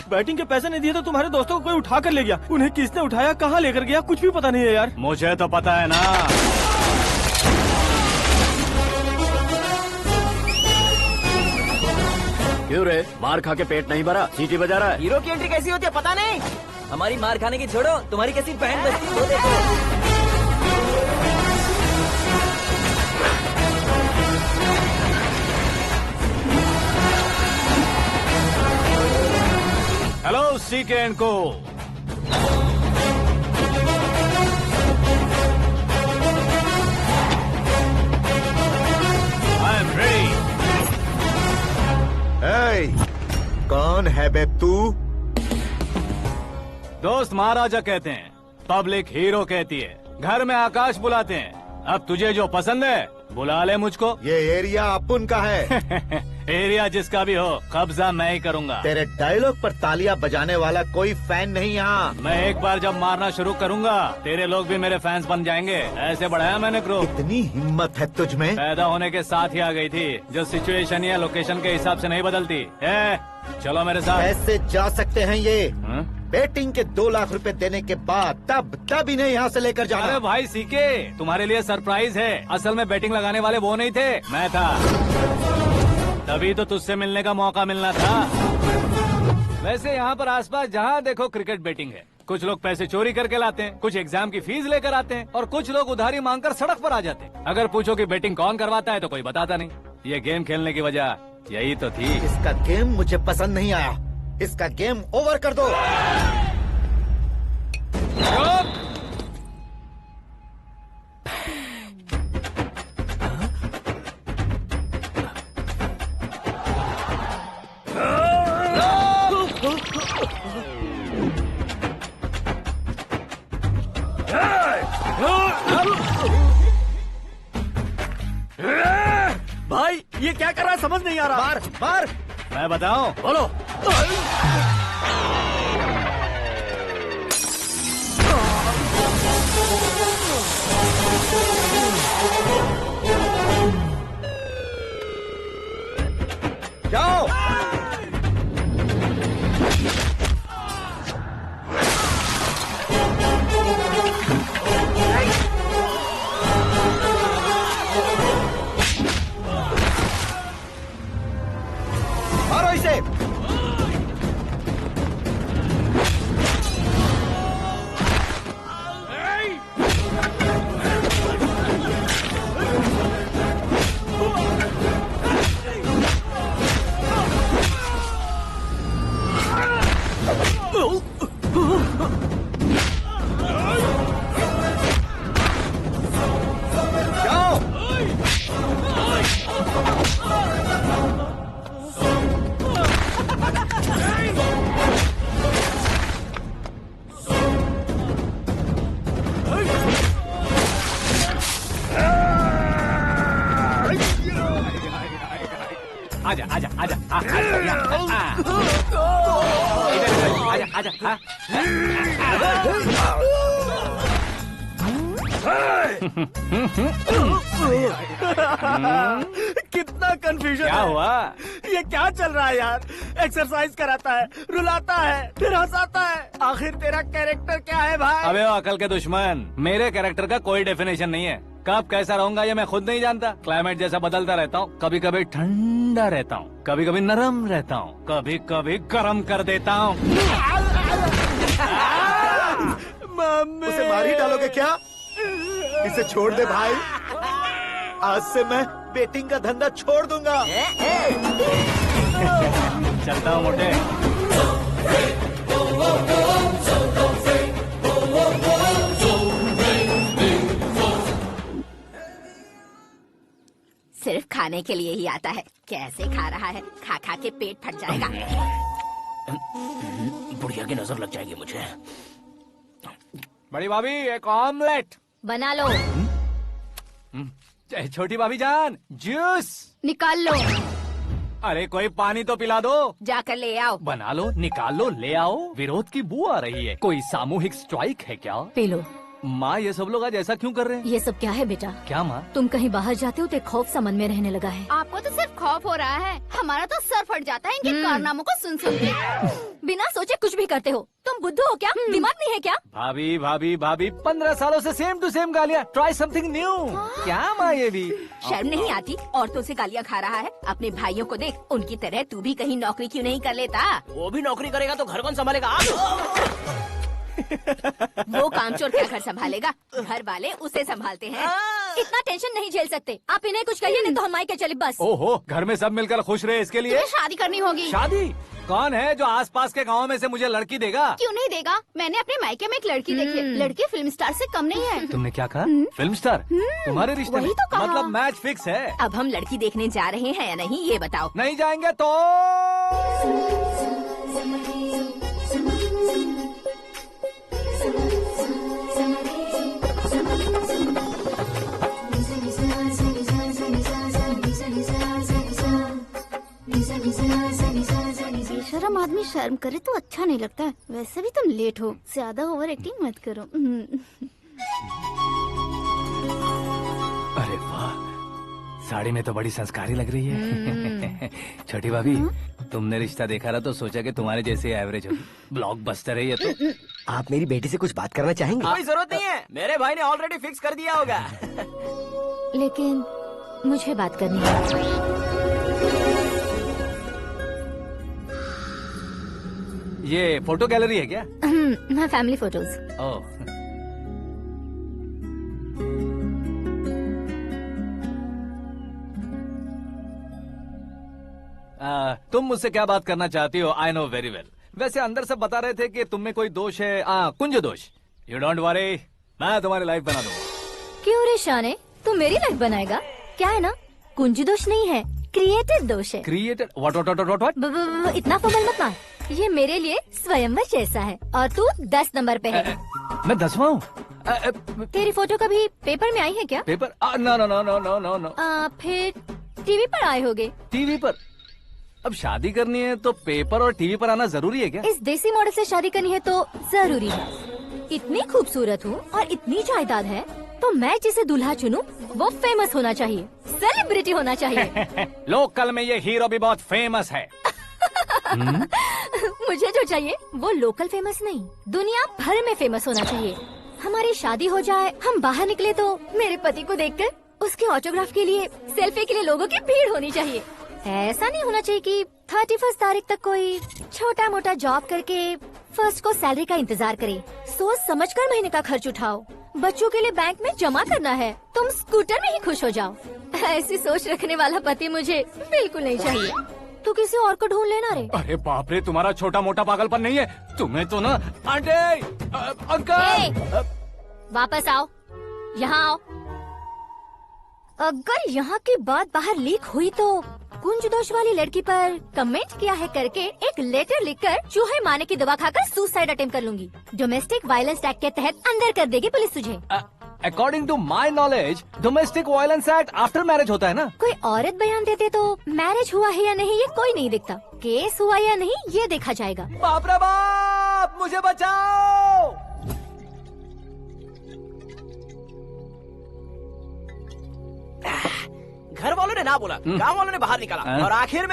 Batting के पैसे नहीं दिए तो तुम्हारे दोस्तों को कोई उठा कर ले गया। उन्हें किसने उठाया, कहाँ लेकर गया, कुछ भी पता नहीं है यार। मुझे तो पता है ना। क्यों रे, मार खा के पेट नहीं भरा, सीटी बजा रहा है? हीरो की एंट्री कैसी होती है पता नहीं। हमारी मार खाने की छोड़ो, तुम्हारी कैसी बहन बजती है वो देखो। हेलो सीके एंड को। I am ready. कौन है बे तू? दोस्त महाराजा कहते हैं, पब्लिक हीरो कहती है, घर में आकाश बुलाते हैं। अब तुझे जो पसंद है बुला ले मुझको। ये एरिया अपुन का है। एरिया जिसका भी हो, कब्जा मैं ही करूंगा। तेरे डायलॉग पर तालियां बजाने वाला कोई फैन नहीं यहाँ। मैं एक बार जब मारना शुरू करूंगा, तेरे लोग भी मेरे फैंस बन जाएंगे। ऐसे बढ़ाया मैंने ग्रुप। इतनी हिम्मत है तुझ में? पैदा होने के साथ ही आ गई थी, जो सिचुएशन या लोकेशन के हिसाब से नहीं बदलती। चलो मेरे साथ। ऐसे जा सकते हैं ये? हाँ? बेटिंग के 2 लाख रुपए देने के बाद तब इन्हें यहाँ से लेकर जाना। अरे भाई सीके, तुम्हारे लिए सरप्राइज है। असल में बैटिंग लगाने वाले वो नहीं थे, मैं था। तभी तो तुझसे मिलने का मौका मिलना था। वैसे यहाँ पर आसपास जहाँ देखो क्रिकेट बैटिंग है। कुछ लोग पैसे चोरी करके लाते हैं, कुछ एग्जाम की फीस लेकर आते हैं, और कुछ लोग उधारी मांगकर सड़क पर आ जाते हैं। अगर पूछो कि बैटिंग कौन करवाता है तो कोई बताता नहीं। ये गेम खेलने की वजह यही तो थी। इसका गेम मुझे पसंद नहीं आया। इसका गेम ओवर कर दो। भाई ये क्या कर रहा है, समझ नहीं आ रहा। मार मार। मैं बताऊं? बोलो। जाओ। मारो इसे। जाओ। आजा आजा आजा आजा आजा आजा। कितना कंफ्यूजन क्या है। हुआ? ये क्या चल रहा है यार? एक्सरसाइज कराता है, रुलाता है, फिर हंसाता है। आखिर तेरा कैरेक्टर क्या है भाई? अबे ओ अकल के दुश्मन, मेरे कैरेक्टर का कोई डेफिनेशन नहीं है। कब कैसा रहूंगा ये मैं खुद नहीं जानता। क्लाइमेट जैसा बदलता रहता हूँ। कभी कभी ठंडा रहता हूँ, कभी कभी नरम रहता हूँ, कभी कभी गर्म कर देता हूँ। मम्मी। उसे मार ही डालोगे क्या? इसे छोड़ दे भाई। आज से मैं बेटिंग का धंधा छोड़ दूंगा। चलता हूँ मोटे। सिर्फ खाने के लिए ही आता है। कैसे खा रहा है, खा खा के पेट फट जाएगा। बुढ़िया की नजर लग जाएगी मुझे। बड़ी भाभी एक ऑमलेट बना लो। छोटी भाभी जान जूस निकाल लो। अरे कोई पानी तो पिला दो। जाकर ले आओ। बना लो, निकाल लो, ले आओ। विरोध की बू आ रही है। कोई सामूहिक स्ट्राइक है क्या? P low. माँ ये सब लोग आज ऐसा क्यों कर रहे हैं? ये सब क्या है बेटा? क्या माँ? तुम कहीं बाहर जाते हो तो एक खौफ सा मन में रहने लगा है। आपको तो सिर्फ खौफ हो रहा है, हमारा तो सर फट जाता है इनके कारनामों को सुन सुन के। बिना सोचे कुछ भी करते हो। तुम बुद्धू हो क्या? दिमाग नहीं है क्या? भाभी भाभी भाभी 15 सालों से सेम टू सेम गालियाँ। Try something new. क्या माँ ये भी? शर्म नहीं आती? औरतों से गालियाँ खा रहा है। अपने भाइयों को देख, उनकी तरह तू भी कहीं नौकरी क्यों नहीं कर लेता? वो भी नौकरी करेगा तो घर कौन संभालेगा? वो कामचोर क्या घर संभालेगा? घर वाले उसे संभालते हैं। इतना टेंशन नहीं झेल सकते। आप इन्हें कुछ कहिए नहीं तो हम मायके चले बस। ओहो, घर में सब मिलकर खुश रहे इसके लिए। तुम्हें शादी करनी होगी। शादी? कौन है जो आसपास के गाँव में से मुझे लड़की देगा? क्यों नहीं देगा? मैंने अपने मायके में एक लड़की देखी है। लड़की फिल्म स्टार से कम नहीं है। तुमने क्या कहा? Film star? तुम्हारे रिश्ते में? वही तो कहा। मतलब मैच फिक्स है। अब हम लड़की देखने जा रहे हैं या नहीं, ये बताओ। नहीं जाएंगे तो? बेशरम आदमी शर्म करे तो अच्छा नहीं लगता है। वैसे भी तुम लेट हो, ज्यादा ओवर एक्टिंग मत करो। अरे वाह, साड़ी में तो बड़ी संस्कारी लग रही है। छोटी भाभी, तुमने रिश्ता देखा रहा तो सोचा कि तुम्हारे जैसे एवरेज होगी। ब्लॉकबस्टर है ये तो। आप मेरी बेटी से कुछ बात करना चाहेंगे? कोई जरूरत नहीं है, मेरे भाई ने ऑलरेडी फिक्स कर दिया होगा। लेकिन मुझे बात करनी है। ये फोटो गैलरी है क्या? मैं फैमिली फोटोज। ओह, तुम मुझसे क्या बात करना चाहती हो? I know very well. वैसे अंदर से बता रहे थे कि तुम में कोई दोष है, कुंज दोष। यू डोंट वरी, मैं तुम्हारी लाइफ बना दूंगा। क्यों रे शाने, तू मेरी लाइफ बनाएगा? क्या है ना, कुंज दोष नहीं है, क्रिएटेड दोष है। क्रिएटेड? व्हाट? इतना फॉर्मल मत मार। ये मेरे लिए स्वयंवर जैसा है और तू 10 नंबर पे है। मैं 10वां हूँ? तेरी फोटो कभी पेपर में आई है क्या? Paper? No no no no no no no. फिर टीवी पर आए होगे। टीवी पर? अब शादी करनी है तो पेपर और टीवी पर आना जरूरी है क्या? इस देसी मॉडल से शादी करनी है तो जरूरी है। इतनी खूबसूरत हूँ और इतनी जायदाद है तो मैं जिसे दूल्हा चुनूं वो फेमस होना चाहिए, सेलिब्रिटी होना चाहिए। लोकल में ये हीरो भी बहुत फेमस है। मुझे जो चाहिए वो लोकल फेमस नहीं, दुनिया भर में फेमस होना चाहिए। हमारी शादी हो जाए, हम बाहर निकले तो मेरे पति को देखकर उसके ऑटोग्राफ के लिए, सेल्फी के लिए लोगों की भीड़ होनी चाहिए। ऐसा नहीं होना चाहिए कि 31 तारीख तक कोई छोटा मोटा जॉब करके फर्स्ट को सैलरी का इंतजार करे। सोच समझकर महीने का खर्च उठाओ। बच्चों के लिए बैंक में जमा करना है, तुम स्कूटर में ही खुश हो जाओ। ऐसी सोच रखने वाला पति मुझे बिल्कुल नहीं चाहिए। तू किसी और को ढूंढ लेना रे। अरे बाप रे, तुम्हारा छोटा मोटा पागलपन नहीं है? तुम्हें तो ना आंटी, अंकल। वापस आओ, यहाँ आओ। अगर यहाँ की बात बाहर लीक हुई तो कुंज दोष वाली लड़की पर कमेंट किया है करके एक लेटर लिखकर चूहे मारने की दवा खाकर सुसाइड अटेम्प्ट कर लूंगी। डोमेस्टिक वायलेंस एक्ट के तहत अंदर कर देगी पुलिस तुझे। According to my knowledge domestic violence act after marriage होता है ना? कोई औरत बयान देते तो मैरिज हुआ है या नहीं ये कोई नहीं देखता, केस हुआ या नहीं ये देखा जाएगा। बाप रे बाप, मुझे बचाओ। घर वालों ने ना बोला, गांव वालों ने बाहर निकाला और आखिर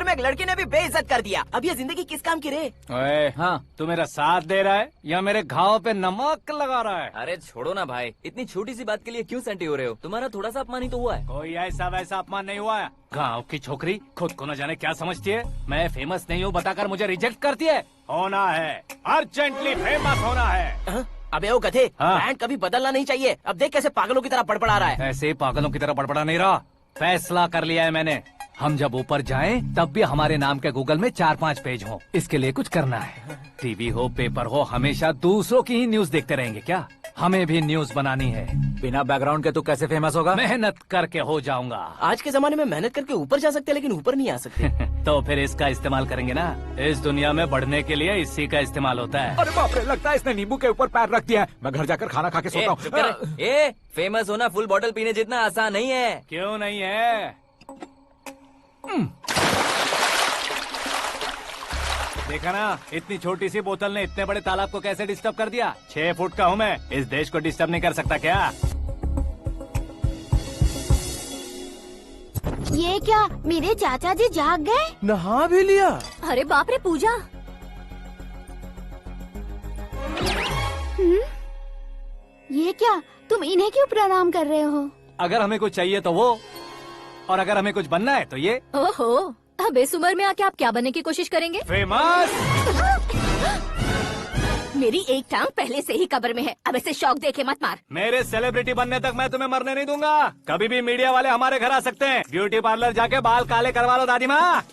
में एक लड़की ने भी बेइज्जत कर दिया। अब ये जिंदगी किस काम की रे? ओए, हाँ, तू मेरा साथ दे रहा है या मेरे घाव पे नमक लगा रहा है? अरे छोड़ो ना भाई, इतनी छोटी सी बात के लिए क्यों सैंटी हो रहे हो? तुम्हारा थोड़ा सा अपमान ही तो हुआ है। कोई ऐसा वैसा अपमान नहीं हुआ है। गाँव की छोकरी खुद को न जाने क्या समझती है। मैं फेमस नहीं हूँ बताकर मुझे रिजेक्ट करती है। होना है, अर्जेंटली फेमस होना है। अबे ओ गधे, हाँ। ब्रांड कभी बदलना नहीं चाहिए। अब देख कैसे पागलों की तरह बड़बड़ा रहा है। ऐसे पागलों की तरह बड़बड़ा नहीं रहा, फैसला कर लिया है मैंने। हम जब ऊपर जाएं तब भी हमारे नाम के गूगल में 4-5 पेज हो। इसके लिए कुछ करना है। टीवी हो, पेपर हो, हमेशा दूसरों की ही न्यूज देखते रहेंगे क्या? हमें भी न्यूज बनानी है। बिना बैकग्राउंड के तू कैसे फेमस होगा? मेहनत करके हो जाऊंगा। आज के जमाने में मेहनत करके ऊपर जा सकते हैं लेकिन ऊपर नहीं आ सकते। तो फिर इसका इस्तेमाल करेंगे ना। इस दुनिया में बढ़ने के लिए इसी का इस्तेमाल होता है। अरे बाप रे, लगता है इसने नींबू के ऊपर पैर रख दिया है। मैं घर जाकर खाना खा के सोता चुप कर। हूँ। फेमस होना फुल बॉटल पीने जितना आसान नहीं है। क्यों नहीं है? देखा ना, इतनी छोटी सी बोतल ने इतने बड़े तालाब को कैसे डिस्टर्ब कर दिया। 6 फुट का हूँ मैं, इस देश को डिस्टर्ब नहीं कर सकता क्या? ये क्या, मेरे चाचा जी जाग गए? नहा भी लिया। अरे बाप रे पूजा, ये क्या, तुम इन्हें क्यों प्रणाम कर रहे हो? अगर हमें कुछ चाहिए तो वो, और अगर हमें कुछ बनना है तो ये। ओहो, अब इस उम्र में आके आप क्या बनने की कोशिश करेंगे? फेमस। मेरी एक टांग पहले से ही कब्र में है, अब ऐसे शौक देके मत मार। मेरे सेलिब्रिटी बनने तक मैं तुम्हें मरने नहीं दूंगा। कभी भी मीडिया वाले हमारे घर आ सकते हैं। ब्यूटी पार्लर जाके बाल काले करवा लो दादी माँ।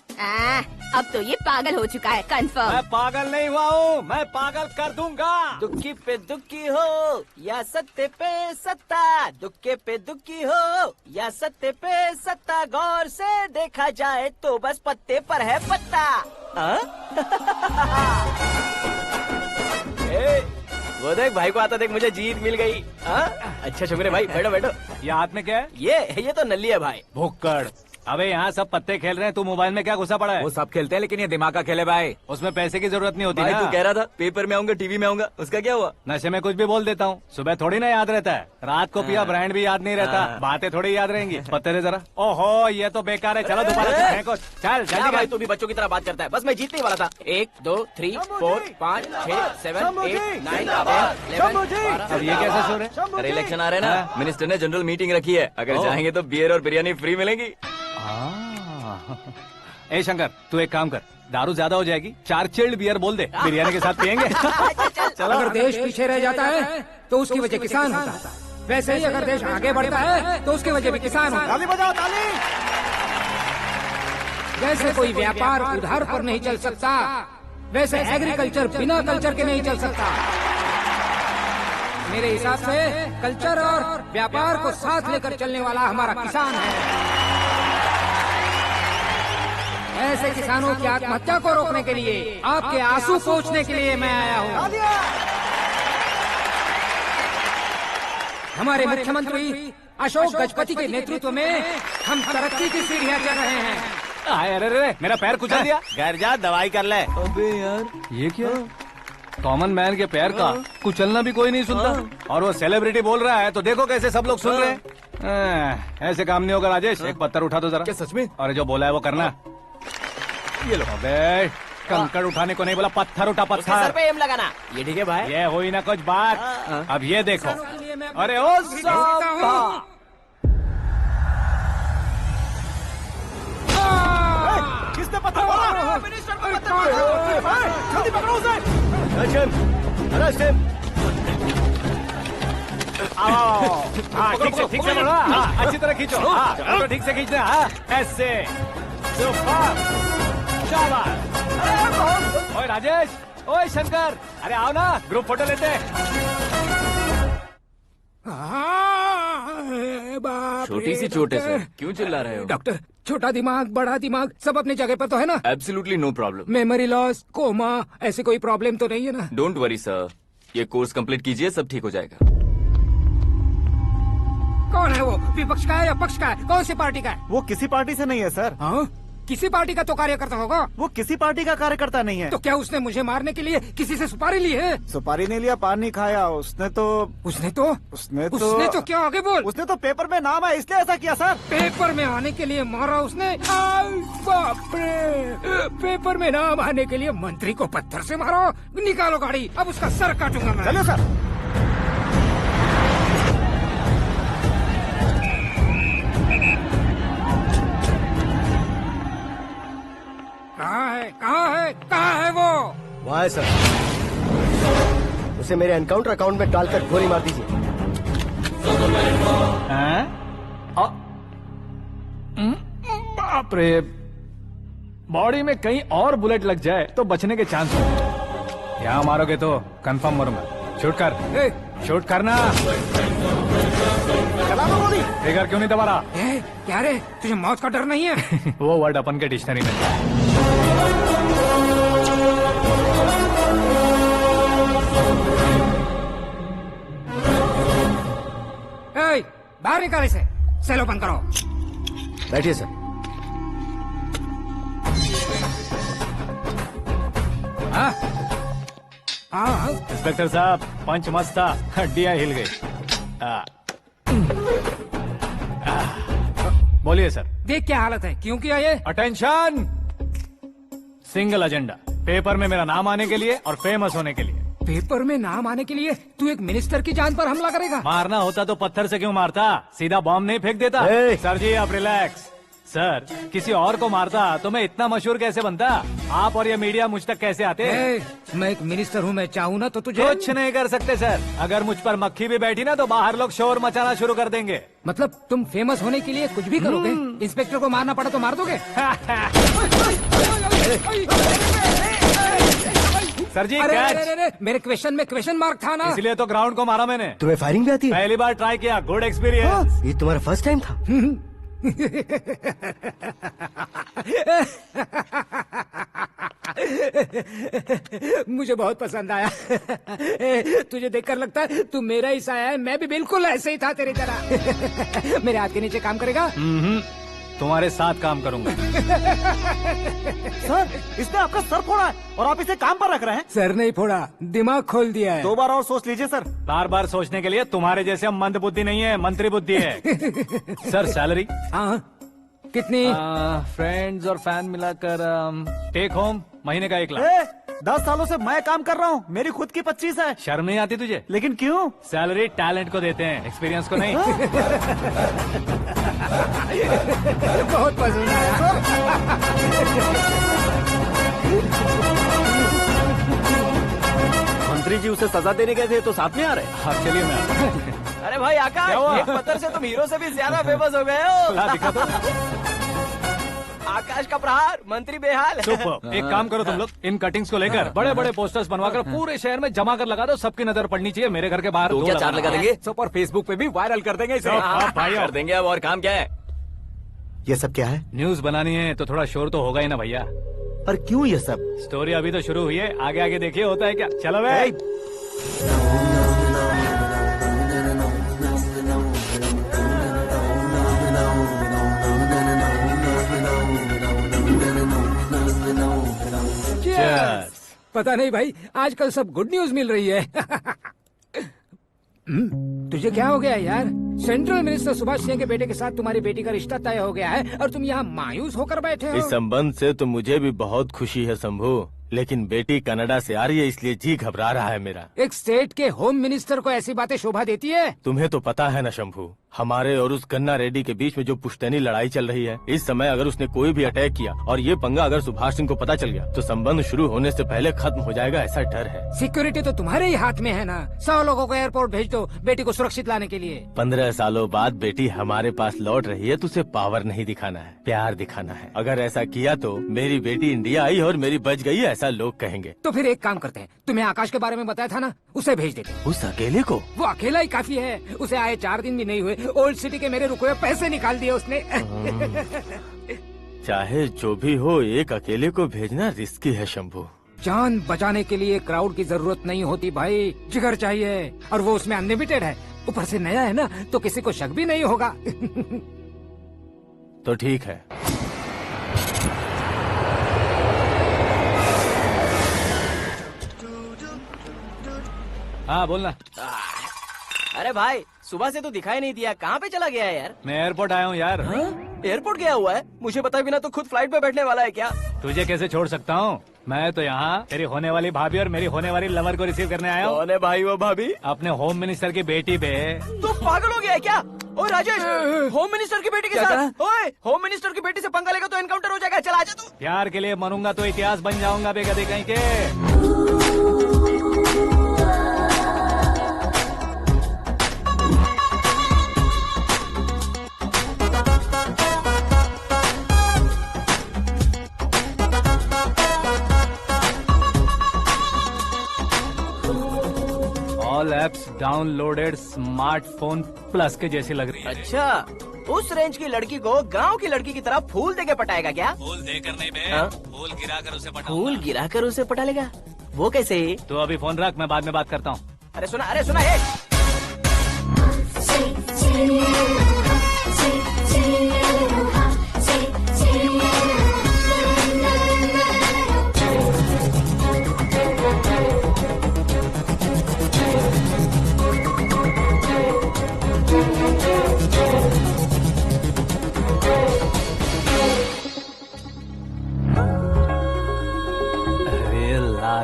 अब तो ये पागल हो चुका है, कंफर्म। मैं पागल नहीं हुआ हूँ, मैं पागल कर दूंगा। दुखी पे दुखी हो या सत्य पे सत्ता, दुखे पे दुखी हो या सत्य पे सत्ता, गौर से देखा जाए तो बस पत्ते पर है पत्ता। वो देख भाई को आता देख, मुझे जीत मिल गई। अच्छा शुक्र है भाई, बैठो बैठो। ये हाथ में क्या है? ये तो नल्ली है भाई। भुक्कड़। अबे यहाँ सब पत्ते खेल रहे हैं, तू मोबाइल में क्या घुसा पड़ा है? वो सब खेलते हैं लेकिन ये दिमाग का खेल है भाई। उसमें पैसे की जरूरत नहीं होती भाई ना। तू कह रहा था पेपर में आऊंगा, टीवी में आऊंगा, उसका क्या हुआ? नशे में कुछ भी बोल देता हूँ, सुबह थोड़ी ना याद रहता है। रात को पिया ब्रांड भी याद नहीं रहता, बातें थोड़ी याद रहेंगी। पत्ते दे जरा। ओहो ये तो बेकार है, चलो दोबारा से फेंको। चल क्या जल्दी भाई, कर। तू भी बच्चों की तरह बात करता है। बस मैं जीतने ही वाला था। 1 2 3 4 5 6 7 8 9 10 अब ये कैसे सो रहे? अरे इलेक्शन आ रहे हैं ना, मिनिस्टर ने जनरल मीटिंग रखी है, अगर जाएंगे तो बियर और बिरयानी फ्री मिलेगी। ए शंकर, तू एक काम कर, दारू ज्यादा हो जाएगी, 4 चिल्ड बियर बोल दे, बिरयानी के साथ पियेंगे। चलो। अगर देश पीछे रह जाता है तो उसकी वजह किसान होता है, वैसे ही अगर देश आगे बढ़ता है तो उसकी वजह भी किसान होता है। ताली बजाओ ताली। जैसे कोई व्यापार उधार पर नहीं चल सकता, वैसे एग्रीकल्चर बिना कल्चर के नहीं चल सकता। मेरे हिसाब से कल्चर और व्यापार को साथ लेकर चलने वाला हमारा किसान है। ऐसे किसानों की आत्महत्या को रोकने के लिए, आपके आंसू पोंछने के लिए मैं आया हूँ। हमारे मुख्यमंत्री अशोक गजपति के नेतृत्व में हम तरक्की की सीढ़ियाँ चढ़ रहे हैं। अरे मेरा पैर कुचल दिया। घर जा दवाई कर ले। अबे यार ये क्या? कॉमन मैन के पैर का कुचलना भी कोई नहीं सुनता, और वो सेलिब्रिटी बोल रहा है तो देखो कैसे सब लोग सुन रहे हैं। ऐसे काम नहीं होगा राजेश, एक पत्थर उठा दो जरा। क्या सच में? और जो बोला है वो करना। ये लो। अबे कंकड़ उठाने को नहीं बोला, पत्थर उठा उसके सर पत्थर। पे एम लगाना। ये ठीक है भाई। ये हुई ना कुछ बात। अब ये देखो। अरे ओ साहब, किसने पत्थर मारा? मिनिस्टर को पत्थर मारा। जल्दी पकड़ो उसे। हाँ ठीक से पकड़ो। हाँ अच्छी तरह खींचो। हाँ तो ठीक से खींचना। हाँ ऐसे। शाबाश। ओए राजेश, ओए शंकर, अरे आओ ना, ग्रुप फोटो लेते हैं। छोटी सी चोट है सर, क्यों चिल्ला रहे हो? डॉक्टर, छोटा दिमाग बड़ा दिमाग सब अपनी जगह पर तो है ना? Absolutely no problem. Memory loss, coma, ऐसी कोई प्रॉब्लम तो नहीं है ना? डोंट वरी सर, ये कोर्स कंप्लीट कीजिए, सब ठीक हो जाएगा। कौन है वो? विपक्ष का है या पक्ष का है? कौन सी पार्टी का है? वो किसी पार्टी से नहीं है सर। हाँ? किसी पार्टी का तो कार्यकर्ता होगा। वो किसी पार्टी का कार्यकर्ता नहीं है। तो क्या उसने मुझे मारने के लिए किसी से सुपारी ली है? सुपारी नहीं लिया, पान नहीं खाया। उसने तो क्या आगे बोल? उसने तो पेपर में नाम है इसलिए ऐसा किया सर। पेपर में आने के लिए मारा उसने? बाप रे! पेपर में नाम आने के लिए मंत्री को पत्थर से मारो? निकालो गाड़ी, अब उसका सर काटूंगा मैं। चलो सर। कहाँ है वो? वहाँ है सर, उसे मेरे एनकाउंटर अकाउंट में डालकर गोली मार दीजिए। बाप रे, बॉडी में कहीं और बुलेट लग जाए तो बचने के चांस हो। यहाँ मारोगे तो कंफर्म मरूंगा। शूट कर, शूट करना। ट्रिगर क्यों नहीं दबा रहा? क्या रे, तुझे मौत का डर नहीं है? वो वर्ड अपन के डिक्शनरी में है। बाहर निकाल इसे, सेलो बंद करो। बैठिए सर। हाँ इंस्पेक्टर साहब, पंच मस्त था, हड्डियां हिल गई। बोलिए सर। देख क्या हालत है, क्यों किया ये? अटेंशन, सिंगल एजेंडा, पेपर में मेरा नाम आने के लिए और फेमस होने के लिए। पेपर में नाम आने के लिए तू एक मिनिस्टर की जान पर हमला करेगा? मारना होता तो पत्थर से क्यों मारता, सीधा बॉम्ब नहीं फेंक देता। सर जी आप रिलैक्स। सर, किसी और को मारता तो मैं इतना मशहूर कैसे बनता? आप और ये मीडिया मुझ तक कैसे आते? मैं एक मिनिस्टर हूँ, मैं चाहूँ ना तो तुझे कुछ नहीं कर सकते सर। अगर मुझ पर मक्खी भी बैठी ना तो बाहर लोग शोर मचाना शुरू कर देंगे। मतलब तुम फेमस होने के लिए कुछ भी करोगे? इंस्पेक्टर को मारना पड़ा तो मार दोगे? सर जी अरे, मेरे क्वेश्चन में क्वेश्चन मार्क था ना, इसलिए तो ग्राउंड को मारा मैंने। तुम्हें फायरिंग भी आती है? पहली बार ट्राई किया, गुड एक्सपीरियंस। ये तुम्हारा फर्स्ट टाइम था? मुझे बहुत पसंद आया। तुझे देखकर लगता है तू मेरा ही साया है, मैं भी बिल्कुल ऐसे ही था तेरी तरह। मेरे हाथ के नीचे काम करेगा? तुम्हारे साथ काम करूंगा। सर, इसने आपका सर फोड़ा है और आप इसे काम पर रख रहे हैं। सर नहीं फोड़ा, दिमाग खोल दिया है। 2 बार और सोच लीजिए सर। बार बार सोचने के लिए तुम्हारे जैसे मंद बुद्धि नहीं है, मंत्री बुद्धि है। Sir salary? हाँ कितनी? फ्रेंड्स और फैन मिलाकर टेक होम महीने का 1 लाख। 10 सालों से मैं काम कर रहा हूँ, मेरी खुद की 25 है। शर्म नहीं आती तुझे? लेकिन क्यों? सैलरी टैलेंट को देते हैं, एक्सपीरियंस को नहीं। बहुत पसंद आया। मंत्री जी उसे सजा देने गए थे तो साथ में आ रहे। हाँ चलिए मैं आता हूं। अरे भाई आकाश, एक पत्थर से तुम हीरो से भी ज्यादा फेमस हो गए हो। दिखा दो। आकाश का प्रहार, मंत्री बेहाल। सुपर। एक काम करो तुम लोग, इन कटिंग्स को लेकर बड़े बड़े पोस्टर्स बनवाकर पूरे शहर में जमा कर लगा दो, सबकी नजर पड़नी चाहिए। मेरे घर के बाहर तो क्या 4 लगा देंगे? सुपर, फेसबुक पे भी वायरल कर देंगे इसे। भाई कर देंगे। अब और काम क्या है? ये सब क्या है? न्यूज बनानी है तो थोड़ा शोर तो होगा ही ना भैया। पर क्यों ये सब? स्टोरी अभी तो शुरू हुई है, आगे आगे देखिए होता है क्या। चलो भाई। पता नहीं भाई, आजकल सब गुड न्यूज मिल रही है। तुझे क्या हो गया यार? सेंट्रल मिनिस्टर सुभाष सिंह के बेटे के साथ तुम्हारी बेटी का रिश्ता तय हो गया है और तुम यहाँ मायूस होकर बैठे हो। इस संबंध से तो मुझे भी बहुत खुशी है शंभू, लेकिन बेटी कनाडा से आ रही है इसलिए जी घबरा रहा है मेरा। एक स्टेट के होम मिनिस्टर को ऐसी बातें शोभा देती है? तुम्हें तो पता है ना शंभू, हमारे और उस गन्ना रेड्डी के बीच में जो पुश्तैनी लड़ाई चल रही है, इस समय अगर उसने कोई भी अटैक किया और ये पंगा अगर सुभाष सिंह को पता चल गया तो संबंध शुरू होने से पहले खत्म हो जाएगा, ऐसा डर है। सिक्योरिटी तो तुम्हारे ही हाथ में है ना। 100 लोगों को एयरपोर्ट भेज दो बेटी को सुरक्षित लाने के लिए। 15 सालों बाद बेटी हमारे पास लौट रही है तो उसे पावर नहीं दिखाना है, प्यार दिखाना है। अगर ऐसा किया तो मेरी बेटी इंडिया आई और मेरी बच गई, ऐसा लोग कहेंगे। तो फिर एक काम करते हैं, तुम्हें आकाश के बारे में बताया था ना, उसे भेज देते हैं। उस अकेले को? वो अकेला ही काफी है, उसे आए 4 दिन भी नहीं हुए, ओल्ड सिटी के मेरे रुके हुए पैसे निकाल दिए उसने। चाहे जो भी हो, एक अकेले को भेजना रिस्की है शंभू। जान बचाने के लिए क्राउड की जरूरत नहीं होती भाई, जिगर चाहिए, और वो उसमें अनलिमिटेड है। ऊपर से नया है ना, तो किसी को शक भी नहीं होगा। तो ठीक है। हाँ बोलना। अरे भाई, सुबह से तो दिखाई नहीं दिया, कहाँ पे चला गया है यार? मैं एयरपोर्ट आया हूँ यार। एयरपोर्ट गया हुआ है? मुझे बताए बिना तो खुद फ्लाइट पे बैठने वाला है क्या? तुझे कैसे छोड़ सकता हूँ? मैं तो यहाँ तेरी होने वाली भाभी और मेरी होने वाली लवर को रिसीव करने आया हूँ। कौन है भाई वो भाभी? अपने होम मिनिस्टर की बेटी पे। तो पागल हो गया है क्या? ओ राजेश, होम मिनिस्टर की बेटी के साथ? ओए, होम मिनिस्टर की बेटी से पंगा लेगा तो एनकाउंटर हो जाएगा। चल आजा तू। प्यार के लिए मरूंगा तो इतिहास बन जाऊंगा बेगदे कहीं के। All apps downloaded smartphone plus के जैसी लग रही है। अच्छा, उस रेंज की लड़की को गांव की लड़की की तरह फूल देके पटाएगा क्या? फूल देकर नहीं बे, फूल गिराकर उसे पटा। फूल गिराकर उसे पटा लेगा? वो कैसे? तो अभी फोन रख, मैं बाद में बात करता हूँ। अरे सुना ये।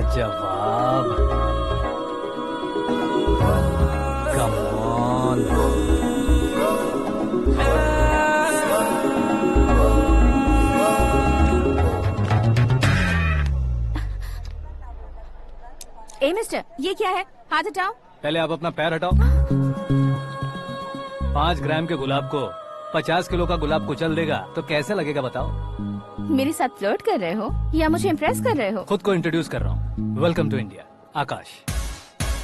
लाजवाब। Come on. ए मिस्टर, ये क्या है? हाथ हटाओ। पहले आप अपना पैर हटाओ। 5 ग्राम के गुलाब को 50 किलो का गुलाब कुचल देगा तो कैसे लगेगा बताओ? मेरे साथ फ्लर्ट कर रहे हो या मुझे इम्प्रेस कर रहे हो? खुद को इंट्रोड्यूस कर रहा हूँ। Welcome to India, Aakash.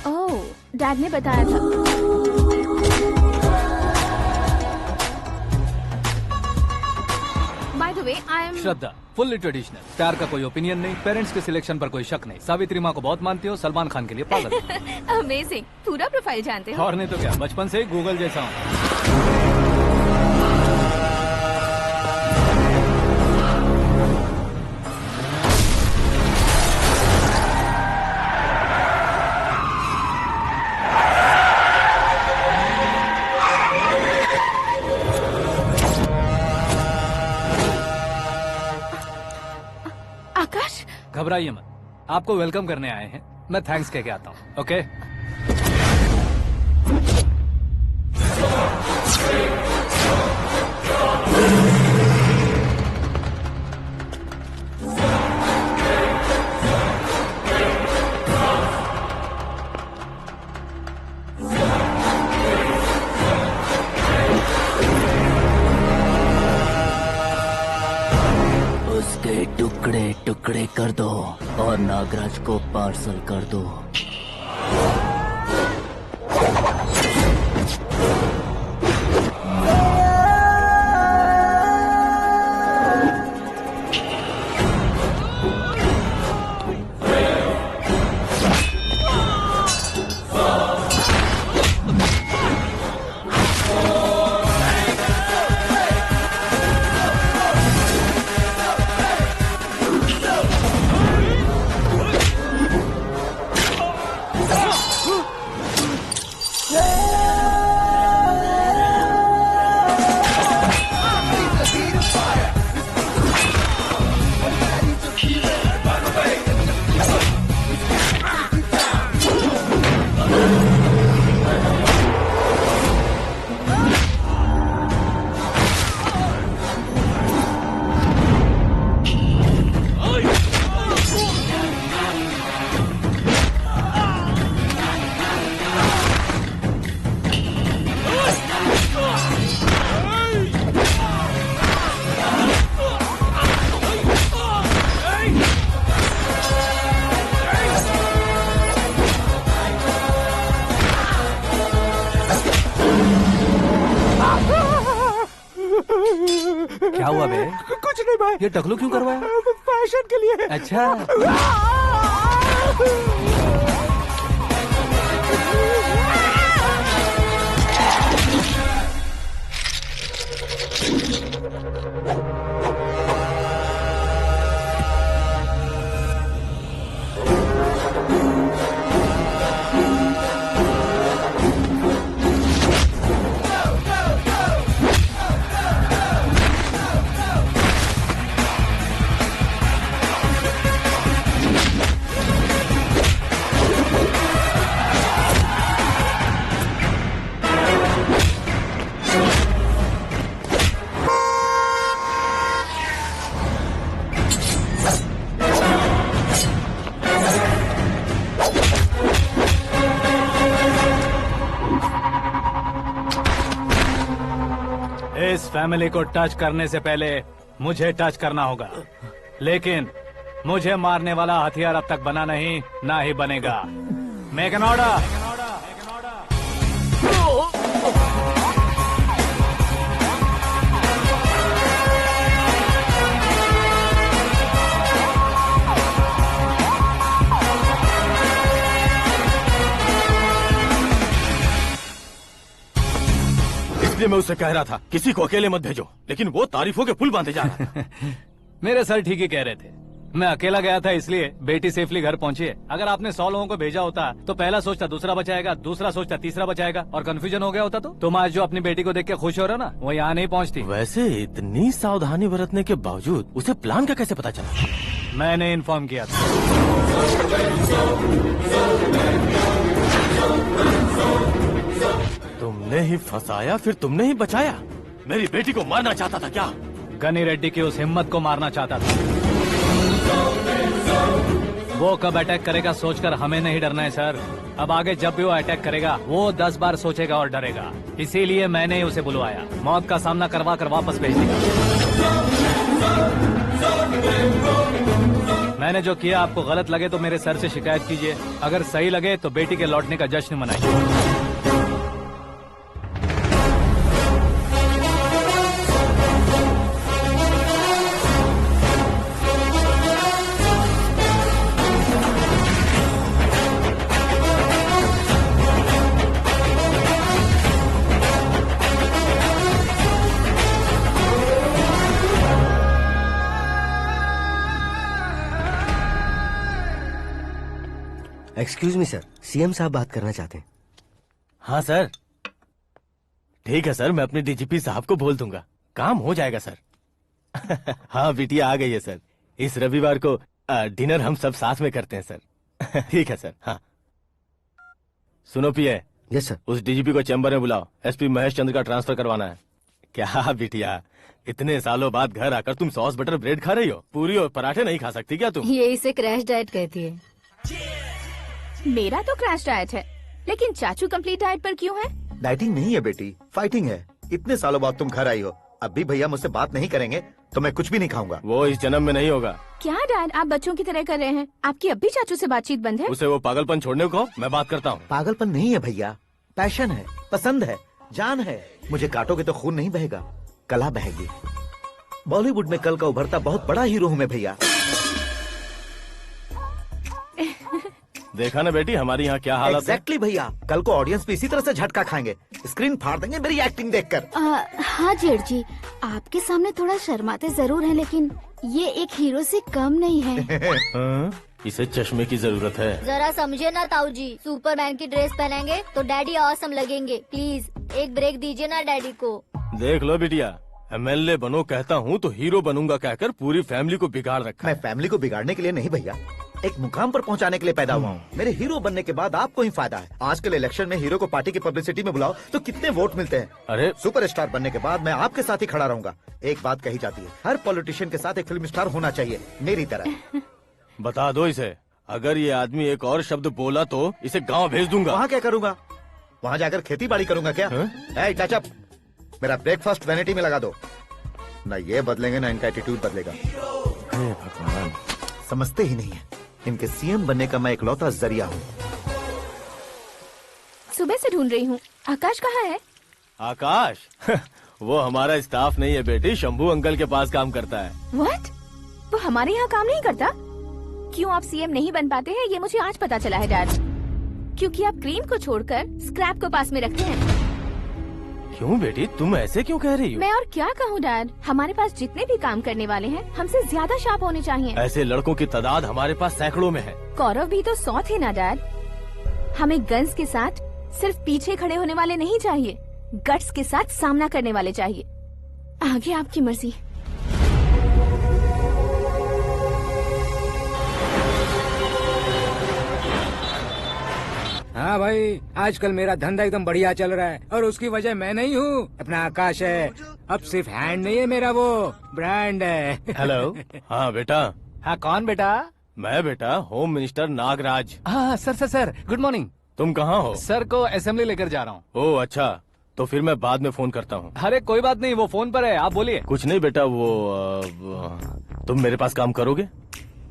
Oh, dad ने बताया था। By the way, I am Shraddha, fully traditional. प्यार का कोई ओपिनियन नहीं, पेरेंट्स के सिलेक्शन पर कोई शक नहीं। सावित्री माँ को बहुत मानती हो, सलमान खान के लिए पागल। अमेजिंग, पूरा प्रोफाइल जानते हो। और नहीं तो क्या, बचपन से ही गूगल जैसा हूँ। आकाश, घबराइए मत, आपको वेलकम करने आए हैं। मैं थैंक्स कह के आता हूँ। ओके? उसके टुकड़े टुकड़े कर दो और नागराज को पार्सल कर दो। क्या हुआ बे? कुछ नहीं भाई। ये टकलू क्यों करवाया? फैशन के लिए। अच्छा। इस फैमिली को टच करने से पहले मुझे टच करना होगा, लेकिन मुझे मारने वाला हथियार अब तक बना नहीं, ना ही बनेगा। Make an order. इसलिए मैं उससे कह रहा था किसी को अकेले मत भेजो, लेकिन वो तारीफों के पुल बांधे जा रहा था। मेरे सर ठीक ही कह रहे थे। मैं अकेला गया था इसलिए बेटी सेफली घर पहुंची है। अगर आपने 100 लोगों को भेजा होता तो पहला सोचता दूसरा बचाएगा, दूसरा सोचता तीसरा बचाएगा, और कंफ्यूजन हो गया होता तो तुम आज जो अपनी बेटी को देख के खुश हो रहे हो ना, वो यहाँ नहीं पहुँचती। वैसे इतनी सावधानी बरतने के बावजूद उसे प्लान का कैसे पता चला? मैंने इन्फॉर्म किया था। तुमने ही फंसाया, फिर तुमने ही बचाया। मेरी बेटी को मारना चाहता था क्या? गनी रेड्डी की उस हिम्मत को मारना चाहता था। वो कब अटैक करेगा सोचकर हमें नहीं डरना है सर। अब आगे जब भी वो अटैक करेगा वो 10 बार सोचेगा और डरेगा। इसीलिए मैंने ही उसे बुलवाया। मौत का सामना करवा कर वापस भेज दिया। मैंने जो किया आपको गलत लगे तो मेरे सर से शिकायत कीजिए, अगर सही लगे तो बेटी के लौटने का जश्न मनाइए। एक्सक्यूज मी सर, सीएम साहब बात करना चाहते हैं। हाँ सर, ठीक है सर, मैं अपने डीजीपी साहब को बोल दूंगा, काम हो जाएगा सर। हाँ बिटिया आ गई है सर। इस रविवार को डिनर हम सब साथ में करते हैं सर। ठीक है सर। हाँ सुनो पिए। Yes sir. उस डीजीपी को चैम्बर में बुलाओ, एसपी महेश चंद्र का ट्रांसफर करवाना है। क्या बिटिया, इतने सालों बाद घर आकर तुम सॉस बटर ब्रेड खा रही हो? पूरी और पराठे नहीं खा सकती क्या तुम? ये इसे क्रैश डाइट कहती है। मेरा तो क्रैश डाइट है, लेकिन चाचू कंप्लीट डाइट पर क्यों है? डाइटिंग नहीं है बेटी, फाइटिंग है। इतने सालों बाद तुम घर आई हो, अब भी भैया मुझसे बात नहीं करेंगे तो मैं कुछ भी नहीं खाऊंगा। वो इस जन्म में नहीं होगा। क्या डैड, आप बच्चों की तरह कर रहे हैं? आपकी अब भी चाचू से बातचीत बंद है? उसे वो पागलपन छोड़ने को मैं बात करता हूँ। पागलपन नहीं है भैया, पैशन है, पसंद है, जान है। मुझे काटोगे तो खून नहीं बहेगा, कला बहेगी। बॉलीवुड में कल का उभरता बहुत बड़ा हीरो हूँ मैं भैया। देखा ना बेटी हमारी यहाँ क्या हालत है। एग्जैक्टली भैया, कल को ऑडियंस भी इसी तरह से झटका खाएंगे, स्क्रीन फाड़ देंगे मेरी एक्टिंग देखकर। हाँ जेठ जी, आपके सामने थोड़ा शर्माते जरूर हैं, लेकिन ये एक हीरो से कम नहीं है। इसे चश्मे की जरूरत है। जरा समझे ना ताऊ जी, सुपरमैन की ड्रेस पहनेंगे तो डैडी ऑसम लगेंगे। प्लीज एक ब्रेक दीजिए ना डैडी को। देख लो बिटिया, एमएलए बनो कहता हूँ तो हीरो बनूंगा कहकर पूरी फैमिली को बिगाड़ रखा। मैं फैमिली को बिगाड़ने के लिए नहीं भैया, एक मुकाम पर पहुंचाने के लिए पैदा हुआ हूँ। मेरे हीरो बनने के बाद आपको ही फायदा है। आजकल इलेक्शन में हीरो को पार्टी की पब्लिसिटी में बुलाओ तो कितने वोट मिलते हैं। अरे सुपरस्टार बनने के बाद मैं आपके साथ ही खड़ा रहूंगा। एक बात कही जाती है, हर पॉलिटिशियन के साथ एक फिल्म स्टार होना चाहिए, मेरी तरह। बता दो इसे, अगर ये आदमी एक और शब्द बोला तो इसे गाँव भेज दूंगा। वहाँ क्या करूँगा? वहाँ जाकर खेती बाड़ी करूँगा क्या? टच अप, मेरा ब्रेकफास्ट वैनिटी में लगा दो। न ये बदलेंगे ना इनका एटीट्यूड बदलेगा। भगवान, समझते ही नहीं है, इनके सीएम बनने का मैं इकलौता जरिया हूँ। सुबह से ढूंढ रही हूँ, आकाश कहाँ है? आकाश? वो हमारा स्टाफ नहीं है बेटी, शंभू अंकल के पास काम करता है। व्हाट? वो हमारे यहाँ काम नहीं करता? क्यों आप सीएम नहीं बन पाते हैं ये मुझे आज पता चला है डैड। क्योंकि आप क्रीम को छोड़कर स्क्रैप को पास में रखते हैं। क्यों बेटी, तुम ऐसे क्यों कह रही हो? मैं और क्या कहूँ डैड, हमारे पास जितने भी काम करने वाले हैं हमसे ज्यादा शार्प होने चाहिए। ऐसे लड़कों की तादाद हमारे पास सैकड़ों में है। गौरव भी तो 100 थे ना डैड। हमें गन्स के साथ सिर्फ पीछे खड़े होने वाले नहीं चाहिए, गट्स के साथ सामना करने वाले चाहिए। आगे आपकी मर्जी। हाँ भाई, आजकल मेरा धंधा एकदम बढ़िया चल रहा है और उसकी वजह मैं नहीं हूँ, अपना आकाश है। अब सिर्फ हैंड नहीं है मेरा, वो ब्रांड है। हेलो। हाँ बेटा। हाँ कौन बेटा? मैं बेटा होम मिनिस्टर नागराज। हाँ सर गुड मॉर्निंग। तुम कहाँ हो? सर को असेंबली लेकर जा रहा हूँ। ओह अच्छा, तो फिर मैं बाद में फोन करता हूँ। अरे कोई बात नहीं, वो फोन पर है, आप बोलिए। कुछ नहीं बेटा, तुम मेरे पास काम करोगे?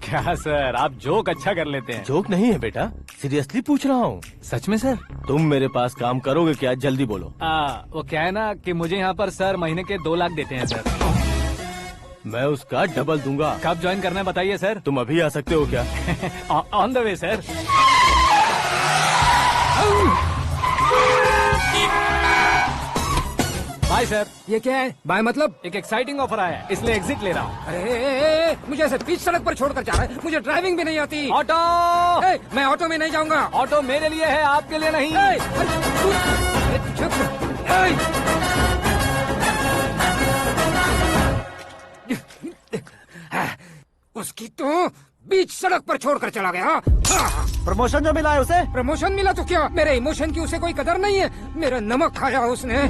क्या सर, आप जोक अच्छा कर लेते हैं। जोक नहीं है बेटा, सीरियसली पूछ रहा हूँ। सच में सर? तुम मेरे पास काम करोगे क्या? जल्दी बोलो। वो क्या है ना कि मुझे यहाँ पर सर महीने के 2 लाख देते हैं सर। मैं उसका डबल दूंगा। कब ज्वाइन करना है बताइए सर। तुम अभी आ सकते हो क्या? On the way sir. Bye sir. ये क्या है? बाय मतलब? एक एक्साइटिंग ऑफर आया है, इसलिए एग्जिट ले रहा हूँ। अरे मुझे ऐसे बीच सड़क पर छोड़कर जा रहा है, मुझे ड्राइविंग भी नहीं आती। ऑटो! मैं ऑटो में नहीं जाऊंगा। ऑटो मेरे लिए है, आपके लिए नहीं। उसकी तो बीच सड़क पर छोड़कर चला गया। प्रमोशन जो मिला है उसे? प्रमोशन मिला तो क्या, मेरे इमोशन की उसे कोई कदर नहीं है। मेरा नमक खाया उसने।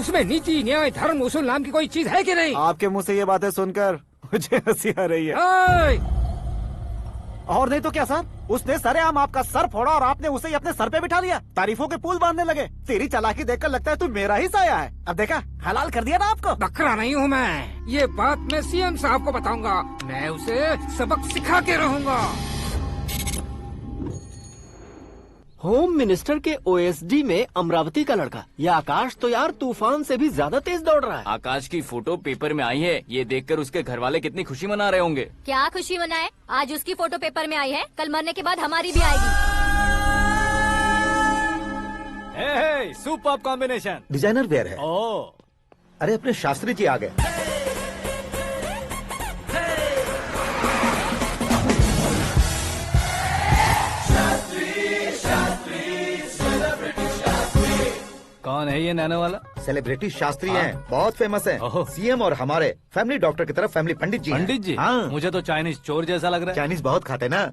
उसमें नीति न्याय धर्म उसूल नाम की कोई चीज है कि नहीं? आपके मुंह से ये बातें सुनकर मुझे हंसी आ रही है। और नहीं तो क्या सर, उसने सरेआम आपका सर फोड़ा और आपने उसे ही अपने सर पे बिठा लिया। तारीफों के पुल बांधने लगे। तेरी चालाकी देखकर लगता है तू मेरा ही साया है। अब देखा, हलाल कर दिया ना आपको। बकरा नहीं हूँ मैं। ये बात मैं सीएम साहब को बताऊंगा। मैं उसे सबक सिखा के रहूंगा। होम मिनिस्टर के ओएसडी में अमरावती का लड़का, ये आकाश तो यार तूफान से भी ज्यादा तेज दौड़ रहा है। आकाश की फोटो पेपर में आई है, ये देखकर उसके घर वाले कितनी खुशी मना रहे होंगे। क्या खुशी मनाए? आज उसकी फोटो पेपर में आई है, कल मरने के बाद हमारी भी आएगी। Superb combination. डिजाइनर वेयर है। ओह, अरे अपने शास्त्री जी आ गए। कौन है ये नैनो वाला? सेलिब्रिटी शास्त्री हैं, बहुत फेमस हैं। सीएम और हमारे फैमिली डॉक्टर की तरफ फैमिली पंडित जी हैं। पंडित जी? हाँ। मुझे तो चाइनीज चोर जैसा लग रहा है। चाइनीज बहुत खाते ना।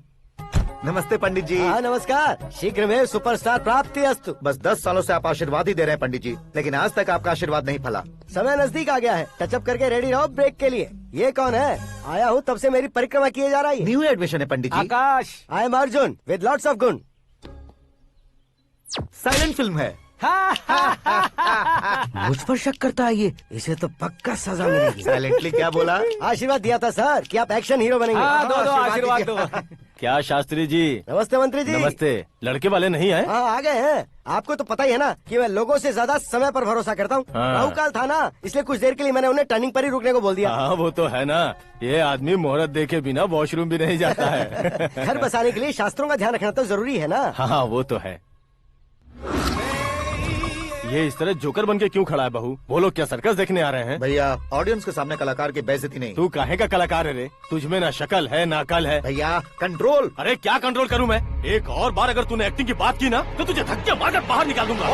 नमस्ते पंडित जी। हाँ नमस्कार। शीघ्र में सुपरस्टार प्राप्ति अस्तु। बस 10 सालों से आप आशीर्वाद ही दे रहे हैं पंडित जी, लेकिन आज तक आपका आशीर्वाद नहीं फला। समय नजदीक आ गया है, टचअप करके रेडी रहो ब्रेक के लिए। ये कौन है? आया हूँ तब से मेरी परिक्रमा किए जा रही है। न्यू एडमिशन है Pandit ji. Aakash. I am Arjun with lots of गुण। साइलेंट फिल्म है। मुझ पर शक करता है ये, इसे तो पक्का सजा मिलेगी। साइलेंटली क्या बोला? आशीर्वाद दिया था सर कि आप एक्शन हीरो बनेंगे। हाँ, दो आशीर्वाद दो। क्या शास्त्री जी? नमस्ते मंत्री जी। नमस्ते। लड़के वाले नहीं आए? हाँ आ गए हैं। आपको तो पता ही है ना कि मैं लोगों से ज्यादा समय पर भरोसा करता हूँ। हाँ। राहु काल था ना, इसलिए कुछ देर के लिए मैंने उन्हें टर्निंग पर ही रुकने को बोल दिया। हाँ वो तो है ना, ये आदमी मुहूर्त देखे बिना वॉशरूम भी नहीं जाता है। घर बसाने के लिए शास्त्रों का ध्यान रखना तो जरूरी है ना। हाँ वो तो है। ये इस तरह जोकर बन के क्यों खड़ा है बहू? वो लोग क्या सर्कस देखने आ रहे हैं? भैया ऑडियंस के सामने कलाकार की बेइज्जती नहीं। तू काहे का कलाकार है रे? तुझमें ना शक्ल है ना अकल है। भैया कंट्रोल। अरे क्या कंट्रोल करूं मैं? एक और बार अगर तूने एक्टिंग की बात की ना तो तुझे धक्के मारकर बाहर निकाल दूंगा।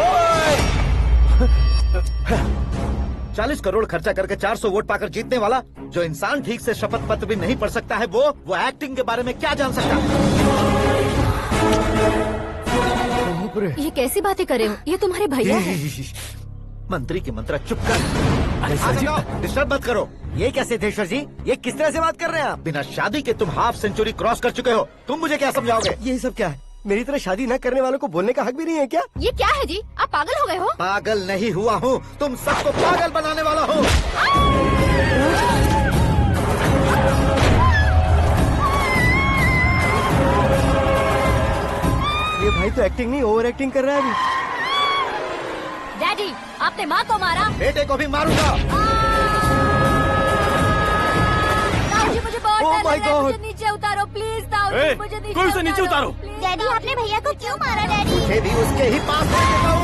40 करोड़ खर्चा करके 400 वोट पाकर जीतने वाला जो इंसान ठीक से शपथ पत्र भी नहीं पढ़ सकता है, वो एक्टिंग के बारे में क्या जान सकता है? ये कैसी बातें करे हो? ये तुम्हारे भैया हैं। मंत्री की मंत्रा चुप कर। डिस्टर्ब मत करो। ये क्या सिद्धेश्वर जी, ये किस तरह से बात कर रहे हैं आप? बिना शादी के तुम हाफ सेंचुरी क्रॉस कर चुके हो, तुम मुझे क्या समझाओगे? ये सब क्या है? मेरी तरह शादी न करने वालों को बोलने का हक भी नहीं है क्या? ये क्या है जी? आप पागल हो गए हो? पागल नहीं हुआ हूँ, तुम सबको पागल बनाने वाला हूँ। ये भाई तो एक्टिंग नहीं ओवर एक्टिंग कर रहा है अभी। डैडी, आपने माँ को मारा। बेटे को भी मारूंगा। ताऊ जी मुझे बहुत Oh डर my लग रहा है, God. मुझे नीचे उतारो प्लीज। ताऊ जी मुझे नीचे कोई उसे नीचे उतारो। डैडी आपने भैया को क्यों मारा डैडी? मुझे भी उसके ही पास लेके जाऊं।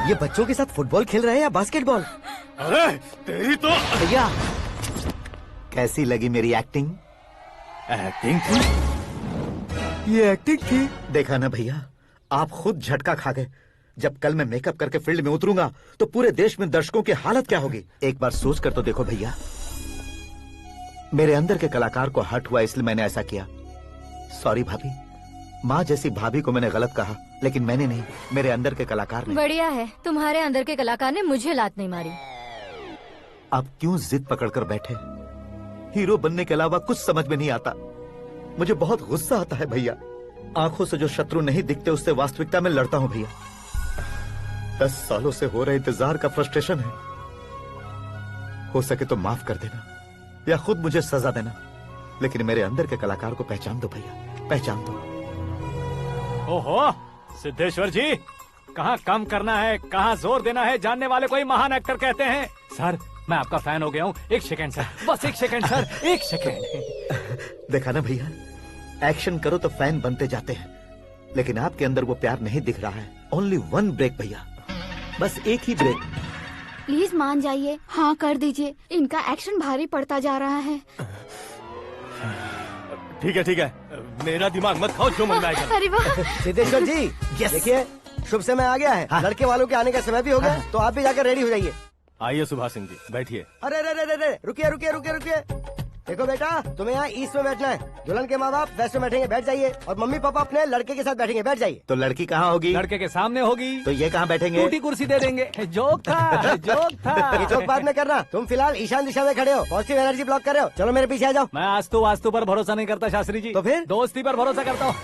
ये बच्चों के साथ फुटबॉल खेल रहे हैं या बास्केटबॉल? अरे तेरी तो भैया कैसी लगी मेरी एक्टिंग? एक्टिंग थी। ये एक्टिंग थी। देखा ना भैया, आप खुद झटका खा गए। जब कल मैं मेकअप करके फील्ड में उतरूंगा तो पूरे देश में दर्शकों की हालत क्या होगी? एक बार सोच कर तो देखो भैया। मेरे अंदर के कलाकार को हर्ट हुआ इसलिए मैंने ऐसा किया। सॉरी भाभी। माँ जैसी भाभी को मैंने गलत कहा, लेकिन मैंने नहीं, मेरे अंदर के कलाकार ने। बढ़िया है, तुम्हारे अंदर के कलाकार ने मुझे लात नहीं मारी। आप क्यों जिद पकड़कर बैठे? हीरो बनने के अलावा कुछ समझ में नहीं आता। मुझे बहुत गुस्सा आता है भैया। आंखों से जो शत्रु नहीं दिखते उससे वास्तविकता में लड़ता हूँ भैया। 10 सालों से हो रहे इंतजार का फ्रस्ट्रेशन है। हो सके तो माफ कर देना या खुद मुझे सजा देना, लेकिन मेरे अंदर के कलाकार को पहचान दो भैया, पहचान दो। ओहो सिद्धेश्वर जी, कहाँ कम करना है कहाँ जोर देना है जानने वाले को ही महान एक्टर कहते हैं। सर मैं आपका फैन हो गया हूँ। एक सेकंड सर, बस एक सेकंड सर, एक सेकंड। देखा ना भैया, एक्शन करो तो फैन बनते जाते हैं, लेकिन आपके अंदर वो प्यार नहीं दिख रहा है। ओनली 1 ब्रेक भैया, बस एक ही ब्रेक। प्लीज मान जाइए, हाँ कर दीजिए। इनका एक्शन भारी पड़ता जा रहा है। ठीक है, मेरा दिमाग मत खाओ, जो मन में आएगा। अरे वाह। सिद्धेश्वर जी देखिए, शुभ समय आ गया है। लड़के वालों के आने का समय भी हो गया, तो आप भी जाकर रेडी हो जाइए। आइए सुभाष सिंह जी, बैठिए। अरे अरे अरे अरे, रुकिए रुकिए रुकिए रुकिए। देखो बेटा, तुम्हें यहाँ ईस्ट में बैठना है। दुल्हन के माँ बाप वेस्ट में बैठेंगे, बैठ जाइए। और मम्मी पापा अपने लड़के के साथ बैठेंगे, बैठ जाइए। तो लड़की कहाँ होगी? लड़के के सामने होगी। तो ये कहाँ बैठेंगे? टूटी कुर्सी दे देंगे। जोक था, जोक था। ये जोक बाद में करना। तुम फिलहाल ईशान दिशा में खड़े हो, पॉजिटिव एनर्जी ब्लॉक कर रहे हो। चलो मेरे पीछे आ जाओ। मैं वास्तु पर भरोसा नहीं करता शास्त्री जी। तो फिर? दोस्ती पर भरोसा करता हूँ।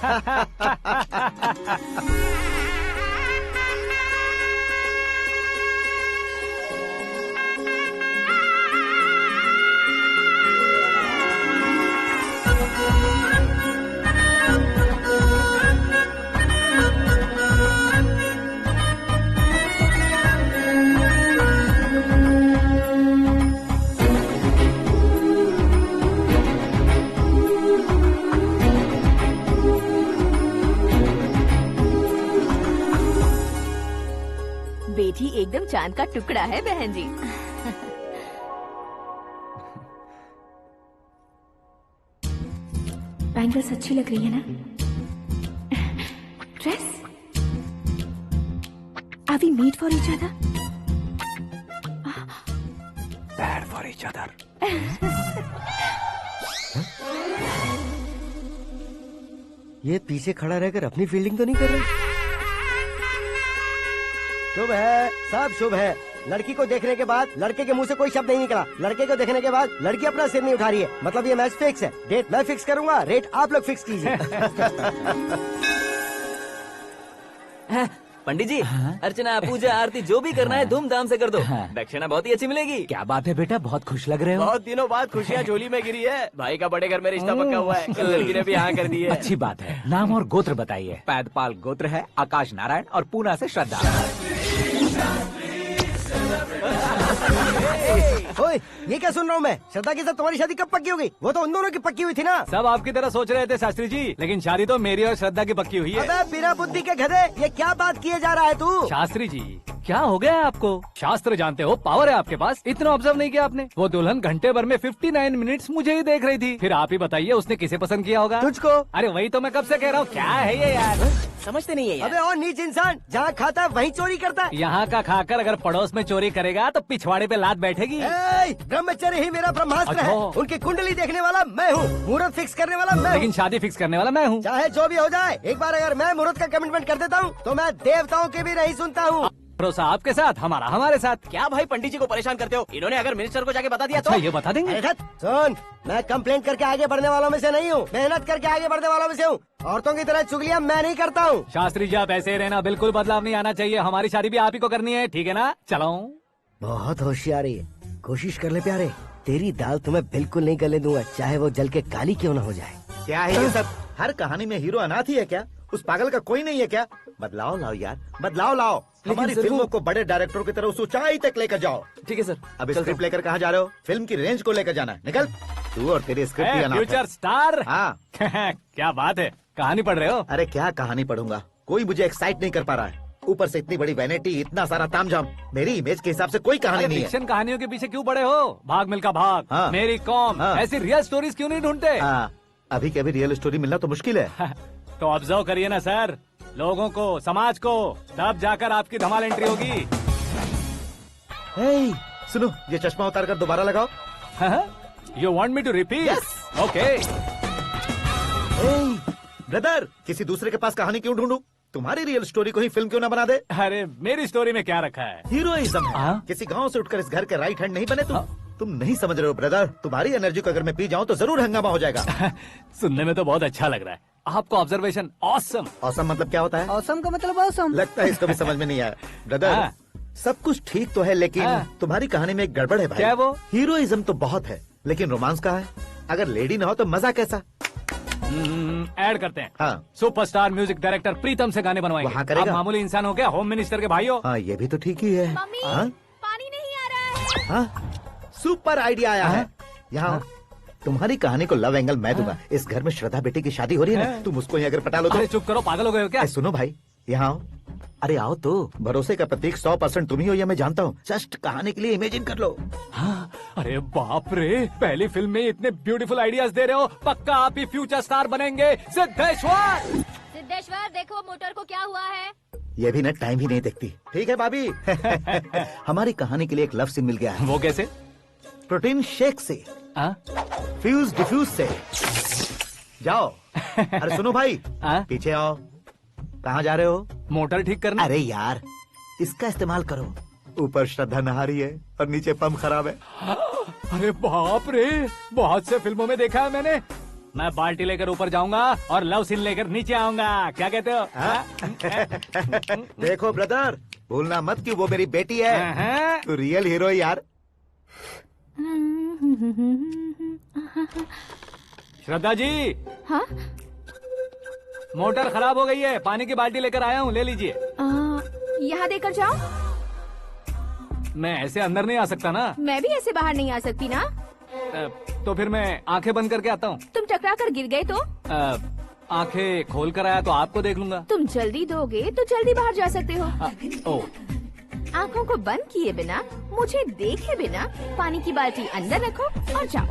बेटी एकदम चांद का टुकड़ा है बहन जी। बैंगल्स अच्छी लग रही है ना? Dress? Are we made for each other? Bad for each other. ये पीछे खड़ा रहकर अपनी फील्डिंग तो नहीं कर रहा? शुभ है, सब शुभ है। लड़की को देखने के बाद लड़के के मुंह से कोई शब्द नहीं निकला। लड़के को देखने के बाद लड़की अपना सिर नहीं उठा रही है। मतलब ये मैच फिक्स है। डेट मैं फिक्स करूंगा, रेट आप लोग फिक्स कीजिए। पंडित जी, अर्चना पूजा आरती जो भी करना है धूमधाम से कर दो। दक्षिणा बहुत ही अच्छी मिलेगी। क्या बात है बेटा, बहुत खुश लग रहे हो। बहुत दिनों बाद खुशियाँ झोली में गिरी है। भाई का बड़े घर में रिश्ता पक्का हुआ है। कल लड़की ने भी हाँ कर दी है। अच्छी बात है। नाम और गोत्र बताइए। पैदपाल गोत्र है, आकाश नारायण और पूना से श्रद्धा। ओए, ये क्या सुन रहा हूँ मैं? श्रद्धा के साथ तुम्हारी शादी कब पक्की होगी? वो तो उन दोनों की पक्की हुई थी ना। सब आपकी तरह सोच रहे थे शास्त्री जी, लेकिन शादी तो मेरी और श्रद्धा की पक्की हुई है। अबे बिना बुद्धि के गधे, ये क्या बात किए जा रहा है तू? शास्त्री जी, क्या हो गया है आपको? शास्त्र जानते हो, पावर है आपके पास। इतना ऑब्जर्व नहीं किया आपने? वो दुल्हन घंटे भर में 59 मिनट्स मुझे ही देख रही थी। फिर आप ही बताइए उसने किसे पसंद किया होगा? तुझको। अरे वही तो मैं कब से कह रहा हूँ। क्या है ये यार, समझते नहीं है यार। अबे और नीच इंसान, जहाँ खाता है वहीं चोरी करता है। यहाँ का खाकर अगर पड़ोस में चोरी करेगा तो पिछवाड़े पे लात बैठेगी। ब्रह्मचर्य ही मेरा ब्रह्मास्त्र है। अच्छा। उनकी कुंडली देखने वाला मैं हूँ, मुहूर्त फिक्स करने वाला मैं लेकिन हूँ। शादी फिक्स करने वाला मैं हूँ। चाहे जो भी हो जाए, एक बार अगर मैं मुहूर्त का कमिटमेंट कर देता हूँ तो मैं देवताओं के भी नहीं सुनता हूँ। भरोसा आपके साथ, हमारा हमारे साथ। क्या भाई पंडित जी को परेशान करते हो? इन्होंने अगर मिनिस्टर को जाके बता दिया अच्छा, तो ये बता देंगे। अरे सुन, मैं कंप्लेंट करके आगे बढ़ने वालों में से नहीं हूँ, मेहनत करके आगे बढ़ने वालों में से हूँ। औरतों की तरह चुगलियाँ मैं नहीं करता हूँ। शास्त्री जी आप ऐसे ही रहना, बिल्कुल बदलाव नहीं आना चाहिए। हमारी शादी भी आप ही को करनी है, ठीक है ना? चलो। बहुत होशियारी है, कोशिश कर ले प्यारे। तेरी दाल तुम्हें बिल्कुल नहीं गले दूंगा, चाहे वो जल के काली क्यों न हो जाए। क्या है ये सब? हर कहानी में हीरो अनाथ ही है क्या? उस पागल का कोई नहीं है क्या? बदलाव लाओ यार, बदलाव लाओ। हमारी फिल्मों को बड़े डायरेक्टरों की तरह उस ऊंचाई तक लेकर जाओ। ठीक है सर। अब स्क्रिप्ट लेकर कहाँ जा रहे हो? फिल्म की रेंज को लेकर जाना है। निकल तू और तेरी स्क्रिप्ट ही अनाथ है। Future star. हाँ। क्या बात है, कहानी पढ़ रहे हो? अरे क्या कहानी पढ़ूंगा, कोई मुझे एक्साइट नहीं कर पा रहा है। ऊपर से इतनी बड़ी वैनिटी, इतना सारा तामझाम। मेरी इमेज के हिसाब से कोई कहानी नहीं है। फिक्शन कहानियों के पीछे क्यों पड़े हो? भाग मिल्खा भाग, हाँ। मेरी कॉम, हाँ। ऐसी रियल स्टोरीज क्यों नहीं ढूंढते? हाँ, अभी के अभी रियल स्टोरी मिलना तो मुश्किल है। तो ऑब्जर्व करिए ना सर, लोगों को, समाज को, तब जाकर आपकी धमाल एंट्री होगी। सुनो, ये चश्मा उतार कर दोबारा लगाओ। You want me to repeat? Okay. Brother, किसी दूसरे के पास कहानी क्यों ढूंढूं? तुम्हारी रियल स्टोरी को ही फिल्म क्यों ना बना दे? अरे मेरी स्टोरी में क्या रखा है? हीरोइज्म है। किसी गांव से उठकर इस घर के राइट हैंड नहीं बने तुम। तुम नहीं समझ रहे हो ब्रदर, तुम्हारी एनर्जी को अगर मैं पी जाऊं तो जरूर हंगामा हो जाएगा। सुनने में तो बहुत अच्छा लग रहा है। आपको ऑब्जर्वेशन ऑसम। ऑसम मतलब क्या होता है? औसम का मतलब औसम। लगता है इसको भी समझ में नहीं आया। ब्रदर, सब कुछ ठीक तो है, लेकिन तुम्हारी कहानी में एक गड़बड़ है भाई। क्या वो? हीरोइज्म तो बहुत है, लेकिन रोमांस कहाँ है? अगर लेडी ना हो तो मजा कैसा? ऐड करते हैं। हाँ। सुपरस्टार म्यूजिक डायरेक्टर प्रीतम से गाने बनवाएंगे। वहाँ करेगा? आप मामूली इंसान हो क्या, होम मिनिस्टर के भाई हो? हाँ, ये भी तो ठीक ही है। मम्मी, हाँ? पानी नहीं आ रहा है। हाँ? सुपर आइडिया आया है। यहाँ तुम्हारी कहानी को लव एंगल मैं दूंगा। इस घर में श्रद्धा बेटी की शादी हो रही है ना, तुम उसको ही अगर पटा लो तो। अरे चुप करो, पागल हो गए हो क्या? सुनो भाई, यहाँ आओ। अरे आओ तो, भरोसे का प्रतीक 100% तुम ही हो, ये मैं जानता हूँ। जस्ट कहानी के लिए इमेजिन कर लो। हाँ, अरे बाप रे, पहली फिल्म में इतने ब्यूटीफुल आइडियाज दे रहे हो। पक्का आप ही फ्यूचर स्टार बनेंगे। सिद्धेश्वर, सिद्धेश्वर देखो मोटर को क्या हुआ है। ये भी ना टाइम ही नहीं देखती। ठीक है भाभी। हमारी कहानी के लिए एक लव सीन मिल गया है। वो कैसे? प्रोटीन शेक से, फ्यूज डिफ्यूज से। जाओ। अरे सुनो भाई, पीछे आओ। कहाँ जा रहे हो? मोटर ठीक करना। अरे यार, इसका इस्तेमाल करो। ऊपर श्रद्धा नहा रही है और नीचे पंप खराब है। अरे बाप रे, बहुत से फिल्मों में देखा है मैंने। मैं बाल्टी लेकर ऊपर जाऊंगा और लव सीन लेकर नीचे आऊंगा। क्या कहते हो? देखो ब्रदर, भूलना मत कि वो मेरी बेटी है। तू रियल हीरो है यार। श्रद्धा जी। हाँ? मोटर खराब हो गई है, पानी की बाल्टी लेकर आया हूँ, ले लीजिए। यहाँ देकर जाओ। मैं ऐसे अंदर नहीं आ सकता ना। मैं भी ऐसे बाहर नहीं आ सकती ना। तो फिर मैं आंखें बंद करके आता हूँ। तुम टकरा कर गिर गए तो? आंखें खोल कर आया तो आपको देख लूंगा। तुम जल्दी दोगे तो जल्दी बाहर जा सकते हो। आंखों को बंद किए बिना, मुझे देखे बिना पानी की बाल्टी अंदर रखो और जाओ।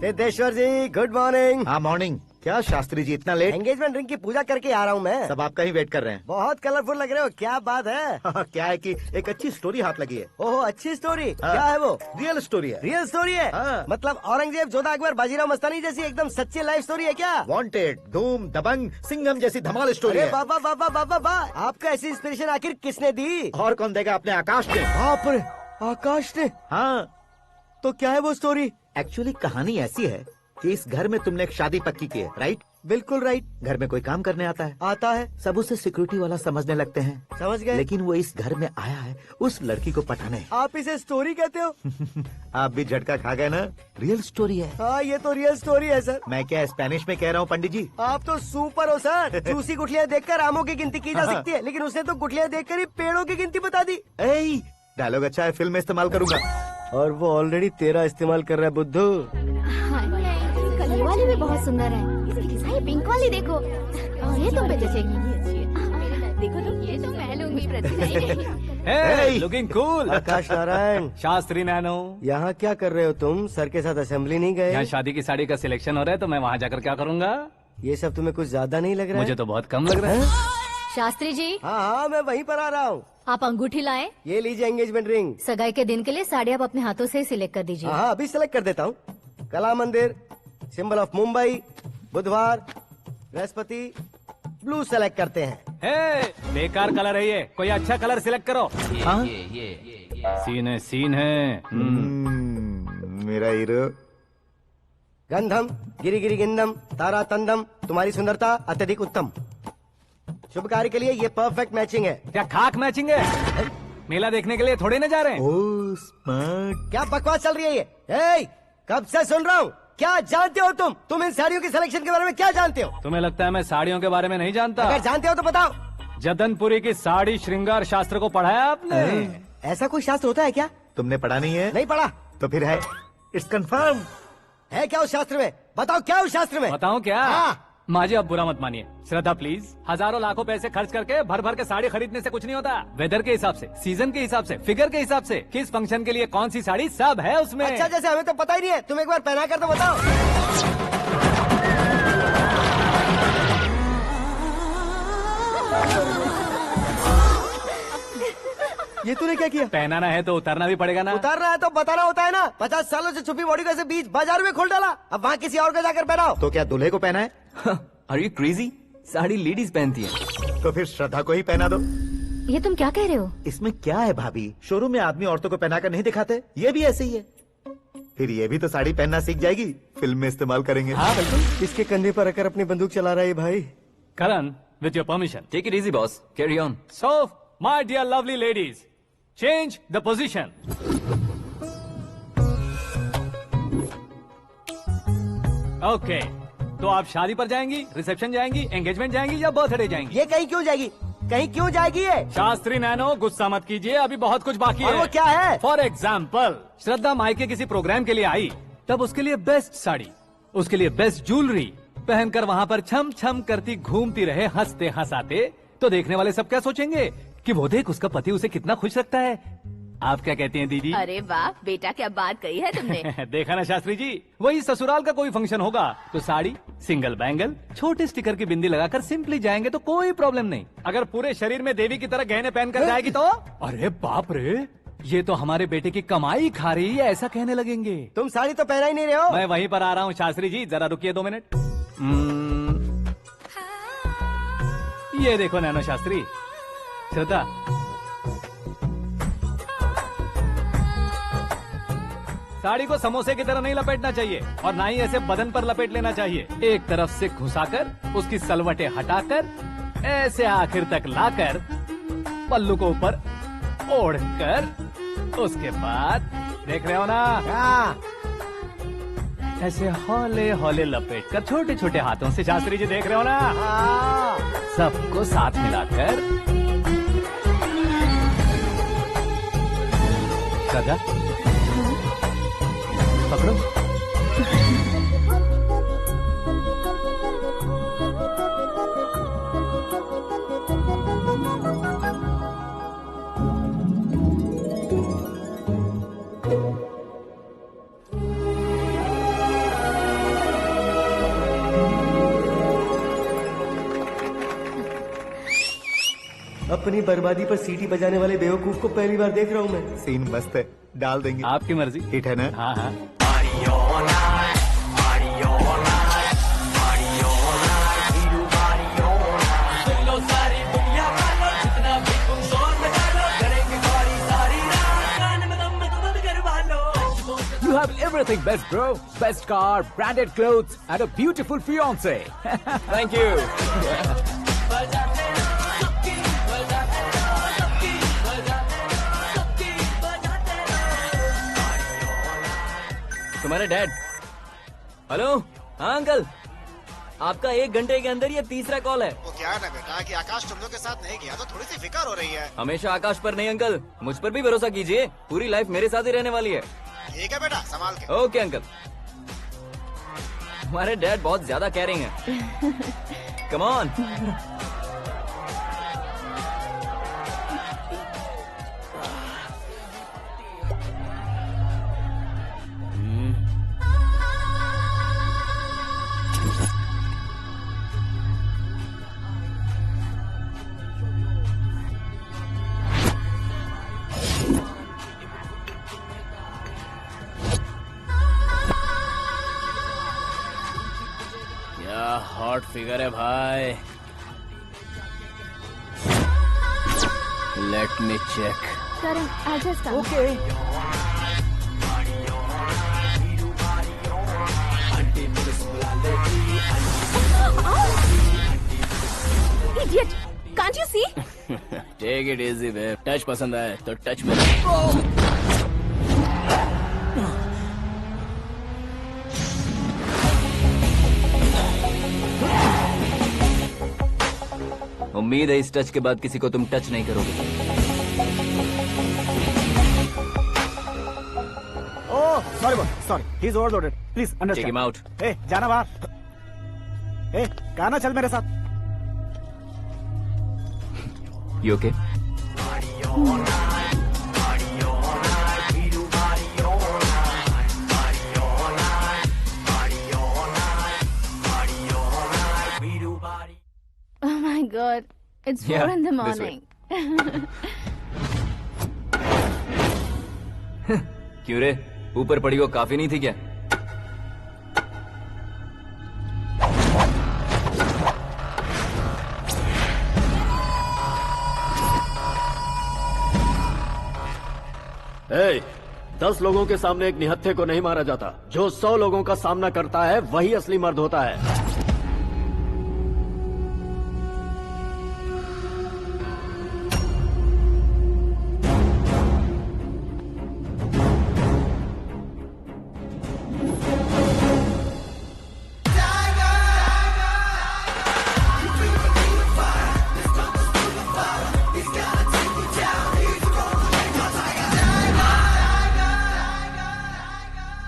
सिद्धेश्वर जी, गुड मॉर्निंग। हाँ मॉर्निंग। क्या शास्त्री जी इतना लेट? एंगेजमेंट रिंग की पूजा करके आ रहा हूँ मैं। सब आपका ही वेट कर रहे हैं। बहुत कलरफुल लग रहे हो, क्या बात है? क्या है कि एक अच्छी स्टोरी हाथ लगी है। ओहो, अच्छी स्टोरी। क्या है वो? रियल स्टोरी है। रियल स्टोरी है? मतलब औरंगजेब, जोधा अकबर, बाजीराव मस्तानी जैसी एकदम सच्ची लाइफ स्टोरी है क्या? वांटेड, धूम, दबंग, सिंघम जैसी धमाल स्टोरी है। बाबा बाबा बाबा बा, आपको ऐसी इंस्पिरेशन आखिर किसने दी? और कौन देगा? अपने आकाश ने। बाप रे, आकाश ने? हाँ। तो क्या है वो स्टोरी? एक्चुअली कहानी ऐसी है कि इस घर में तुमने एक शादी पक्की की है, राइट? बिल्कुल राइट। घर में कोई काम करने आता है? आता है। सब उसे सिक्योरिटी वाला समझने लगते हैं। समझ गए। लेकिन वो इस घर में आया है उस लड़की को पटाने। आप इसे स्टोरी कहते हो? आप भी झटका खा गए ना। रियल स्टोरी है। हाँ, ये तो रियल स्टोरी है सर। मैं क्या स्पेनिश में कह रहा हूँ पंडित जी? आप तो सुपर हो सर। चूसी गुठलियाँ देखकर आमों की गिनती की जा सकती है, लेकिन उसने तो गुठलियाँ देखकर ही पेड़ों की गिनती बता दी। डायलॉग अच्छा है, फिल्म में इस्तेमाल करूंगा। और वो ऑलरेडी तेरा इस्तेमाल कर रहा है बुद्धू। ये वाली भी बहुत सुंदर है। ये पिंक वाली देखो, ये तुम पे जचेगी। देखो तुम, ये तो मैं लूंगी। Looking cool. Aakash Narayan. Shastri nano. यहाँ क्या कर रहे हो तुम? सर के साथ असेंबली नहीं गए? यहाँ शादी की साड़ी का सिलेक्शन हो रहा है, तो मैं वहाँ जाकर क्या करूँगा? ये सब तुम्हें कुछ ज्यादा नहीं लग रहा है? मुझे तो बहुत कम लग रहा है। शास्त्री जी। हाँ, मैं वहीं पर आ रहा हूँ। आप अंगूठी लाएं। ये लीजिए एंगेजमेंट रिंग। सगाई के दिन के लिए साड़ी आप अपने हाथों से सिलेक्ट कर दीजिए। हाँ, अभी सिलेक्ट कर देता हूँ। कला मंदिर, सिंबल ऑफ मुंबई, बुधवार, बृहस्पति, ब्लू सेलेक्ट करते हैं। बेकार कलर है ये, कोई अच्छा कलर सिलेक्ट करो। सीन है। मेरा हीरो। गंधम गिरी गिरी गिंदम तारा तंदम, तुम्हारी सुंदरता अत्यधिक उत्तम। शुभ कार्य के लिए ये परफेक्ट मैचिंग है। क्या खाक मैचिंग है? मेला देखने के लिए थोड़े न जा रहे हैं। Oh smart. क्या बकवास चल रही है ये? ए, कब से सुन रहा हूँ। क्या जानते हो तुम? तुम इन साड़ियों के सिलेक्शन के बारे में क्या जानते हो? तुम्हें लगता है मैं साड़ियों के बारे में नहीं जानता? अगर जानते हो तो बताओ। जदनपुरी की साड़ी श्रृंगार शास्त्र को पढ़ाया आपने? ऐसा कोई शास्त्र होता है क्या? तुमने पढ़ा नहीं है? नहीं पढ़ा। तो फिर है, इट्स कंफर्म। है क्या उस शास्त्र में? बताओ क्या उस शास्त्र में? बताऊं क्या? हाँ। माँ जी, आप बुरा मत मानिए। श्रद्धा प्लीज, हजारों लाखों पैसे खर्च करके भर भर के साड़ी खरीदने से कुछ नहीं होता। वेदर के हिसाब से, सीजन के हिसाब से, फिगर के हिसाब से, किस फंक्शन के लिए कौन सी साड़ी, सब है उसमें। अच्छा, जैसे हमें तो पता ही नहीं है। तुम एक बार पहना कर तो बताओ। ये तूने क्या किया? पहनाना है तो उतारना भी पड़ेगा ना। उतारना है तो बताना होता है ना। 50 सालों से छुपी बॉडी को ऐसे बीच बाजार में खोल डाला, अब वहाँ किसी और को जाकर पहनाओ। तो क्या दूल्हे को पहना है? Are you crazy? Sari ladies पहनती है। तो फिर श्रद्धा को ही पहना दो। ये तुम क्या कह रहे हो? इसमें क्या है भाभी? शोरूम में आदमी औरतों को पहनाकर नहीं दिखाते? ये भी ऐसे ही है। फिर ये भी तो साड़ी पहनना सीख जाएगी, फिल्म में इस्तेमाल करेंगे। हाँ बिल्कुल। इसके कंधे पर रखकर अपनी बंदूक चला रहा है भाई। Karan, with your permission. Take it easy boss, carry on. So my dear lovely ladies, change the position. Okay, तो आप शादी पर जाएंगी, रिसेप्शन जाएंगी, एंगेजमेंट जाएंगी या बर्थडे जाएंगी? ये कहीं क्यों जाएगी? कहीं क्यों जाएगी ये? शास्त्री नैनो गुस्सा मत कीजिए, अभी बहुत कुछ बाकी और है। वो क्या है? फॉर एग्जाम्पल, श्रद्धा मायके किसी प्रोग्राम के लिए आई, तब उसके लिए बेस्ट साड़ी, उसके लिए बेस्ट ज्वेलरी पहनकर वहाँ पर छम छम करती घूमती रहे हंसते हंसाते, तो देखने वाले सब क्या सोचेंगे कि वो देख उसका पति उसे कितना खुश रखता है। आप क्या कहती हैं दीदी? अरे वाह बेटा, क्या बात कही है तुमने। देखा ना शास्त्री जी, वही ससुराल का कोई फंक्शन होगा तो साड़ी, सिंगल बैंगल, छोटे स्टिकर की बिंदी लगाकर सिंपली जाएंगे तो कोई प्रॉब्लम नहीं। अगर पूरे शरीर में देवी की तरह गहने पहनकर जाएगी तो अरे बाप रे, ये तो हमारे बेटे की कमाई खा रही है, ऐसा कहने लगेंगे। तुम साड़ी तो पहना ही नहीं रहे हो। मैं वहीं पर आ रहा हूँ शास्त्री जी, जरा रुकिए 2 मिनट। ये देखो नैनो शास्त्री, श्रद्धा साड़ी को समोसे की तरह नहीं लपेटना चाहिए और ना ही ऐसे बदन पर लपेट लेना चाहिए। एक तरफ से घुसाकर उसकी सलवटें हटाकर ऐसे आखिर तक लाकर पल्लू को ऊपर ओढ़कर उसके बाद देख रहे हो ना, ऐसे हौले हौले लपेट कर छोटे छोटे हाथों से, शास्त्री जी देख रहे हो ना, सबको साथ मिलाकर श्रद्धा पकड़ो। अपनी बर्बादी पर सीटी बजाने वाले बेवकूफ को पहली बार देख रहा हूँ मैं। सीन मस्त है, डाल देंगे। आपकी मर्जी। हिट है ना? हाँ हाँ। You have everything best, bro. Best car, branded clothes, and a beautiful fiance. Thank you. तुम्हारे डैड। हेलो, हाँ अंकल, आपका 1 घंटे के अंदर ये तीसरा कॉल है। वो क्या है ना बेटा कि आकाश तुम लोग के साथ नहीं गया तो थोड़ी सी फिक्र हो रही है। हमेशा आकाश पर नहीं अंकल, मुझ पर भी भरोसा कीजिए, पूरी लाइफ मेरे साथ ही रहने वाली है। ठीक है बेटा, संभाल के। Okay uncle. हमारे डैड बहुत ज्यादा केयरिंग है। Come on. हॉट फिगर है भाई। Let me check. Karan, I'll just come. Okay. Idiot! Can't you see? Take it easy babe. Touch पसंद आए तो टच में। उम्मीद है इस टच के बाद किसी को तुम टच नहीं करोगे। Oh sorry boy, sorry, he is overloaded, please take understand. Him out. ए जाना बाहर। ए गाना चल मेरे साथ। You okay? Oh my God, it's 4 Yeah, in the this way. morning. क्यों रे, ऊपर पड़ी वो काफी नहीं थी क्या? ए, 10 लोगों के सामने एक निहत्थे को नहीं मारा जाता। जो 100 लोगों का सामना करता है वही असली मर्द होता है।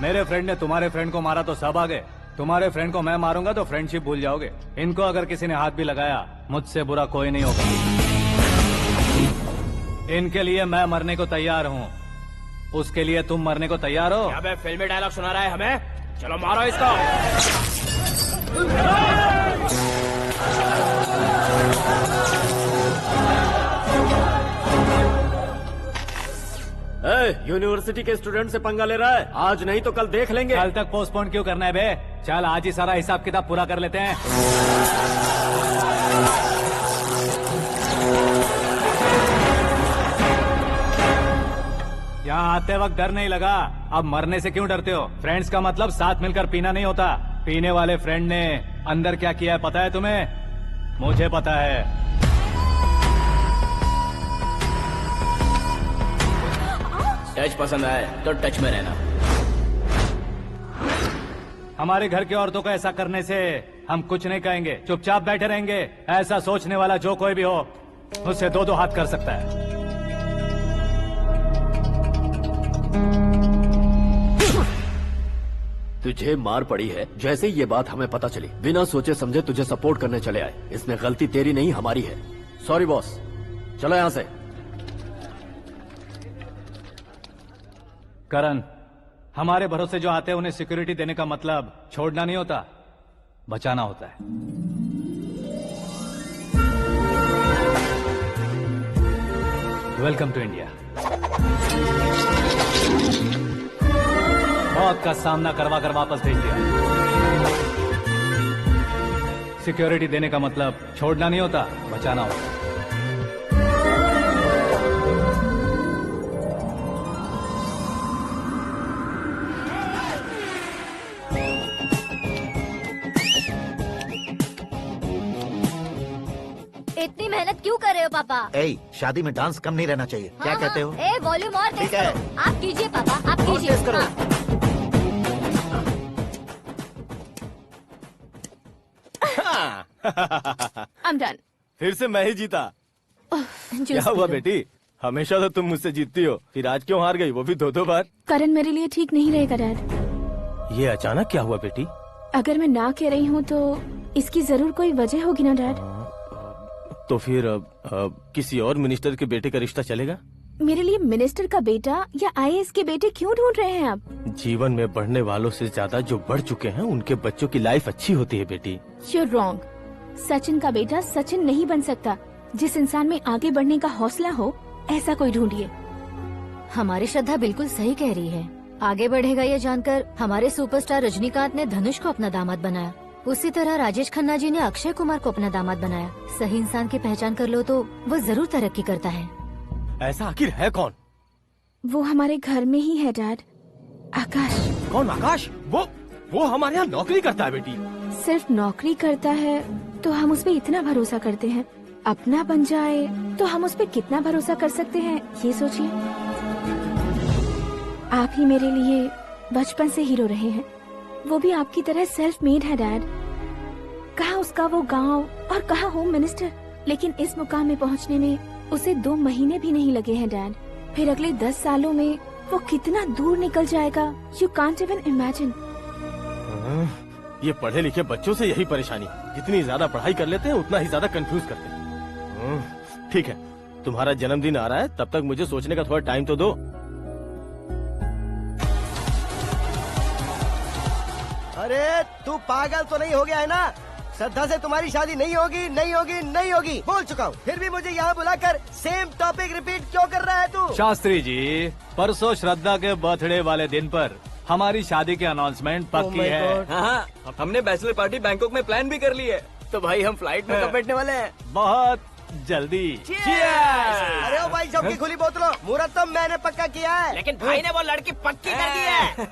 मेरे फ्रेंड ने तुम्हारे फ्रेंड को मारा तो सब आ गए, तुम्हारे फ्रेंड को मैं मारूंगा तो फ्रेंडशिप भूल जाओगे। इनको अगर किसी ने हाथ भी लगाया, मुझसे बुरा कोई नहीं होगा। इनके लिए मैं मरने को तैयार हूँ, उसके लिए तुम मरने को तैयार हो? अबे फिल्मी डायलॉग सुना रहा है हमें, चलो मारो इसको। यूनिवर्सिटी के स्टूडेंट से पंगा ले रहा है, आज नहीं तो कल देख लेंगे। कल तक पोस्टपोन क्यों करना है बे? चल आज ही सारा हिसाब किताब पूरा कर लेते हैं। यहाँ आते वक्त डर नहीं लगा, अब मरने से क्यों डरते हो? फ्रेंड्स का मतलब साथ मिलकर पीना नहीं होता। पीने वाले फ्रेंड ने अंदर क्या किया है पता है तुम्हें? मुझे पता है। टच पसंद आए तो टच में रहना। हमारे घर की औरतों को ऐसा करने से हम कुछ नहीं कहेंगे, चुपचाप बैठे रहेंगे। ऐसा सोचने वाला जो कोई भी हो, उससे दो हाथ कर सकता है। तुझे मार पड़ी है, जैसे ही ये बात हमें पता चली बिना सोचे समझे तुझे सपोर्ट करने चले आए। इसमें गलती तेरी नहीं हमारी है। सॉरी बॉस, चलो यहाँ से। करण, हमारे भरोसे जो आते हैं उन्हें सिक्योरिटी देने का मतलब छोड़ना नहीं होता, बचाना होता है। Welcome to India. मौत का सामना करवा कर वापस भेज दिया। सिक्योरिटी देने का मतलब छोड़ना नहीं होता, बचाना होता है। इतनी मेहनत क्यों कर रहे हो पापा? ए, शादी में डांस कम नहीं रहना चाहिए। क्या कहते हो? ए वॉल्यूम और तेज ठीक है। करो। आप कीजिए पापा, आप कीजिए। तेज करो। I'm done. फिर से मैं ही जीता। क्या हुआ बेटी? हमेशा तो तुम मुझसे जीतती हो, फिर आज क्यों हार गई, वो भी दो बार? करण मेरे लिए ठीक नहीं रहेगा डैड। ये अचानक क्या हुआ बेटी? अगर मैं ना कह रही हूँ तो इसकी जरूर कोई वजह होगी ना डैड। तो फिर किसी और मिनिस्टर के बेटे का रिश्ता चलेगा? मेरे लिए मिनिस्टर का बेटा या IAS के बेटे क्यों ढूंढ रहे हैं आप? जीवन में बढ़ने वालों से ज्यादा जो बढ़ चुके हैं उनके बच्चों की लाइफ अच्छी होती है बेटी। You're wrong. सचिन का बेटा सचिन नहीं बन सकता। जिस इंसान में आगे बढ़ने का हौसला हो, ऐसा कोई ढूंढिए। हमारी श्रद्धा बिल्कुल सही कह रही है। आगे बढ़ेगा ये जानकर हमारे सुपरस्टार रजनीकांत ने धनुष को अपना दामाद बनाया। उसी तरह राजेश खन्ना जी ने अक्षय कुमार को अपना दामाद बनाया। सही इंसान की पहचान कर लो तो वो जरूर तरक्की करता है। ऐसा आखिर है कौन? वो हमारे घर में ही है डैड, आकाश। कौन आकाश? वो हमारे यहाँ नौकरी करता है बेटी। सिर्फ नौकरी करता है तो हम उस पे इतना भरोसा करते हैं, अपना बन जाए तो हम उस पे कितना भरोसा कर सकते हैं, ये सोचिए। आप ही मेरे लिए बचपन से हीरो रहे हैं, वो भी आपकी तरह सेल्फ मेड है डैड। कहाँ उसका वो गांव और कहाँ होम मिनिस्टर, लेकिन इस मुकाम में पहुँचने में उसे 2 महीने भी नहीं लगे हैं डैड। फिर अगले 10 सालों में वो कितना दूर निकल जाएगा, यू कांट इवन इमेजिन। ये पढ़े लिखे बच्चों से यही परेशानी, जितनी ज्यादा पढ़ाई कर लेते हैं उतना ही ज्यादा कंफ्यूज करते हैं। ठीक है, तुम्हारा जन्मदिन आ रहा है, तब तक मुझे सोचने का थोड़ा टाइम तो दो। अरे तू पागल तो नहीं हो गया है ना? श्रद्धा से तुम्हारी शादी नहीं होगी, नहीं होगी, नहीं होगी, बोल चुका हूँ। फिर भी मुझे यहाँ बुलाकर सेम टॉपिक रिपीट क्यों कर रहा है तू? शास्त्री जी, परसों श्रद्धा के बर्थडे वाले दिन पर हमारी शादी की अनाउंसमेंट पक्की है। हाँ, हमने बैचलर पार्टी बैंकॉक में प्लान भी कर ली है। तो भाई हम फ्लाइट में कब बैठने वाले हैं? बहुत जल्दी। अरे ओ भाई, सबकी खुली बोतलों, मुहूर्त तो मैंने पक्का किया है। लेकिन भाई ने वो लड़की पक्की कर दी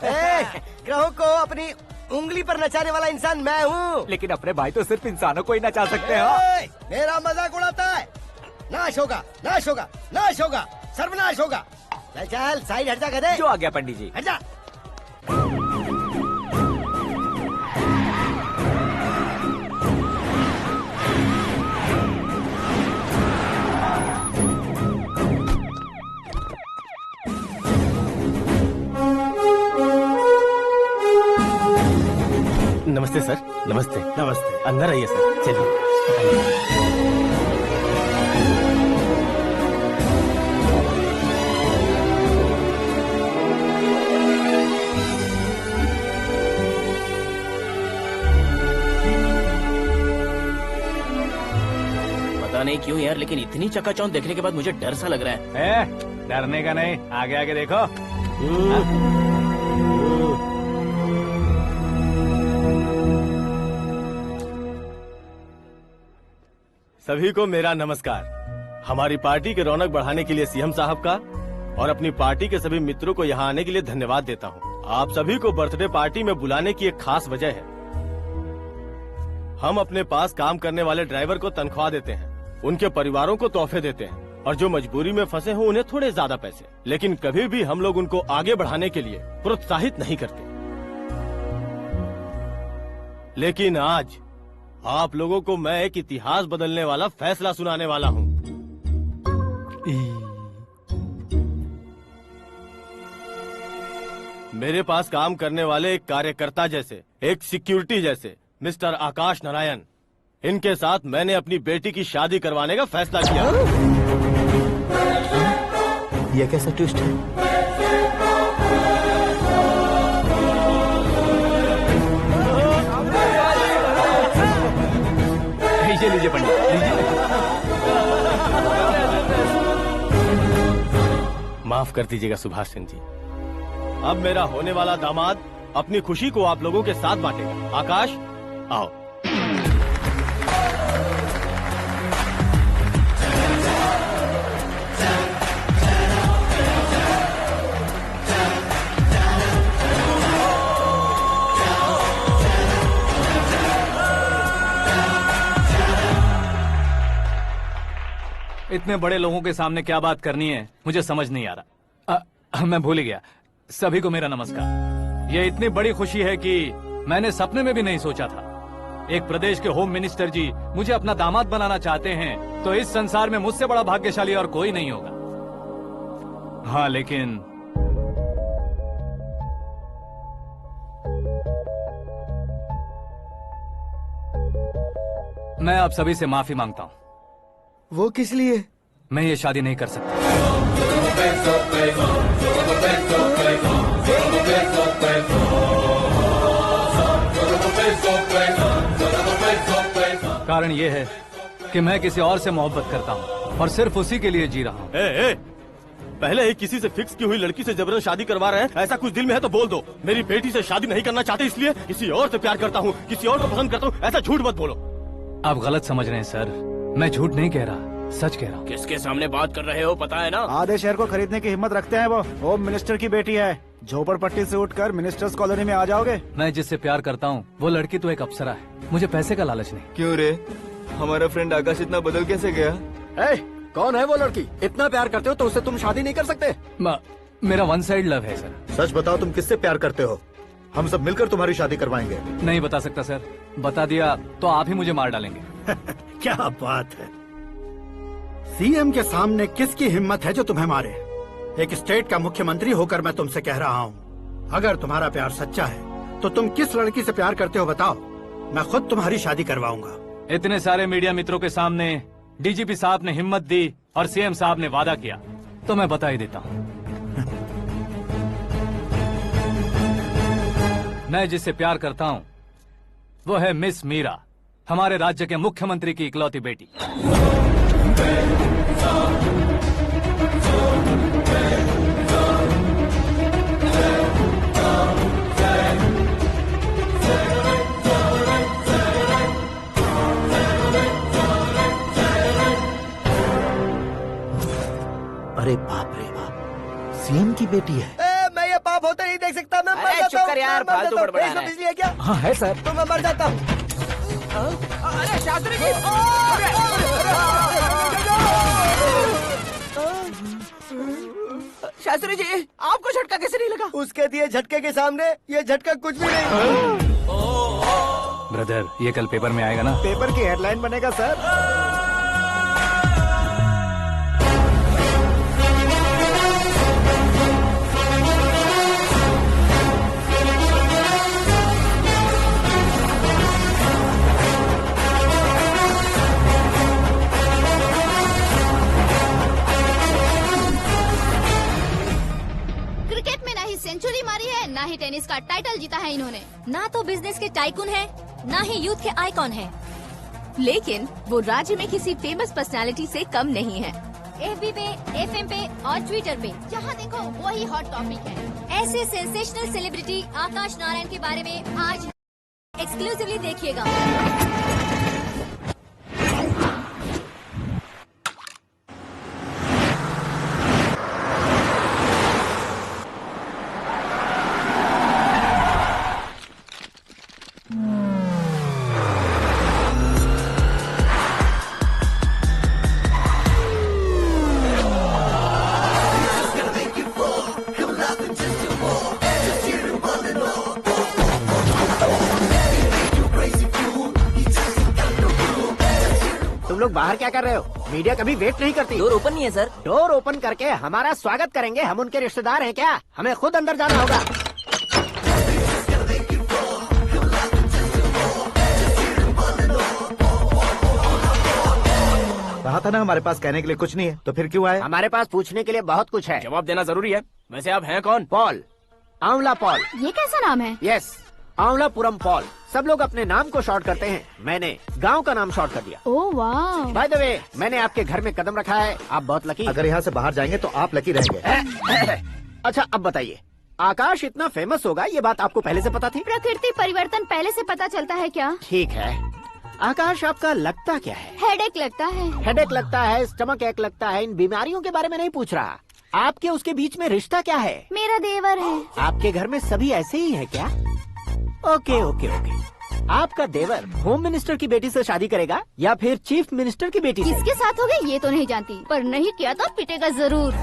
है। ग्रहों को अपनी उंगली पर नचाने वाला इंसान मैं हूँ। लेकिन अपने भाई तो सिर्फ इंसानों को ही नचा सकते हैं। मेरा मजाक उड़ाता है? नाश होगा, नाश होगा, नाश होगा, सर्वनाश होगा। चल चल साइड हट जा गधे। जो आ गया पंडित जी। हट जा। सर। नमस्ते। नमस्ते। अंदर आइए सर, चलिए। पता नहीं क्यों यार, लेकिन इतनी चकाचौंध देखने के बाद मुझे डर सा लग रहा है। डरने का नहीं, आगे आगे देखो। सभी को मेरा नमस्कार। हमारी पार्टी की रौनक बढ़ाने के लिए सीएम साहब का और अपनी पार्टी के सभी मित्रों को यहाँ आने के लिए धन्यवाद देता हूँ। आप सभी को बर्थडे पार्टी में बुलाने की एक खास वजह है। हम अपने पास काम करने वाले ड्राइवर को तनख्वाह देते हैं, उनके परिवारों को तोहफे देते हैं और जो मजबूरी में फंसे हो उन्हें थोड़े ज्यादा पैसे। लेकिन कभी भी हम लोग उनको आगे बढ़ाने के लिए प्रोत्साहित नहीं करते। लेकिन आज आप लोगों को मैं एक इतिहास बदलने वाला फैसला सुनाने वाला हूँ। मेरे पास काम करने वाले एक कार्यकर्ता जैसे, एक सिक्योरिटी जैसे मिस्टर आकाश नारायण, इनके साथ मैंने अपनी बेटी की शादी करवाने का फैसला किया। यह कैसा ट्विस्ट है? लीजिए पंडित, लीजिए। माफ कर दीजिएगा सुभाष सिंह जी। अब मेरा होने वाला दामाद अपनी खुशी को आप लोगों के साथ बांटेगा। आकाश, आओ। इतने बड़े लोगों के सामने क्या बात करनी है मुझे समझ नहीं आ रहा। मैं भूल ही गया। सभी को मेरा नमस्कार। ये इतनी बड़ी खुशी है कि मैंने सपने में भी नहीं सोचा था। एक प्रदेश के होम मिनिस्टर जी मुझे अपना दामाद बनाना चाहते हैं तो इस संसार में मुझसे बड़ा भाग्यशाली और कोई नहीं होगा। हाँ, लेकिन मैं आप सभी से माफी मांगता हूँ। वो किस लिए? मैं ये शादी नहीं कर सकता। कारण ये है कि मैं किसी और से मोहब्बत करता हूँ और सिर्फ उसी के लिए जी रहा हूँ। पहले ही किसी से फिक्स की हुई लड़की से जबरन शादी करवा रहे हैं। ऐसा कुछ दिल में है तो बोल दो। मेरी बेटी से शादी नहीं करना चाहते इसलिए किसी और से प्यार करता हूँ, किसी और को पसंद करता हूँ, ऐसा झूठ मत बोलो। आप गलत समझ रहे हैं सर। मैं झूठ नहीं कह रहा, सच कह रहा हूँ। किसके सामने बात कर रहे हो पता है ना? आधे शहर को खरीदने की हिम्मत रखते हैं वो। होम मिनिस्टर की बेटी है। झोपड़पट्टी से उठकर मिनिस्टर्स कॉलोनी में आ जाओगे। मैं जिससे प्यार करता हूँ वो लड़की तो एक अप्सरा है। मुझे पैसे का लालच नहीं। क्यों रे, हमारा फ्रेंड आकाश इतना बदल कैसे गया? कौन है वो लड़की? इतना प्यार करते हो तो उससे तुम शादी नहीं कर सकते? मेरा वन साइड लव है सर। सच बताओ, तुम किससे प्यार करते हो? हम सब मिलकर तुम्हारी शादी करवाएंगे। नहीं बता सकता सर। बता दिया तो आप ही मुझे मार डालेंगे। क्या बात है। सीएम के सामने किसकी हिम्मत है जो तुम्हें मारे? एक स्टेट का मुख्यमंत्री होकर मैं तुमसे कह रहा हूँ, अगर तुम्हारा प्यार सच्चा है तो तुम किस लड़की से प्यार करते हो बताओ। मैं खुद तुम्हारी शादी करवाऊंगा। इतने सारे मीडिया मित्रों के सामने डीजीपी साहब ने हिम्मत दी और सीएम साहब ने वादा किया तो मैं बता ही देता हूँ। मैं जिससे प्यार करता हूँ वो है मिस मीरा, हमारे राज्य के मुख्यमंत्री की इकलौती बेटी। अरे बाप रे बाप, सीएम की बेटी है। मैं ये पाप होते नहीं देख सकता। मैं मर अरे जाता चुप कर यार, मैं मर फालतू जाता हूँ। बड़बड़ा इसमें रहा है। बिजली है क्या? हाँ है सर। तो मैं मर जाता हूँ। अरे शास्त्री जी, शास्त्री जी आपको झटका कैसे नहीं लगा? उसके दिए झटके के सामने ये झटका कुछ भी नहीं। ब्रदर, ये कल पेपर में आएगा ना? पेपर की हेडलाइन बनेगा सर। टेनिस का टाइटल जीता है इन्होंने। ना तो बिजनेस के टाइकून है, ना ही यूथ के आइकॉन है। लेकिन वो राज्य में किसी फेमस पर्सनालिटी से कम नहीं है। FB पे, FM पे और ट्विटर पे जहाँ देखो वही हॉट टॉपिक है। ऐसे सेंसेशनल सेलिब्रिटी आकाश नारायण के बारे में आज एक्सक्लूसिवली देखिएगा। तुम लोग बाहर क्या कर रहे हो? मीडिया कभी वेट नहीं करती। डोर ओपन नहीं है सर। डोर ओपन करके हमारा स्वागत करेंगे? हम उनके रिश्तेदार हैं क्या? हमें खुद अंदर जाना होगा। कहा था ना हमारे पास कहने के लिए कुछ नहीं है, तो फिर क्यों आए? हमारे पास पूछने के लिए बहुत कुछ है। जवाब देना जरूरी है। वैसे आप हैं कौन? पॉल, आंवला पॉल। ये कैसा नाम है? Yes, Aanwalapuram Paul. सब लोग अपने नाम को शॉर्ट करते हैं, मैंने गांव का नाम शॉर्ट कर दिया। ओह वाह। बाय द वे, मैंने आपके घर में कदम रखा है, आप बहुत लकी। अगर यहाँ से बाहर जाएंगे तो आप लकी रहेंगे। अच्छा अब बताइए, आकाश इतना फेमस होगा ये बात आपको पहले से पता थी? प्रकृति परिवर्तन पहले से पता चलता है क्या? ठीक है, आकाश आपका लगता क्या है? हेडेक लगता है। हेडेक लगता है, स्टमक एक लगता है, इन बीमारियों के बारे में नहीं पूछ रहा। आपके उसके बीच में रिश्ता क्या है? मेरा देवर है। आपके घर में सभी ऐसे ही है क्या? Okay okay okay. आपका देवर होम मिनिस्टर की बेटी से शादी करेगा या फिर चीफ मिनिस्टर की बेटी से? किसके साथ होगा ये तो नहीं जानती, पर नहीं किया तो पिटेगा जरूर।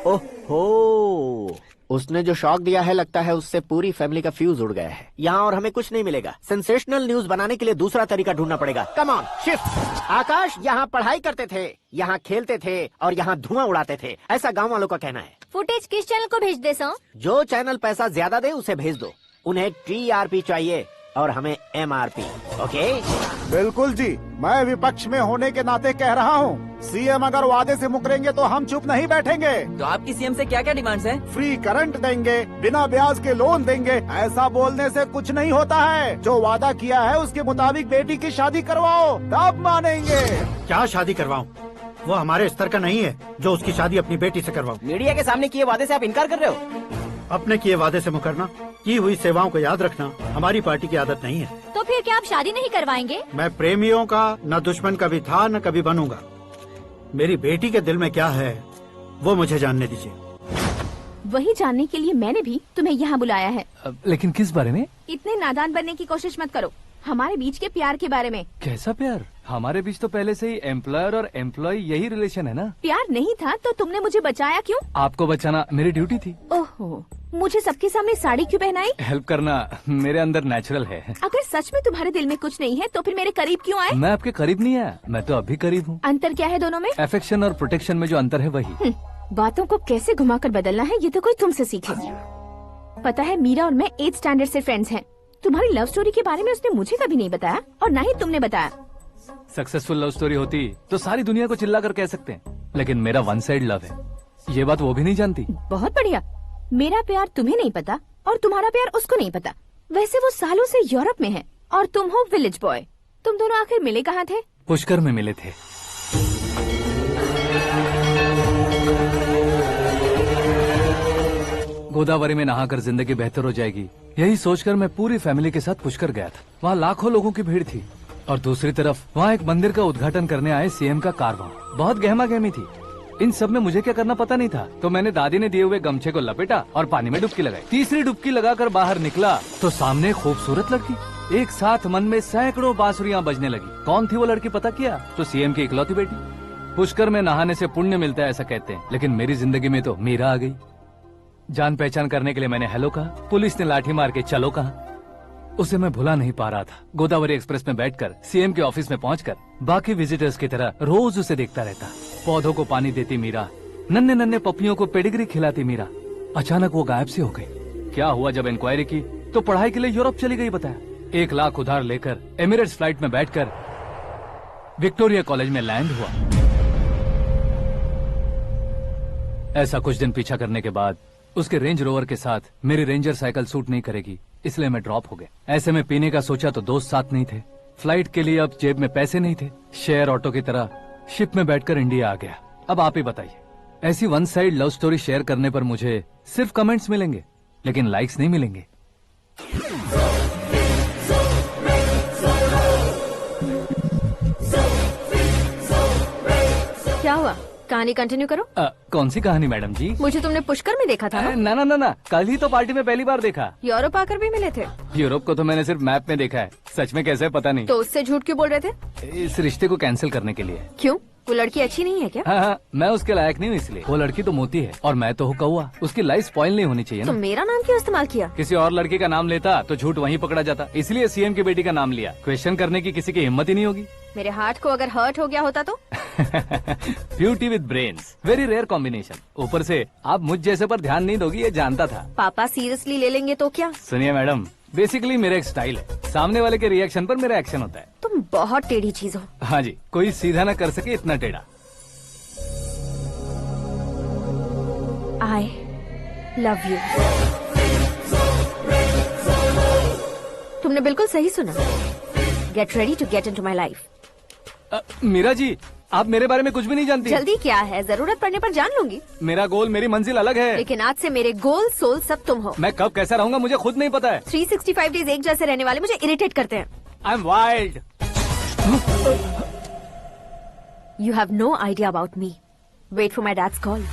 ओहो, उसने जो शॉक दिया है लगता है उससे पूरी फैमिली का फ्यूज उड़ गया है। यहाँ और हमें कुछ नहीं मिलेगा। सेंसेशनल न्यूज बनाने के लिए दूसरा तरीका ढूंढना पड़ेगा। Come on shift. आकाश यहाँ पढ़ाई करते थे, यहाँ खेलते थे और यहाँ धुआं उड़ाते थे, ऐसा गाँव वालों का कहना है। फुटेज किस चैनल को भेज दे सो? जो चैनल पैसा ज्यादा दे उसे भेज दो। उन्हें TRP चाहिए और हमें MRP। ओके? बिल्कुल जी, मैं विपक्ष में होने के नाते कह रहा हूँ, सीएम अगर वादे से मुकरेंगे तो हम चुप नहीं बैठेंगे। तो आपकी सीएम से क्या क्या डिमांड्स हैं? फ्री करंट देंगे, बिना ब्याज के लोन देंगे। ऐसा बोलने से कुछ नहीं होता है। जो वादा किया है उसके मुताबिक बेटी की शादी करवाओ, तब मानेंगे। क्या शादी करवाऊं? वो हमारे स्तर का नहीं है जो उसकी शादी अपनी बेटी से करवाऊं। मीडिया के सामने किए वादे से आप इनकार कर रहे हो? अपने किए वादे से मुकरना, की हुई सेवाओं को याद रखना हमारी पार्टी की आदत नहीं है। तो फिर क्या आप शादी नहीं करवाएंगे? मैं प्रेमियों का न दुश्मन कभी था न कभी बनूंगा। मेरी बेटी के दिल में क्या है वो मुझे जानने दीजिए। वही जानने के लिए मैंने भी तुम्हें यहाँ बुलाया है। लेकिन किस बारे में? इतने नादान बनने की कोशिश मत करो। हमारे बीच के प्यार के बारे में। कैसा प्यार? हमारे बीच तो पहले से ही एम्प्लॉयर और एम्प्लॉय यही रिलेशन है ना। प्यार नहीं था तो तुमने मुझे बचाया क्यों? आपको बचाना मेरी ड्यूटी थी। ओहो, मुझे सबके सामने साड़ी क्यों पहनाई? हेल्प करना मेरे अंदर नेचुरल है। अगर सच में तुम्हारे दिल में कुछ नहीं है तो फिर मेरे करीब क्यों आए? मैं आपके करीब नहीं आया, मैं तो अभी करीब हूँ। अंतर क्या है दोनों में? अफेक्शन और प्रोटेक्शन में जो अंतर है वही। बातों को कैसे घुमाकर बदलना है ये तो कोई तुमसे सीखे। पता है, मीरा और मैं 8th स्टैंडर्ड से फ्रेंड्स हैं। तुम्हारी लव स्टोरी के बारे में उसने मुझे कभी नहीं बताया और न ही तुमने बताया। सक्सेसफुल लव स्टोरी होती तो सारी दुनिया को चिल्ला कर कह सकते हैं, लेकिन मेरा वन साइड लव है, ये बात वो भी नहीं जानती। बहुत बढ़िया। मेरा प्यार तुम्हें नहीं पता और तुम्हारा प्यार उसको नहीं पता। वैसे वो सालों से यूरोप में है और तुम हो विलेज बॉय। तुम दोनों आखिर मिले कहाँ थे? पुष्कर में मिले थे। गोदावरी में नहाकर जिंदगी बेहतर हो जाएगी, यही सोचकर मैं पूरी फैमिली के साथ पुष्कर गया था। वहाँ लाखों लोगों की भीड़ थी और दूसरी तरफ वहाँ एक मंदिर का उद्घाटन करने आए सीएम का कारवां। बहुत गहमा गहमी थी। इन सब में मुझे क्या करना पता नहीं था, तो मैंने दादी ने दिए हुए गमछे को लपेटा और पानी में डुबकी लगाई। तीसरी डुबकी लगाकर बाहर निकला तो सामने एक खूबसूरत लड़की। एक साथ मन में सैकड़ों बांसुरियां बजने लगी। कौन थी वो लड़की पता किया? तो सीएम की इकलौती बेटी। पुष्कर में नहाने से पुण्य मिलता है ऐसा कहते हैं, लेकिन मेरी जिंदगी में तो मीरा आ गई। जान पहचान करने के लिए मैंने हेलो कहा, पुलिस ने लाठी मार के चलो कहा। उसे मैं भुला नहीं पा रहा था। गोदावरी एक्सप्रेस में बैठकर सीएम के ऑफिस में पहुंचकर बाकी विजिटर्स की तरह रोज उसे देखता रहता। पौधों को पानी देती मीरा, नन्हे नन्हे पपियों को पेडिग्री खिलाती मीरा। अचानक वो गायब सी हो गई। क्या हुआ? जब इंक्वायरी की तो पढ़ाई के लिए यूरोप चली गई बताया। 1 लाख उधार लेकर एमिरेट्स फ्लाइट में बैठकर विक्टोरिया कॉलेज में लैंड हुआ। ऐसा कुछ दिन पीछा करने के बाद उसके रेंज रोवर के साथ मेरी रेंजर साइकिल सूट नहीं करेगी, इसलिए मैं ड्रॉप हो गया। ऐसे में पीने का सोचा तो दोस्त साथ नहीं थे, फ्लाइट के लिए अब जेब में पैसे नहीं थे, शेयर ऑटो की तरह शिप में बैठकर इंडिया आ गया। अब आप ही बताइए, ऐसी one side love story share करने पर मुझे सिर्फ कमेंट्स मिलेंगे लेकिन लाइक्स नहीं मिलेंगे। क्या हुआ, कहानी कंटिन्यू करो। कौन सी कहानी मैडम जी? मुझे तुमने पुष्कर में देखा था ना? ना ना ना ना, कल ही तो पार्टी में पहली बार देखा। यूरोप आकर भी मिले थे? यूरोप को तो मैंने सिर्फ मैप में देखा है, सच में कैसे है पता नहीं। तो उससे झूठ क्यों बोल रहे थे? इस रिश्ते को कैंसिल करने के लिए। क्यों, वो लड़की अच्छी नहीं है क्या? हाँ, मैं उसके लायक नहीं हूँ इसलिए। वो लड़की तो मोती है और मैं तो हूँ कौवा, उसकी लाइफ स्पॉइल नहीं होनी चाहिए तो ना। मेरा नाम क्यों इस्तेमाल किया? किसी और लड़की का नाम लेता तो झूठ वहीं पकड़ा जाता, इसलिए सीएम की बेटी का नाम लिया। क्वेश्चन करने की किसी की हिम्मत ही नहीं होगी। मेरे हार्ट को अगर हर्ट हो गया होता तो? Beauty with brains, very rare combination. ऊपर से आप मुझ जैसे पर ध्यान नहीं दोगी ये जानता था। पापा सीरियसली ले लेंगे तो क्या? सुनिए मैडम, बेसिकली मेरा एक स्टाइल है, सामने वाले के रिएक्शन पर मेरा एक्शन होता है। तुम बहुत टेढ़ी चीज हो। हाँ जी, कोई सीधा न कर सके इतना टेढ़ा। I love you। तुमने बिल्कुल सही सुना। Get ready to get into my life। Meera ji, आप मेरे बारे में कुछ भी नहीं जानती। जल्दी क्या है, जरूरत पड़ने पर जान लूंगी। मेरा गोल, मेरी मंजिल अलग है। लेकिन आज से मेरे गोल सोल सब तुम हो। मैं कब कैसा रहूंगा मुझे खुद नहीं पता है। 365 डेज एक जैसे रहने वाले मुझे इरिटेट करते हैं। I am wild. You have no idea about me। Wait for my dad's call।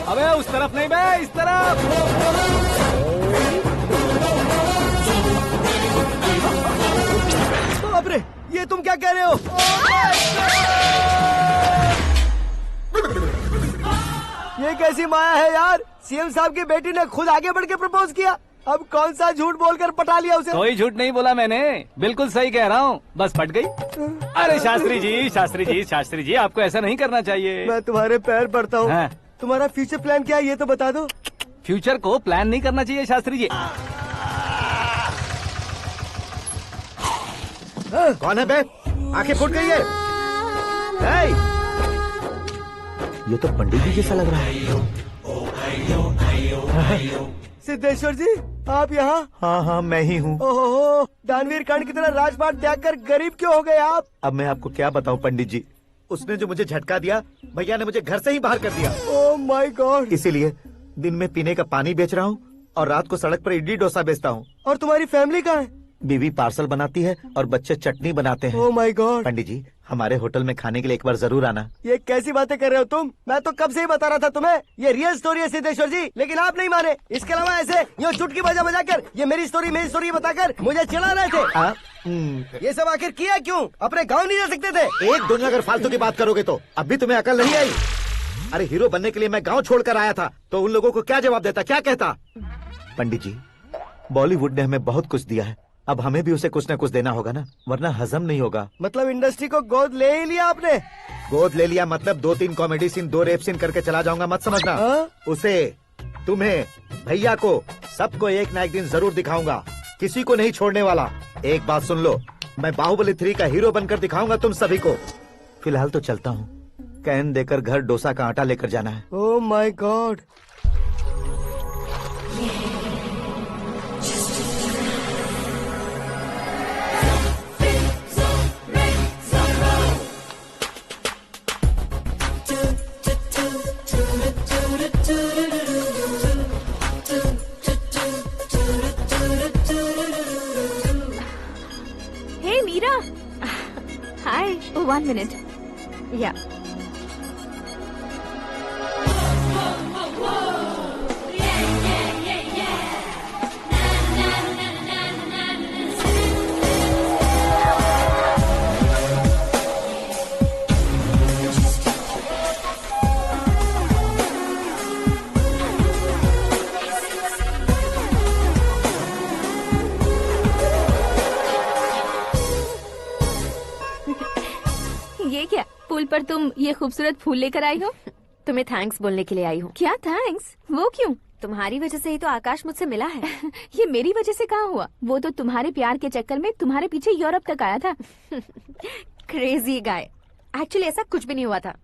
अबे उस तरफ नहीं बे, इस तरफ। बाप रे, ये तुम क्या कह रहे हो? ये कैसी माया है यार? सीएम साहब की बेटी ने खुद आगे बढ़ के प्रपोज किया, अब कौन सा झूठ बोलकर पटा लिया उसे? कोई झूठ नहीं बोला मैंने, बिल्कुल सही कह रहा हूँ, बस पट गई। अरे शास्त्री जी, शास्त्री जी, शास्त्री जी, आपको ऐसा नहीं करना चाहिए। मैं तुम्हारे पैर पड़ता हूँ। हाँ। तुम्हारा फ्यूचर प्लान क्या है ये तो बता दो। फ्यूचर को प्लान नहीं करना चाहिए शास्त्री जी। कौन है बे? आंखें फूट गई है। हे! ये तो पंडित जी जैसा लग रहा है। सिद्धेश्वर जी, आप यहाँ? हाँ हाँ, मैं ही हूँ। ओहो, दानवीर कांड की तरह राजपाट त्याग कर गरीब क्यों हो गए आप? अब मैं आपको क्या बताऊँ पंडित जी, उसने जो मुझे झटका दिया, भैया ने मुझे घर से ही बाहर कर दिया। Oh my God. इसीलिए दिन में पीने का पानी बेच रहा हूँ और रात को सड़क पर इडली डोसा बेचता हूँ। और तुम्हारी फैमिली कहाँ है? बीवी पार्सल बनाती है और बच्चे चटनी बनाते हैं। Oh my God. पंडित जी, हमारे होटल में खाने के लिए एक बार जरूर आना। ये कैसी बातें कर रहे हो तुम? मैं तो कब से ही बता रहा था तुम्हें, ये रियल स्टोरी है सिद्धेश्वर जी, लेकिन आप नहीं माने। इसके अलावा ऐसे यूँ चुटकी बजा कर ये मेरी स्टोरी बताकर मुझे चिढ़ा रहे थे। ये सब आखिर किया क्यों? अपने गाँव नहीं जा सकते थे? एक दो अगर फालतू की बात करोगे तो अब भी तुम्हें अकल नहीं आई। अरे हीरो बनने के लिए मैं गाँव छोड़कर आया था, तो उन लोगों को क्या जवाब देता, क्या कहता? पंडित जी, बॉलीवुड ने हमें बहुत कुछ दिया है, अब हमें भी उसे कुछ न कुछ देना होगा ना, वरना हजम नहीं होगा। मतलब इंडस्ट्री को गोद ले ही लिया आपने? गोद ले लिया मतलब 2-3 कॉमेडी सीन, 2 रेप सीन करके चला जाऊंगा मत समझना। उसे, तुम्हें, भैया को, सबको एक ना एक दिन जरूर दिखाऊंगा, किसी को नहीं छोड़ने वाला। एक बात सुन लो, मैं बाहुबली 3 का हीरो बनकर दिखाऊंगा तुम सभी को। फिलहाल तो चलता हूँ, कैन देकर घर डोसा का आटा लेकर जाना है। Oh my God. Hey Meera. Hi. Oh, 1 minute. Yeah. तुम ये खूबसूरत फूल लेकर आई हो? तुम्हें थैंक्स बोलने के लिए आई हूँ। क्या थैंक्स? वो क्यों? तुम्हारी वजह से ही तो आकाश मुझसे मिला है। ये मेरी वजह से कहाँ हुआ? वो तो तुम्हारे प्यार के चक्कर में तुम्हारे पीछे यूरोप तक आया था। Crazy guy. एक्चुअली ऐसा कुछ भी नहीं हुआ था।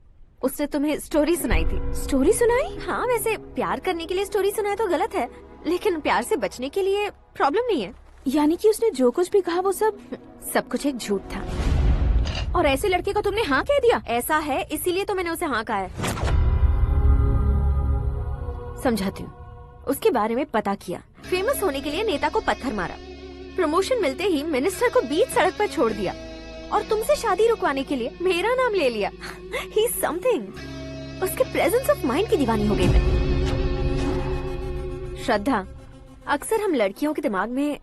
उसने तुम्हें स्टोरी सुनाई थी। स्टोरी सुनाई? हाँ, वैसे प्यार करने के लिए स्टोरी सुनाए तो गलत है, लेकिन प्यार से बचने के लिए प्रॉब्लम नहीं है। यानी कि उसने जो कुछ भी कहा वो सब कुछ एक झूठ था। और ऐसे लड़के को तुमने हाँ कह दिया? ऐसा है, इसीलिए तो मैंने उसे हाँ कहा है। समझाती हूँ। उसके बारे में पता किया। फेमस होने के लिए नेता को पत्थर मारा। प्रमोशन मिलते ही मिनिस्टर को बीच सड़क पर छोड़ दिया और तुमसे शादी रुकवाने के लिए मेरा नाम ले लिया। ही समथिंग। उसके प्रेजेंस ऑफ माइंड की दीवानी हो गई मैं। श्रद्धा, अक्सर हम लड़कियों के दिमाग में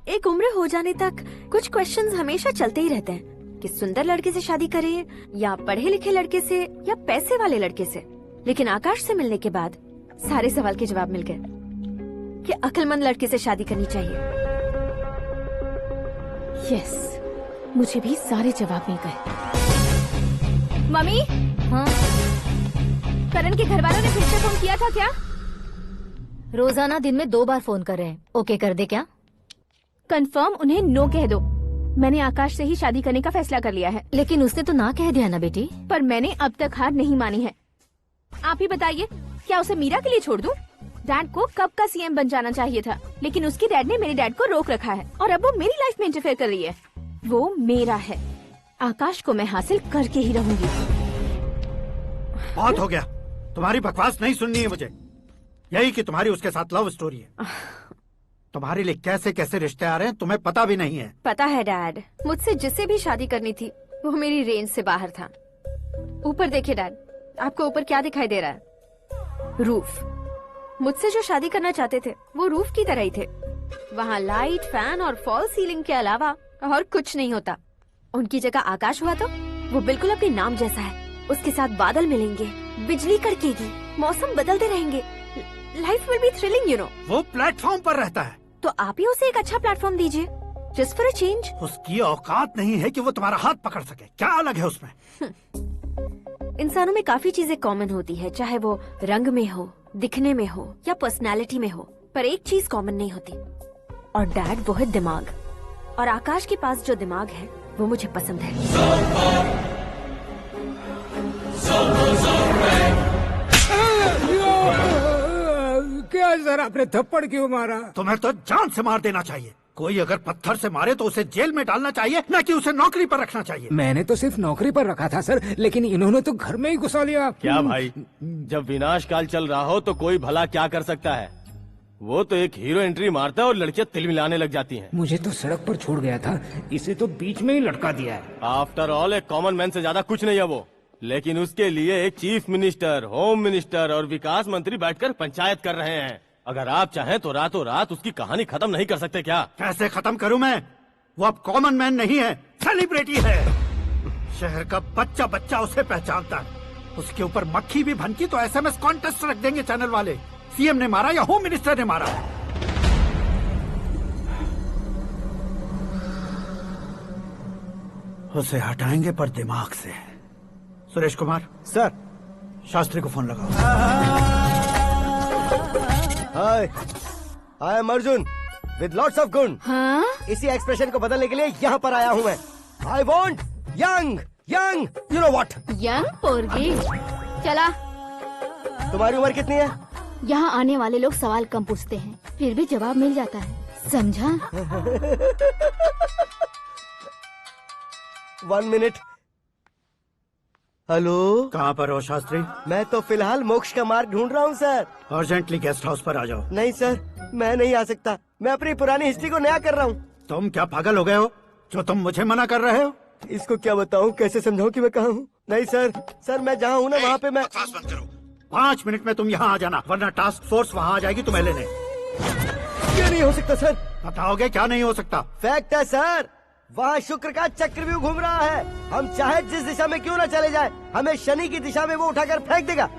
एक उम्र हो जाने तक कुछ क्वेश्चंस हमेशा चलते ही रहते हैं कि सुंदर लड़के से शादी करें या पढ़े लिखे लड़के से या पैसे वाले लड़के से। लेकिन आकाश से मिलने के बाद सारे सवाल के जवाब मिल गए कि अक्लमंद लड़के से शादी करनी चाहिए। यस, मुझे भी सारे जवाब मिल गए। मम्मी, हाँ? करण के घर वालों ने फिर से फोन किया था क्या? रोजाना दिन में 2 बार फोन कर रहे हैं। ओके कर दे क्या? कंफर्म उन्हें नो कह दो। मैंने आकाश से ही शादी करने का फैसला कर लिया है। लेकिन उसने तो ना कह दिया ना बेटी। पर मैंने अब तक हार नहीं मानी है। आप ही बताइए, क्या उसे मीरा के लिए छोड़ दूं? डैड को कब का सीएम बन जाना चाहिए था, लेकिन उसके डैड ने मेरे डैड को रोक रखा है और अब वो मेरी लाइफ में इंटरफेयर कर रही है। वो मेरा है। आकाश को मैं हासिल करके ही रहूंगी। बहुत हो गया, तुम्हारी बकवास नहीं सुननी है मुझे। यही कि तुम्हारी उसके साथ लव स्टोरी है। तुम्हारे लिए कैसे कैसे रिश्ते आ रहे हैं तुम्हें पता भी नहीं है। पता है डैड, मुझसे जिसे भी शादी करनी थी वो मेरी रेंज से बाहर था। ऊपर देखिए डैड, आपको ऊपर क्या दिखाई दे रहा है? रूफ। मुझसे जो शादी करना चाहते थे वो रूफ की तरह ही थे। वहाँ लाइट, फैन और फॉल सीलिंग के अलावा और कुछ नहीं होता। उनकी जगह आकाश हुआ तो वो बिल्कुल अपने नाम जैसा है। उसके साथ बादल मिलेंगे, बिजली कड़केगी, मौसम बदलते रहेंगे। Life will be thrilling, you know. वो प्लेटफॉर्म पर रहता है तो आप ही उसे एक अच्छा प्लेटफॉर्म दीजिए, जस्ट फॉर अ चेंज। उसकी औकात नहीं है कि वो तुम्हारा हाथ पकड़ सके। क्या अलग है उसमें? इंसानों में काफी चीजें कॉमन होती है, चाहे वो रंग में हो, दिखने में हो या पर्सनालिटी में हो, पर एक चीज कॉमन नहीं होती, और डैड वो है दिमाग। और आकाश के पास जो दिमाग है वो मुझे पसंद है। क्या सर, आपने थप्पड़ क्यों मारा? तुम्हें तो जान से मार देना चाहिए। कोई अगर पत्थर से मारे तो उसे जेल में डालना चाहिए, न कि उसे नौकरी पर रखना चाहिए। मैंने तो सिर्फ नौकरी पर रखा था सर, लेकिन इन्होंने तो घर में ही घुसा लिया। क्या भाई, जब विनाश काल चल रहा हो तो कोई भला क्या कर सकता है? वो तो एक हीरो एंट्री मारता है और लड़कियां तिल मिलाने लग जाती हैं। मुझे तो सड़क पर छोड़ गया था, इसे तो बीच में ही लटका दिया है। आफ्टर ऑल एक कॉमन मैन से ज्यादा कुछ नहीं है वो। लेकिन उसके लिए एक चीफ मिनिस्टर, होम मिनिस्टर और विकास मंत्री बैठकर पंचायत कर रहे हैं। अगर आप चाहें तो रातों रात उसकी कहानी खत्म नहीं कर सकते क्या? कैसे खत्म करूं मैं? वो अब कॉमन मैन नहीं है, सेलिब्रिटी है। शहर का बच्चा बच्चा उसे पहचानता है। उसके ऊपर मक्खी भी भनकी तो एसएमएस कॉन्टेस्ट रख देंगे चैनल वाले। सीएम ने मारा या होम मिनिस्टर ने मारा? उसे हटाएंगे पर दिमाग से। सुरेश कुमार सर, शास्त्री को फोन लगाओ। Hi, I am Arjun with lots of गुण। हाँ? इसी एक्सप्रेशन को बदलने के लिए यहाँ पर आया हूँ मैं। I want young young, you know what? Young पोरगी। चला। तुम्हारी उम्र कितनी है? यहाँ आने वाले लोग सवाल कम पूछते हैं, फिर भी जवाब मिल जाता है, समझा? 1 मिनट। हेलो, कहाँ पर हो शास्त्री? मैं तो फिलहाल मोक्ष का मार्ग ढूंढ रहा हूँ सर। अर्जेंटली गेस्ट हाउस पर आ जाओ। नहीं सर, मैं नहीं आ सकता। मैं अपनी पुरानी हिस्ट्री को नया कर रहा हूँ। तुम क्या पागल हो गए हो जो तुम मुझे मना कर रहे हो? इसको क्या बताऊँ, कैसे समझाऊँ कि मैं कहाँ हूँ? नहीं सर, सर मैं जहाँ हूँ ना वहाँ पे मैं। 5 मिनट में तुम यहाँ आ जाना, वरना टास्क फोर्स वहाँ आ जाएगी तुम्हें लेने। क्या नहीं हो सकता सर? बताओगे क्या नहीं हो सकता? फैक्ट है सर, वहाँ शुक्र का चक्रव्यूह घूम रहा है। हम चाहे जिस दिशा में क्यों न चले जाए, हमें शनि की दिशा में वो उठाकर फेंक देगा।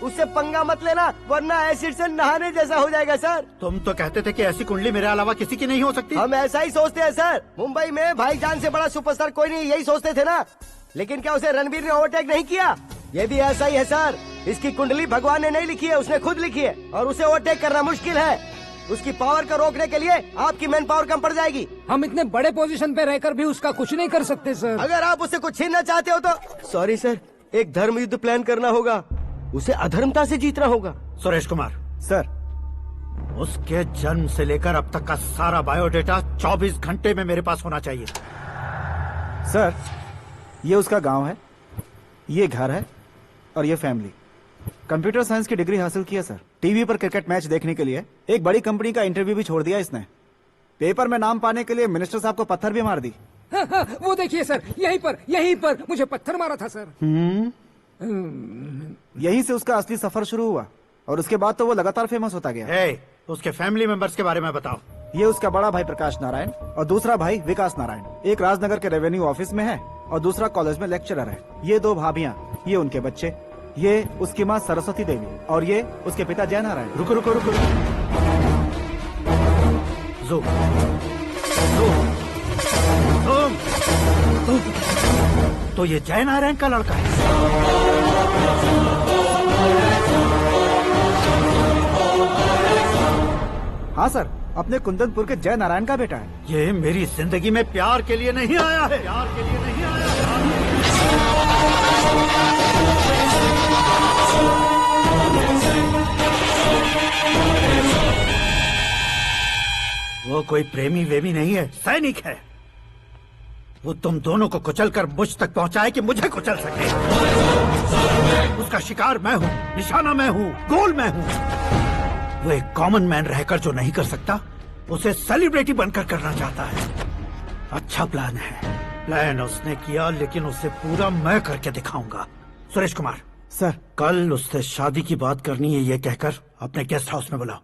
उससे पंगा मत लेना, वरना एसिड से नहाने जैसा हो जाएगा सर। तुम तो कहते थे कि ऐसी कुंडली मेरे अलावा किसी की नहीं हो सकती। हम ऐसा ही सोचते हैं सर। मुंबई में भाईजान से बड़ा सुपरस्टार कोई नहीं, यही सोचते थे ना। लेकिन क्या उसे रणवीर ने ओवरटेक नहीं किया? ये भी ऐसा ही है सर। इसकी कुंडली भगवान ने नहीं लिखी है, उसने खुद लिखी है, और उसे ओवरटेक करना मुश्किल है। उसकी पावर को रोकने के लिए आपकी मैन पावर कम पड़ जाएगी। हम इतने बड़े पोजीशन पे रहकर भी उसका कुछ नहीं कर सकते सर। अगर आप उसे कुछ छीनना चाहते हो तो सॉरी सर, एक धर्म युद्ध प्लान करना होगा। उसे अधर्मता से जीतना होगा। सुरेश कुमार सर, उसके जन्म से लेकर अब तक का सारा बायोडेटा 24 घंटे में मेरे पास होना चाहिए। सर, ये उसका गांव है, ये घर है और ये फैमिली। कंप्यूटर साइंस की डिग्री हासिल की है सर। टीवी पर क्रिकेट मैच देखने के लिए एक बड़ी कंपनी का इंटरव्यू भी छोड़ दिया इसने। पेपर में नाम पाने के लिए मिनिस्टर साहब को पत्थर भी मार दी। हाँ, वो देखिए सर, यहीं पर मुझे पत्थर मारा था सर। यहीं से उसका असली सफर शुरू हुआ और उसके बाद तो वो लगातार फेमस होता गया। उसके फैमिली मेंबर्स के बारे में बताओ। ये उसका बड़ा भाई प्रकाश नारायण और दूसरा भाई विकास नारायण। एक राजनगर के रेवेन्यू ऑफिस में है और दूसरा कॉलेज में लेक्चरर है। ये 2 भाभियां, ये उनके बच्चे, ये उसकी माँ सरस्वती देवी और ये उसके पिता जय नारायण। रुको रुको रुको, ज़ूम। तो ये जय नारायण का लड़का है। हाँ सर, अपने कुंदनपुर के जय नारायण का बेटा है। ये मेरी जिंदगी में प्यार के लिए नहीं आया है, प्यार के लिए नहीं आया है। वो कोई प्रेमी वेमी नहीं है, सैनिक है। वो तुम दोनों को कुचलकर मुझ तक पहुंचाए कि मुझे कुचल सके। उसका शिकार मैं हूँ, निशाना मैं हूँ, गोल मैं हूँ। वो एक कॉमन मैन रहकर जो नहीं कर सकता, उसे सेलिब्रिटी बनकर करना चाहता है। अच्छा प्लान है। प्लान उसने किया, लेकिन उसे पूरा मैं करके दिखाऊंगा। सुरेश कुमार सर, कल उससे शादी की बात करनी है, ये कहकर अपने गेस्ट हाउस में बुलाओ।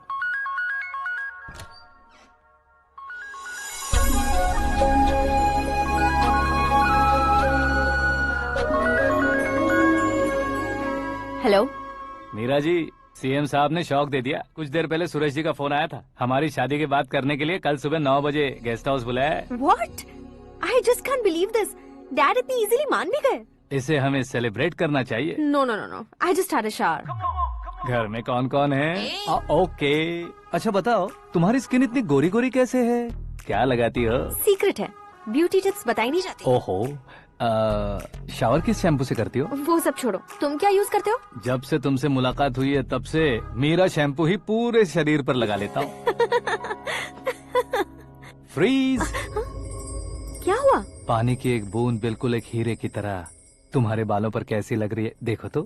हेलो मीरा जी, सीएम साहब ने शौक दे दिया। कुछ देर पहले सुरेश जी का फोन आया था, हमारी शादी की बात करने के लिए कल सुबह 9 बजे गेस्ट हाउस बुलाया है। What? I just can't believe this. Dad इतनी इजीली मान भी गए। इसे हमें सेलिब्रेट करना चाहिए। No no no no, I just had a shower. घर में कौन कौन है? ओके, अच्छा बताओ, तुम्हारी स्किन इतनी गोरी गोरी कैसे है? क्या लगाती हो? सीक्रेट है, ब्यूटी टिप्स बताई नहीं जाती। ओहो, शावर किस शैम्पू से करती हो? वो सब छोड़ो, तुम क्या यूज करते हो? जब से तुमसे मुलाकात हुई है तब से मेरा शैम्पू ही पूरे शरीर पर लगा लेता हूँ। फ्रीज। क्या हुआ? पानी की एक बूंद बिल्कुल एक हीरे की तरह तुम्हारे बालों पर कैसी लग रही है, देखो तो।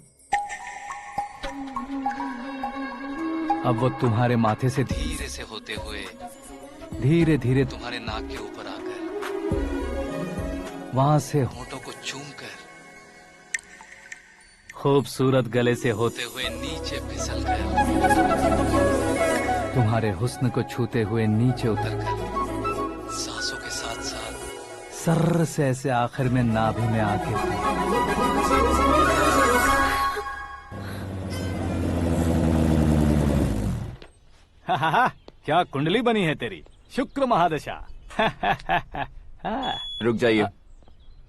अब वो तुम्हारे माथे से धीरे से होते हुए धीरे धीरे तुम्हारे नाक के ऊपर आकर वहां से होठों को चूमकर खूबसूरत गले से होते हुए नीचे फिसलकर तुम्हारे हुस्न को छूते हुए नीचे उतरकर सांसों के साथ साथ सर्र से ऐसे आखिर में नाभि में आके क्या कुंडली बनी है तेरी, शुक्र महादशा। रुक जाइए।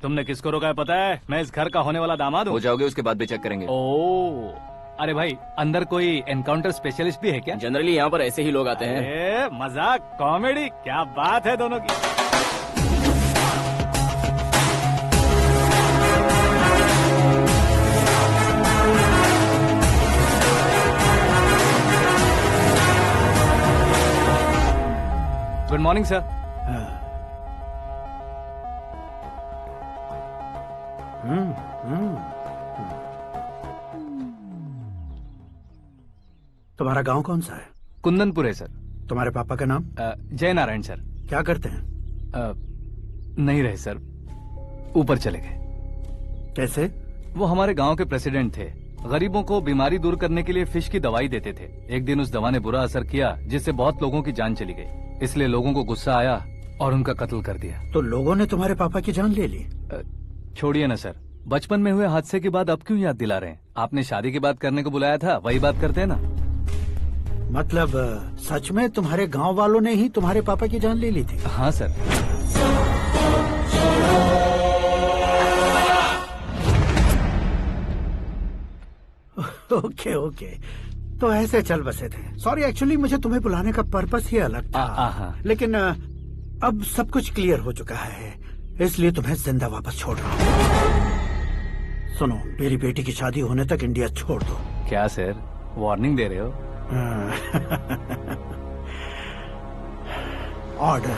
तुमने किसको रोका है पता है? मैं इस घर का होने वाला दामाद हूँ। हो जाओगे उसके बाद भी चेक करेंगे। ओ, अरे भाई, अंदर कोई एनकाउंटर स्पेशलिस्ट भी है क्या? जनरली यहाँ पर ऐसे ही लोग आते हैं। मजाक, कॉमेडी, क्या बात है दोनों की। Good morning sir. तुम्हारा गांव कौन सा है? कुंदनपुर है सर। तुम्हारे पापा का नाम? जय नारायण सर। क्या करते हैं? नहीं रहे सर, ऊपर चले गए। कैसे? वो हमारे गांव के प्रेसिडेंट थे। गरीबों को बीमारी दूर करने के लिए फिश की दवाई देते थे। एक दिन उस दवा ने बुरा असर किया जिससे बहुत लोगों की जान चली गई। इसलिए लोगों को गुस्सा आया और उनका कत्ल कर दिया। तो लोगों ने तुम्हारे पापा की जान ले ली? छोड़िए ना सर, बचपन में हुए हादसे के बाद अब क्यों याद दिला रहे हैं? आपने शादी की बात करने को बुलाया था, वही बात करते हैं ना। मतलब सच में तुम्हारे गांव वालों ने ही तुम्हारे पापा की जान ले ली थी? हाँ सर। ओके ओके, तो ऐसे चल बसे थे। सॉरी, एक्चुअली मुझे तुम्हें बुलाने का पर्पस ही अलग था, लेकिन अब सब कुछ क्लियर हो चुका है, इसलिए तुम्हें जिंदा वापस छोड़ रहा हूँ। सुनो, मेरी बेटी की शादी होने तक इंडिया छोड़ दो। क्या सर, वार्निंग दे रहे हो? ऑर्डर।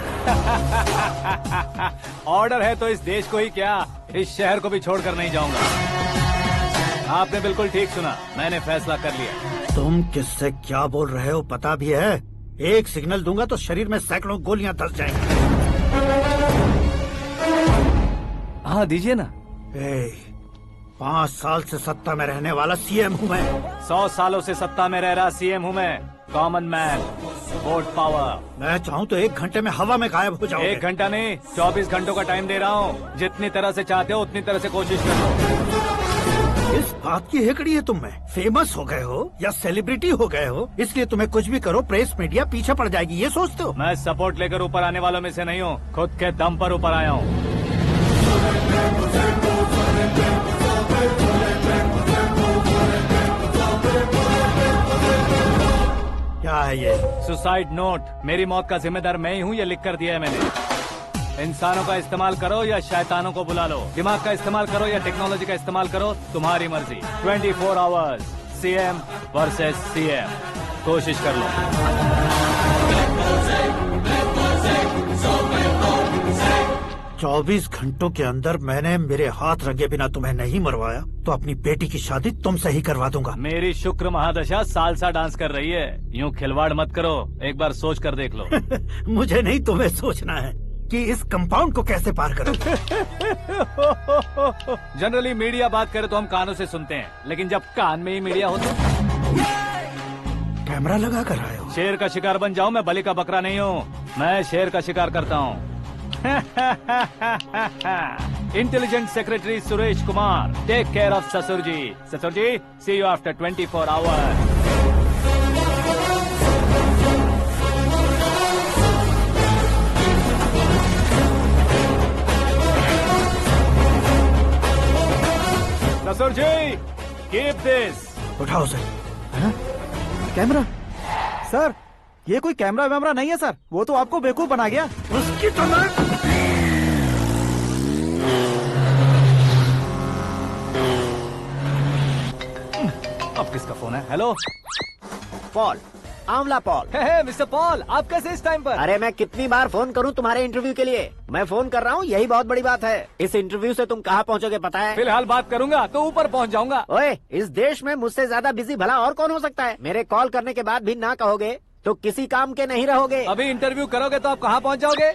ऑर्डर है तो इस देश को ही क्या, इस शहर को भी छोड़कर नहीं जाऊंगा। आपने बिल्कुल ठीक सुना, मैंने फैसला कर लिया। तुम किससे क्या बोल रहे हो पता भी है? एक सिग्नल दूंगा तो शरीर में सैकड़ों गोलियां धस जाएंगी। हाँ दीजिए ना। 5 साल से सत्ता में रहने वाला सीएम हूँ मैं। 100 सालों से सत्ता में रह रहा सीएम हूँ मैं। Common man, vote power. मैं चाहूँ तो 1 घंटे में हवा में गायब हो जाऊँ। 1 घंटा नहीं, 24 घंटों का टाइम दे रहा हूँ। जितनी तरह से चाहते हो उतनी तरह से कोशिश करो। इस बात की हेकड़ी है तुम में। फेमस हो गए हो या सेलिब्रिटी हो गए हो, इसलिए तुम्हें कुछ भी करो प्रेस मीडिया पीछे पड़ जाएगी, ये सोचते हो? मैं सपोर्ट लेकर ऊपर आने वालों में से नहीं हूँ, खुद के दम पर ऊपर आया हूँ। क्या है ये? Suicide note. मेरी मौत का जिम्मेदार मैं ही हूँ, ये लिख कर दिया है मैंने। इंसानों का इस्तेमाल करो या शैतानों को बुला लो, दिमाग का इस्तेमाल करो या टेक्नोलॉजी का इस्तेमाल करो, तुम्हारी मर्जी। 24 आवर्स, सीएम वर्सेस सीएम, कोशिश कर लो। 24 घंटों के अंदर मैंने मेरे हाथ रंगे बिना तुम्हें नहीं मरवाया तो अपनी बेटी की शादी तुमसे ही करवा दूंगा। मेरी शुक्र महादशा सालसा डांस कर रही है, यूँ खिलवाड़ मत करो, एक बार सोच कर देख लो। मुझे नहीं, तुम्हें सोचना है कि इस कंपाउंड को कैसे पार करो। जनरली मीडिया बात करे तो हम कानों से सुनते हैं, लेकिन जब कान में ही मीडिया हो तो कैमरा लगा कर आए हो। शेर का शिकार बन जाऊं, मैं बलि का बकरा नहीं हूँ, मैं शेर का शिकार करता हूँ। Intelligent secretary Suresh Kumar, take care of ससुर जी। ससुर जी, सी यू आफ्टर 24 आवर्स। ससुर जी, कीप दिस। उठाओ सर। कैमरा? सर, ये कोई कैमरा वैमरा नहीं है सर, वो तो आपको बेवकूफ बना गया। उसकी तो अब किसका फोन है? हेलो पॉल, आंवला पॉल। मिस्टर पॉल, आप कैसे इस टाइम पर? अरे मैं कितनी बार फोन करूं तुम्हारे इंटरव्यू के लिए? मैं फोन कर रहा हूं, यही बहुत बड़ी बात है। इस इंटरव्यू से तुम कहां पहुंचोगे पता है? फिलहाल बात करूंगा तो ऊपर पहुंच जाऊंगा। ओए, इस देश में मुझसे ज्यादा बिजी भला और कौन हो सकता है? मेरे कॉल करने के बाद भी ना कहोगे तो किसी काम के नहीं रहोगे। अभी इंटरव्यू करोगे तो आप कहाँ पहुँच जाओगे?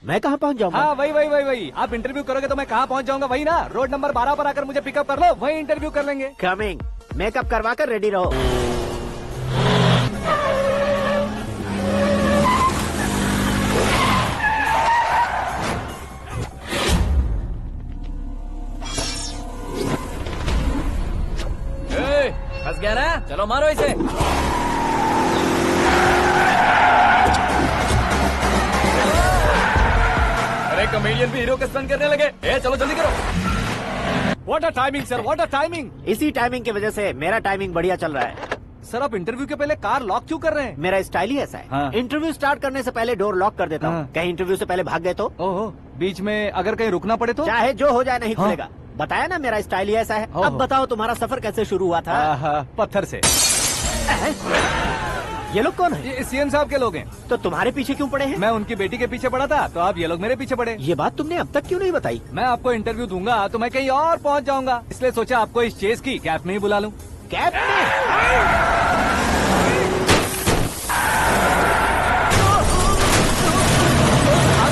मैं कहाँ पहुँच जाऊंगा? हाँ, वही। आप इंटरव्यू करोगे तो मैं कहाँ पहुँच जाऊंगा? वही ना, रोड नंबर 12 पर आकर मुझे पिकअप कर लो, वही इंटरव्यू कर लेंगे। कमिंग। मेकअप करवा कर रेडी रहो। फंस गया ना, चलो मारो इसे। अरे कॉमेडियन भी हीरो के स्टंट करने लगे। चलो जल्दी करो। What a timing sir, what a timing. इसी टाइमिंग की वजह से मेरा टाइमिंग बढ़िया चल रहा है। सर, आप इंटरव्यू के पहले कार लॉक क्यों कर रहे हैं? मेरा स्टाइल ही ऐसा है। हाँ। इंटरव्यू स्टार्ट करने से पहले डोर लॉक कर देता हूँ। कहीं इंटरव्यू से पहले भाग गए तो? ओहो, बीच में अगर कहीं रुकना पड़े तो? चाहे जो हो जाए नहीं खुलेगा। बताया ना, मेरा स्टाइल ही ऐसा है। अब बताओ तुम्हारा सफर कैसे शुरू हुआ था? पत्थर से। ये लोग कौन है? ये सीएम साहब के लोग हैं। तो तुम्हारे पीछे क्यों पड़े हैं? मैं उनकी बेटी के पीछे पड़ा था, तो आप ये लोग मेरे पीछे पड़े। ये बात तुमने अब तक क्यों नहीं बताई? मैं आपको इंटरव्यू दूंगा तो मैं कहीं और पहुंच जाऊंगा, इसलिए सोचा आपको इस चेस की कैप में ही बुला लूं। कैप में?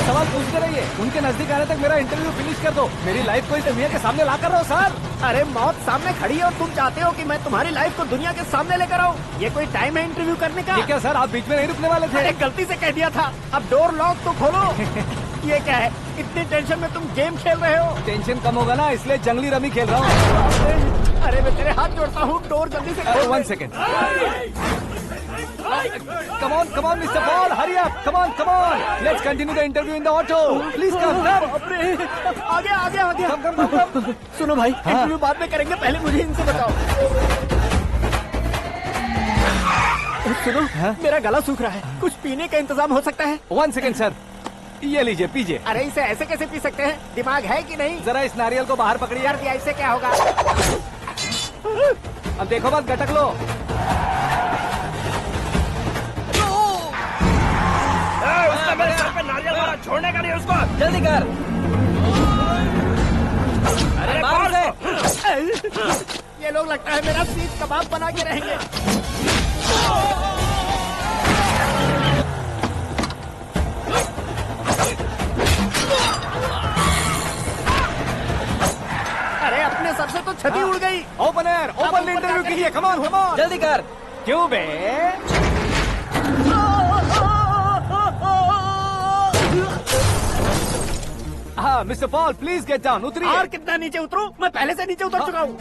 सवाल पूछते रहिए, उनके नजदीक आने तक मेरा इंटरव्यू फिनिश कर दो। मेरी लाइफ को इस दुनिया के सामने ला कर रहो सर। अरे मौत सामने खड़ी है और तुम चाहते हो कि मैं तुम्हारी लाइफ को दुनिया के सामने लेकर आऊं? ये कोई टाइम है इंटरव्यू करने का? ठीक है सर, आप बीच में नहीं रुकने वाले थे। अरे गलती से कह दिया था। अब डोर लॉक तो खोलो। ये क्या है? इतनी टेंशन में तुम गेम खेल रहे हो? टेंशन कम होगा ना, इसलिए जंगली रमी खेल रहा हूँ। अरे मैं तेरे हाथ जोड़ता हूँ, डोर जल्दी से खोलो। 1 second. Come on, Mr. Paul, hurry up. Come on. Let's continue the interview in the auto. Please come. आ गया। Come. सुनो भाई, इंटरव्यू बाद में करेंगे, पहले मुझे इनसे बताओ। सुनो, मेरा गला सूख रहा है, कुछ पीने का इंतजाम हो सकता है? 1 सेकेंड सर, ये लीजिए पीजिए। अरे इसे ऐसे कैसे पी सकते हैं? दिमाग है कि नहीं? जरा इस नारियल को बाहर पकड़िए। यार दिया, इससे क्या होगा? अब देखो मत, गटक लो। उसने मेरे सर पे नारियल मारा, छोड़ने का नहीं उसको। जल्दी कर। अरे मार उसे। ये लोग लगता है मेरा सीख कबाब बना के रहेंगे। अरे अपने सर से तो छती उड़ गई। ओपनर, ओपन इंटरव्यू कीजिए। कम ऑन, कम ऑन, जल्दी कर। क्यों बे? हाँ mister Paul, please get down. उतरिए। और कितना नीचे उतरूं? मैं पहले से नीचे उतर चुका हूँ।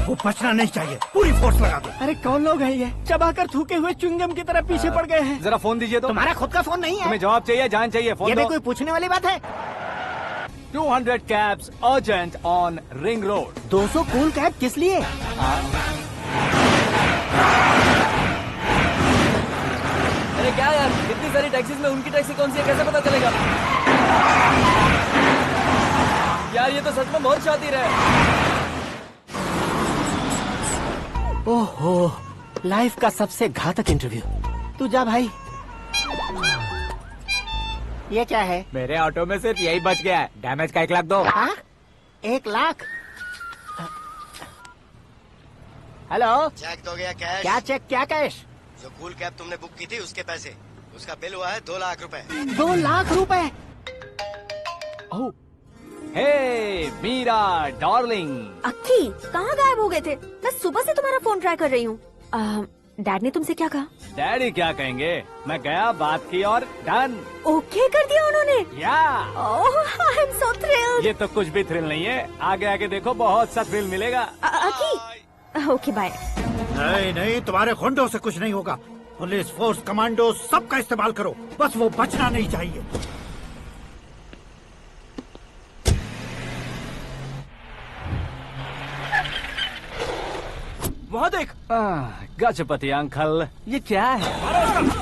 वो बचना नहीं चाहिए, पूरी फोर्स लगा दो। अरे कौन लोग हैं ये? चबाकर थूके हुए च्युइंगम की तरह पीछे पड़ गए हैं। जरा फोन दीजिए तो। तुम्हारा खुद का फोन नहीं है? हमें जवाब चाहिए, जान चाहिए। फोन ये भी दो। कोई पूछने वाली बात है? 200 cabs urgent on Ring Road। 200 cool cab किस लिए? अरे क्या यार, इतनी सारी टैक्सीज में उनकी टैक्सी कौन सी है, कैसे पता चलेगा? यार ये तो सच में बहुत शातिर है। ओहो, लाइफ का सबसे घातक इंटरव्यू। तू जा भाई। ये क्या है? मेरे ऑटो में सिर्फ यही बच गया है, डैमेज का 1 लाख दो। 1 लाख? हेलो, चेक तो गया कैश। क्या चेक, क्या कैश? जो कूल कैब तुमने बुक की थी उसके पैसे, उसका बिल हुआ है 2 लाख रुपए। 2 लाख रुपए? हे मीरा डार्लिंग। अक्की, कहाँ गायब हो गए थे? मैं सुबह से तुम्हारा फोन ट्राई कर रही हूँ। डैड ने तुमसे क्या कहा? डैडी क्या कहेंगे, मैं गया, बात की और डन। ओके कर दिया उन्होंने? या। ओह, आई एम सो थ्रिल्ड। ये तो कुछ भी थ्रिल नहीं है, आगे आगे देखो बहुत सा थ्रिल मिलेगा। अक्की, ओके बाय। नहीं नहीं, तुम्हारे गुंडों से कुछ नहीं होगा। पुलिस फोर्स, कमांडो, सबका इस्तेमाल करो, बस वो बचना नहीं चाहिए। वहाँ देख। गजपति अंकल, ये क्या है?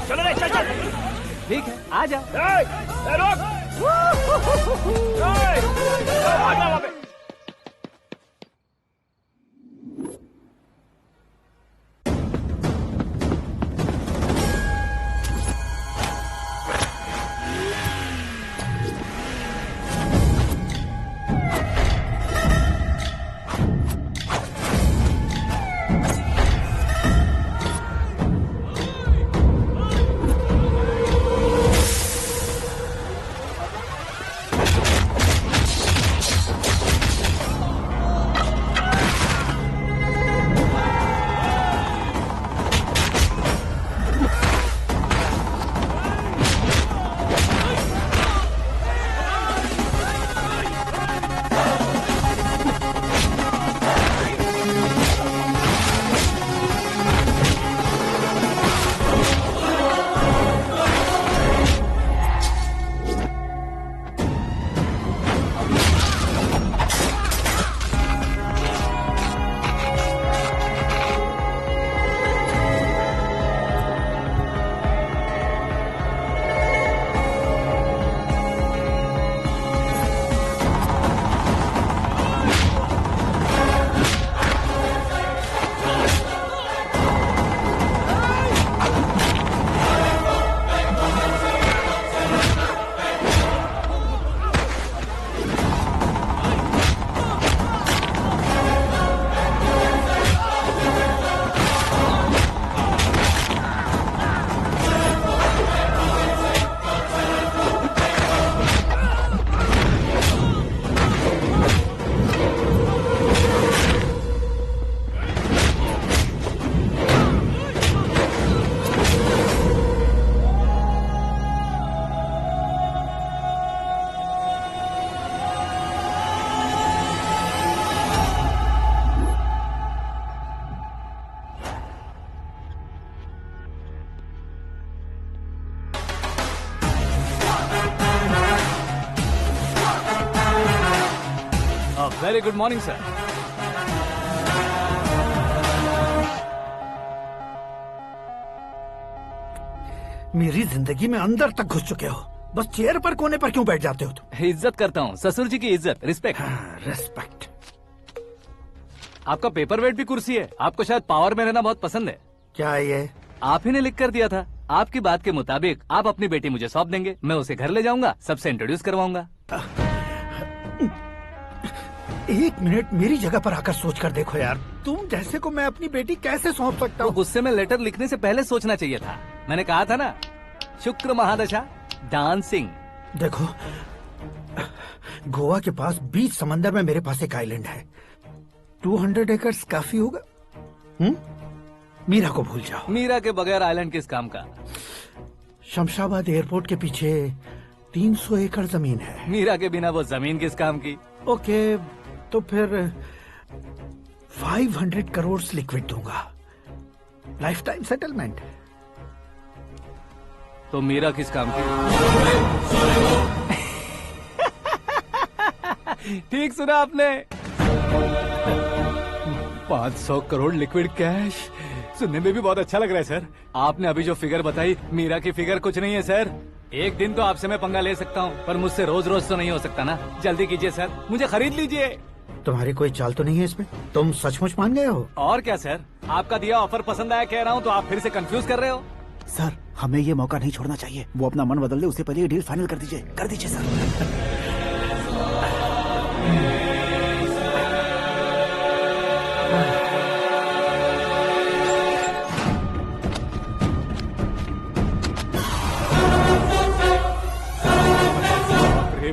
चलो रे, चल चल। ठीक है, आ जा। Very good morning sir. मेरी जिंदगी में अंदर तक घुस चुके हो, बस चेयर पर कोने पर क्यों बैठ जाते हो तुम? इज्जत करता हूँ, ससुर जी की इज्जत, रिस्पेक्ट। रिस्पेक्ट। आपका पेपर वेट भी कुर्सी है। आपको शायद पावर में रहना बहुत पसंद है। क्या ये? आप ही ने लिख कर दिया था। आपकी बात के मुताबिक आप अपनी बेटी मुझे सौंप देंगे, मैं उसे घर ले जाऊंगा, सबसे इंट्रोड्यूस करवाऊंगा। 1 मिनट मेरी जगह पर आकर सोच कर देखो यार, तुम जैसे को मैं अपनी बेटी कैसे सौंप सकता हूँ? गुस्से में लेटर लिखने से पहले सोचना चाहिए था। मैंने कहा था ना, शुक्र महादशा डांसिंग। देखो, गोवा के पास बीच समंदर में मेरे पास एक आइलैंड है, 200 एकर्स काफी होगा। मीरा को भूल जाओ। मीरा के बगैर आइलैंड किस काम का? शमशाबाद एयरपोर्ट के पीछे 300 एकड़ जमीन है। मीरा के बिना वो जमीन किस काम की? ओके, तो फिर 500 करोड़ लिक्विड दूंगा, लाइफ टाइम सेटलमेंट। तो मीरा किस काम की? ठीक सुना आपने, 500 करोड़ लिक्विड कैश। सुनने में भी बहुत अच्छा लग रहा है सर। आपने अभी जो फिगर बताई, मीरा की फिगर कुछ नहीं है सर। एक दिन तो आपसे मैं पंगा ले सकता हूँ, पर मुझसे रोज रोज तो नहीं हो सकता ना। जल्दी कीजिए सर, मुझे खरीद लीजिए। तुम्हारी कोई चाल तो नहीं है इसमें? तुम सचमुच मान गए हो? और क्या सर, आपका दिया ऑफर पसंद आया कह रहा हूँ, तो आप फिर से कंफ्यूज कर रहे हो। सर, हमें ये मौका नहीं छोड़ना चाहिए। वो अपना मन बदल दे, उससे पहले ये डील फाइनल कर दीजिए सर।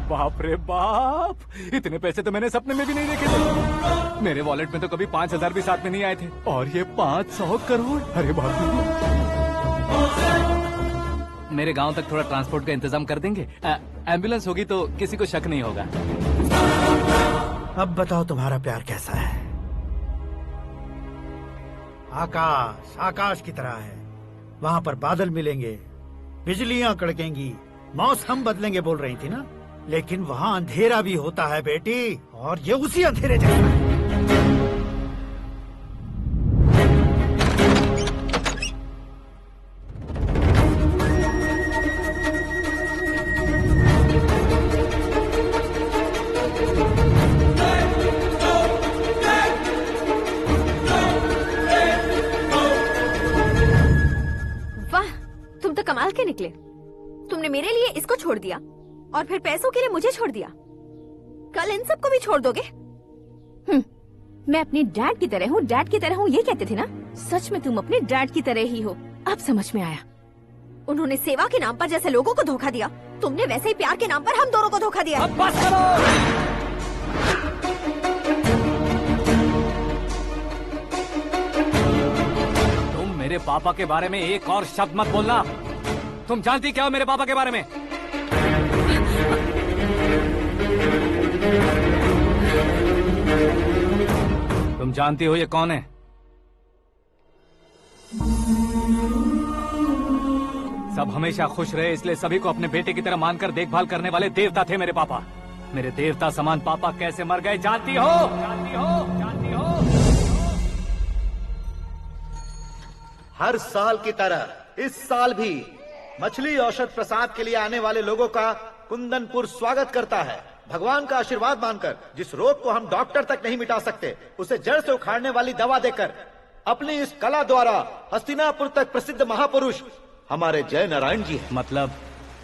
बाप रे बाप, इतने पैसे तो मैंने सपने में भी नहीं देखे थे। मेरे वॉलेट में तो कभी 5,000 भी साथ में नहीं आए थे, और ये 500 करोड़। अरे बाप रे। मेरे गांव तक थोड़ा ट्रांसपोर्ट का इंतजाम कर देंगे? एम्बुलेंस होगी तो किसी को शक नहीं होगा। अब बताओ तुम्हारा प्यार कैसा है? आकाश आकाश की तरह है, वहाँ पर बादल मिलेंगे, बिजलियां कड़केंगी, मौसम बदलेंगे बोल रही थी ना, लेकिन वहाँ अंधेरा भी होता है बेटी, और ये उसी अंधेरे जैसा है। वाह, तुम तो कमाल के निकले। तुमने मेरे लिए इसको छोड़ दिया और फिर पैसों के लिए मुझे छोड़ दिया। कल इन सबको भी छोड़ दोगे? मैं अपने डैड की तरह हूँ, डैड की तरह हूँ, ये कहते थे ना। सच में तुम अपने डैड की तरह ही हो। अब समझ में आया। उन्होंने सेवा के नाम पर जैसे लोगों को धोखा दिया, तुमने वैसे ही प्यार के नाम पर हम दोनों को धोखा दिया। अब बस करो। तुम मेरे पापा के बारे में एक और शब्द मत बोलना। तुम जानती क्या हो मेरे पापा के बारे में? तुम जानती हो ये कौन है? सब हमेशा खुश रहे, इसलिए सभी को अपने बेटे की तरह मानकर देखभाल करने वाले देवता थे मेरे पापा। मेरे देवता समान पापा कैसे मर गए जानती हो? जानती हो? जानती हो? हर साल की तरह इस साल भी मछली औषध प्रसाद के लिए आने वाले लोगों का कुंदनपुर स्वागत करता है। भगवान का आशीर्वाद मानकर जिस रोग को हम डॉक्टर तक नहीं मिटा सकते, उसे जड़ से उखाड़ने वाली दवा देकर अपनी इस कला द्वारा हस्तिनापुर तक प्रसिद्ध महापुरुष हमारे जय नारायण जी हैं। मतलब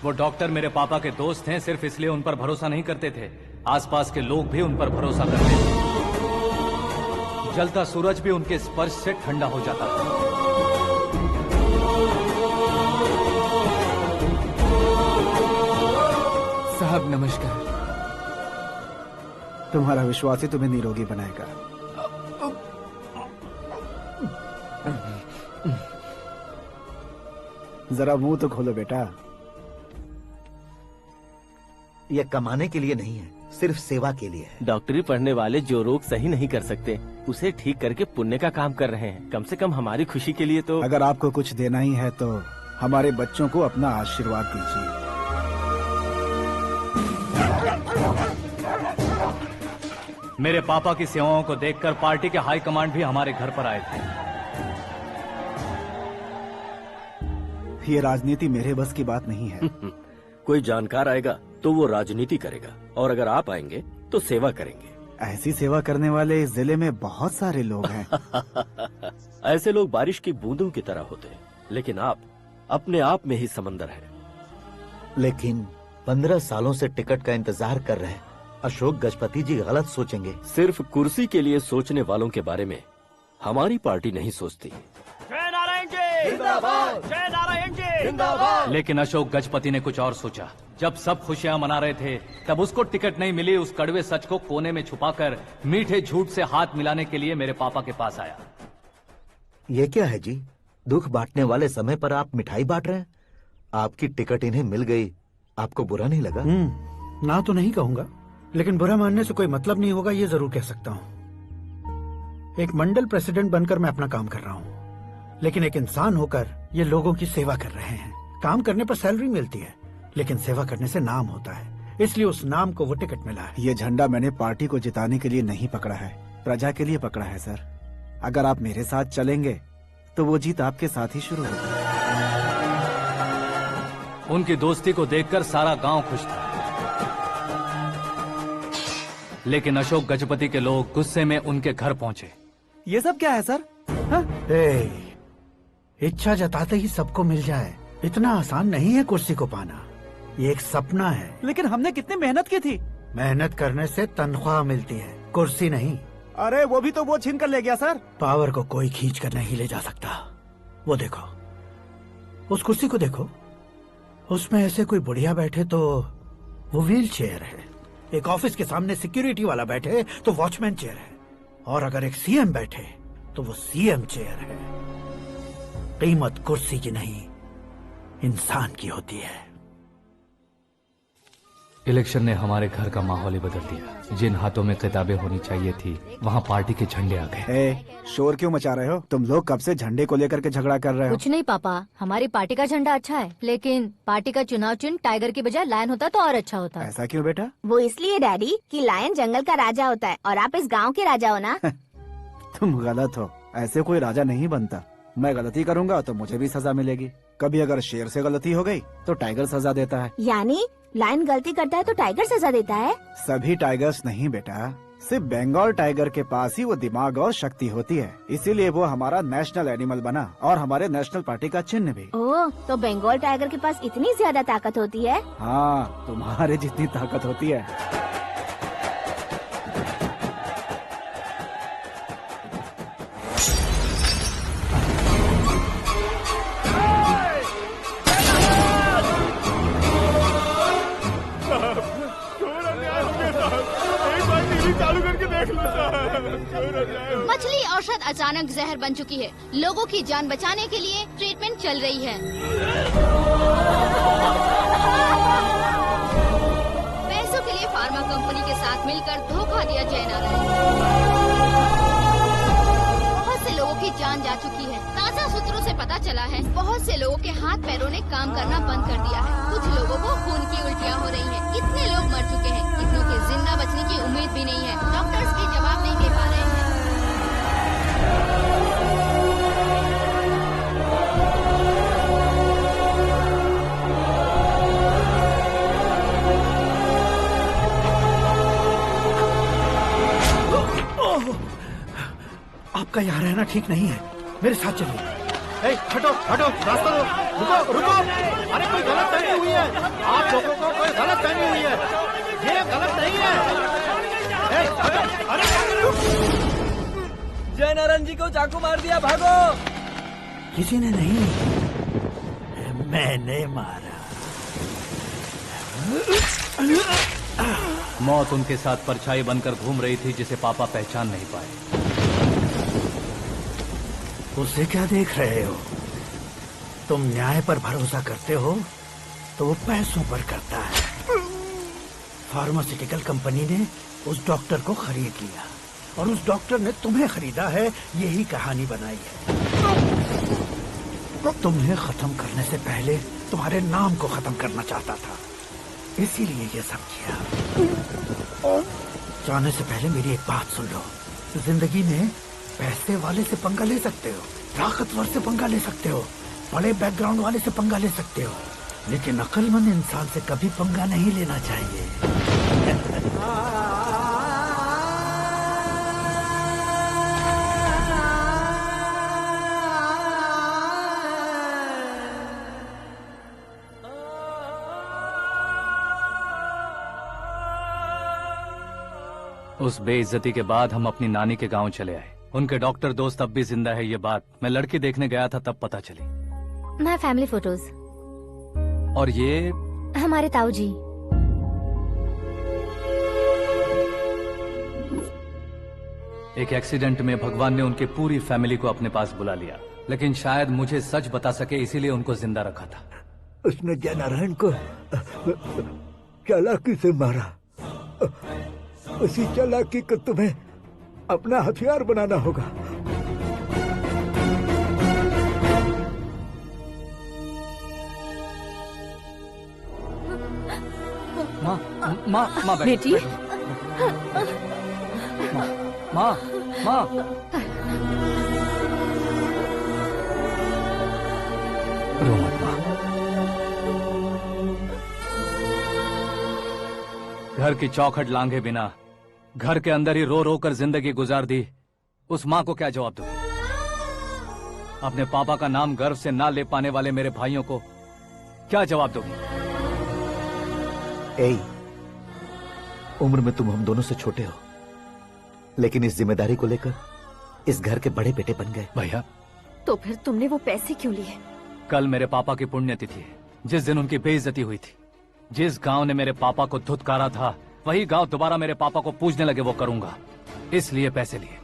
वो डॉक्टर मेरे पापा के दोस्त हैं, सिर्फ इसलिए उन पर भरोसा नहीं करते थे, आसपास के लोग भी उन पर भरोसा करते थे। जलता सूरज भी उनके स्पर्श से ठंडा हो जाता था। साहब नमस्कार। तुम्हारा विश्वास ही तुम्हें निरोगी बनाएगा। जरा मुंह तो खोलो बेटा। यह कमाने के लिए नहीं है, सिर्फ सेवा के लिए है। डॉक्टरी पढ़ने वाले जो रोग सही नहीं कर सकते, उसे ठीक करके पुण्य का काम कर रहे हैं। कम से कम हमारी खुशी के लिए तो। अगर आपको कुछ देना ही है तो हमारे बच्चों को अपना आशीर्वाद दीजिए। मेरे पापा की सेवाओं को देखकर पार्टी के हाई कमांड भी हमारे घर पर आए थे। ये राजनीति मेरे बस की बात नहीं है। कोई जानकार आएगा तो वो राजनीति करेगा, और अगर आप आएंगे तो सेवा करेंगे। ऐसी सेवा करने वाले इस जिले में बहुत सारे लोग हैं। ऐसे लोग बारिश की बूंदों की तरह होते हैं, लेकिन आप अपने आप में ही समंदर हैं। लेकिन 15 सालों से टिकट का इंतजार कर रहे हैं। अशोक गजपति जी गलत सोचेंगे। सिर्फ कुर्सी के लिए सोचने वालों के बारे में हमारी पार्टी नहीं सोचती। जय नारायण जी जिंदाबाद, जय नारायण जी जिंदाबाद। लेकिन अशोक गजपति ने कुछ और सोचा। जब सब खुशियां मना रहे थे तब उसको टिकट नहीं मिली। उस कड़वे सच को कोने में छुपाकर मीठे झूठ से हाथ मिलाने के लिए मेरे पापा के पास आया। ये क्या है जी? दुख बांटने वाले समय पर आप मिठाई बांट रहे हैं। आपकी टिकट इन्हें मिल गई, आपको बुरा नहीं लगा? ना तो नहीं कहूंगा, लेकिन बुरा मानने से कोई मतलब नहीं होगा, ये जरूर कह सकता हूँ। एक मंडल प्रेसिडेंट बनकर मैं अपना काम कर रहा हूँ, लेकिन एक इंसान होकर ये लोगों की सेवा कर रहे हैं। काम करने पर सैलरी मिलती है, लेकिन सेवा करने से नाम होता है, इसलिए उस नाम को वो टिकट मिला है। ये झंडा मैंने पार्टी को जिताने के लिए नहीं पकड़ा है, प्रजा के लिए पकड़ा है सर। अगर आप मेरे साथ चलेंगे तो वो जीत आपके साथ ही शुरू होगी। उनकी दोस्ती को देखकर सारा गांव खुश था, लेकिन अशोक गजपति के लोग गुस्से में उनके घर पहुंचे। ये सब क्या है सर? इच्छा जताते ही सबको मिल जाए, इतना आसान नहीं है कुर्सी को पाना। ये एक सपना है। लेकिन हमने कितनी मेहनत की थी। मेहनत करने से तनख्वाह मिलती है, कुर्सी नहीं। अरे वो भी तो वो छीन कर ले गया सर। पावर को कोई खींच कर नहीं ले जा सकता। वो देखो, उस कुर्सी को देखो, उसमें ऐसे कोई बुढ़िया बैठे तो वो व्हील चेयर है। एक ऑफिस के सामने सिक्योरिटी वाला बैठे तो वॉचमैन चेयर है, और अगर एक सीएम बैठे तो वो सीएम चेयर है। कीमत कुर्सी की नहीं, इंसान की होती है। इलेक्शन ने हमारे घर का माहौल ही बदल दिया। जिन हाथों में किताबें होनी चाहिए थी, वहाँ पार्टी के झंडे आ गए। शोर क्यों मचा रहे हो? तुम लोग कब से झंडे को लेकर के झगड़ा कर रहे हो? कुछ नहीं पापा, हमारी पार्टी का झंडा अच्छा है, लेकिन पार्टी का चुनाव चिन्ह टाइगर की बजाय लायन होता तो और अच्छा होता। ऐसा क्यों बेटा? वो इसलिए डैडी कि लायन जंगल का राजा होता है और आप इस गांव के राजा हो ना। तुम गलत हो, ऐसे कोई राजा नहीं बनता। मैं गलती करूंगा तो मुझे भी सजा मिलेगी। कभी अगर शेर से गलती हो गई तो टाइगर सजा देता है। यानी लायन गलती करता है तो टाइगर सजा देता है? सभी टाइगर्स नहीं बेटा, सिर्फ बंगाल टाइगर के पास ही वो दिमाग और शक्ति होती है, इसीलिए वो हमारा नेशनल एनिमल बना और हमारे नेशनल पार्टी का चिन्ह भी। ओह, तो बंगाल टाइगर के पास इतनी ज्यादा ताकत होती है? हाँ, तुम्हारे जितनी ताकत होती है। मछली औषध अचानक जहर बन चुकी है। लोगों की जान बचाने के लिए ट्रीटमेंट चल रही है। पैसों के लिए फार्मा कंपनी के साथ मिलकर धोखा दिया जय नारायण। बहुत से लोगों की जान जा चुकी है। ताजा सूत्रों से पता चला है बहुत से लोगों के हाथ पैरों ने काम करना बंद कर दिया है। कुछ लोगों को खून की उल्टियाँ हो रही हैं। कितने लोग मर चुके हैं, कितनों के जिंदा बचने की उम्मीद भी नहीं है। डॉक्टर्स भी जवाब नहीं दे पा रहे हैं। आपका यहाँ रहना ठीक नहीं है, मेरे साथ चलिए। हटो हटो, रास्ता दो। रुको रुको, अरे कोई गलत फहमी हुई है। आप लोगों को कोई गलत फहमी हुई है, ये गलत नहीं है। हटो, अरे जय नारायण जी को चाकू मार दिया, भागो। किसी ने नहीं, मैंने मारा। मौत उनके साथ परछाई बनकर घूम रही थी, जिसे पापा पहचान नहीं पाए। उसे क्या देख रहे हो? तुम न्याय पर भरोसा करते हो तो वो पैसों पर करता है। फार्मास्यूटिकल कंपनी ने उस डॉक्टर को खरीद लिया और उस डॉक्टर ने तुम्हें खरीदा है, यही कहानी बनाई है। तुम्हें खत्म करने से पहले तुम्हारे नाम को खत्म करना चाहता था, इसीलिए ये सब किया। जाने से पहले मेरी एक बात सुन लो। जिंदगी में पैसे वाले से पंगा ले सकते हो, ताकतवर से पंगा ले सकते हो, बड़े बैकग्राउंड वाले से पंगा ले सकते हो, लेकिन अक्लमंद इंसान से कभी पंगा नहीं लेना चाहिए। उस बेइज्जती के बाद हम अपनी नानी के गांव चले आए। उनके डॉक्टर दोस्त अब भी जिंदा है, ये बात मैं लड़की देखने गया था तब पता चली। My family photos. और ये हमारे ताऊ जी। एक एक्सीडेंट में भगवान ने उनकी पूरी फैमिली को अपने पास बुला लिया, लेकिन शायद मुझे सच बता सके इसीलिए उनको जिंदा रखा था। उसने जयनारायण को चालाकी से मारा। उसी चालाकी को तुम्हें अपना हथियार बनाना होगा। माँ, माँ, माँ बेटी। माँ, माँ, रो मत माँ। घर की चौखट लांघे बिना घर के अंदर ही रो रो कर जिंदगी गुजार दी उस माँ को क्या जवाब दूं? अपने पापा का नाम गर्व से ना ले पाने वाले मेरे भाइयों को क्या जवाब दोगी? उम्र में तुम हम दोनों से छोटे हो, लेकिन इस जिम्मेदारी को लेकर इस घर के बड़े बेटे बन गए। भैया, तो फिर तुमने वो पैसे क्यों लिए? कल मेरे पापा की पुण्यतिथि है, जिस दिन उनकी बेइज्जती हुई थी। जिस गांव ने मेरे पापा को धुतकारा था, वही गांव दोबारा मेरे पापा को पूजने लगे वो करूंगा, इसलिए पैसे लिए।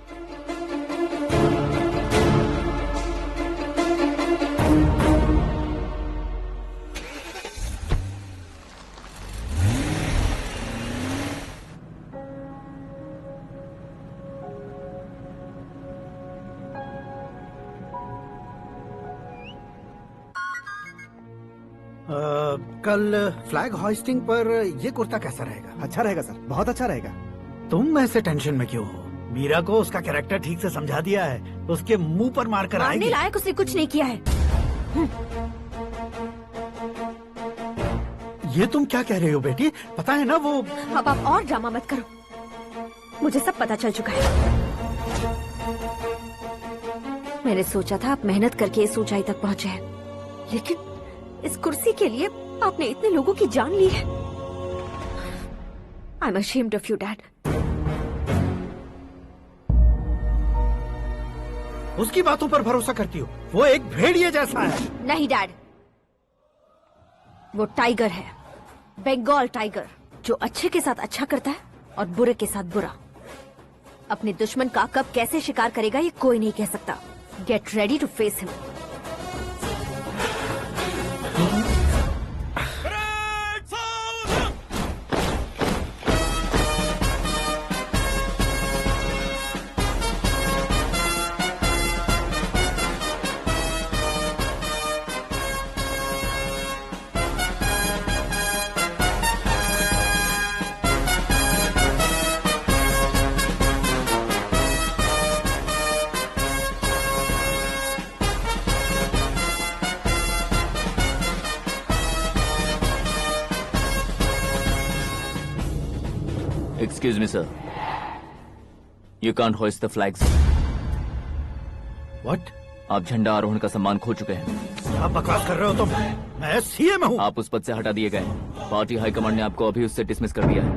कल फ्लैग होइस्टिंग पर ये कुर्ता कैसा रहेगा? अच्छा रहेगा सर, बहुत अच्छा रहेगा। तुम ऐसे टेंशन में क्यों हो? मीरा को उसका कैरेक्टर ठीक से समझा दिया है, उसके मुंह पर मारकर आएगी। लायक उसने कुछ नहीं किया है। ये तुम क्या कह रहे हो बेटी? पता है ना वो। अब आप और ड्रामा मत करो, मुझे सब पता चल चुका है। मैंने सोचा था आप मेहनत करके इस ऊंचाई तक पहुंचे हैं, लेकिन इस कुर्सी के लिए आपने इतने लोगों की जान ली है। I am ashamed of you, Dad. उसकी बातों पर भरोसा करती हो? वो एक भेड़िए जैसा है। नहीं डैड, वो टाइगर है, बंगाल टाइगर, जो अच्छे के साथ अच्छा करता है और बुरे के साथ बुरा। अपने दुश्मन का कब कैसे शिकार करेगा ये कोई नहीं कह सकता। Get ready to face him. Excuse me, sir. You can't hoist the flags. What? आप झंडा आरोहण का सम्मान खो चुके हैं। क्या बकवास कर रहे हो तुम? मैं सीएम हूँ। आप उस पद से हटा दिए गए। पार्टी हाईकमांड ने आपको अभी उससे डिसमिस कर दिया है।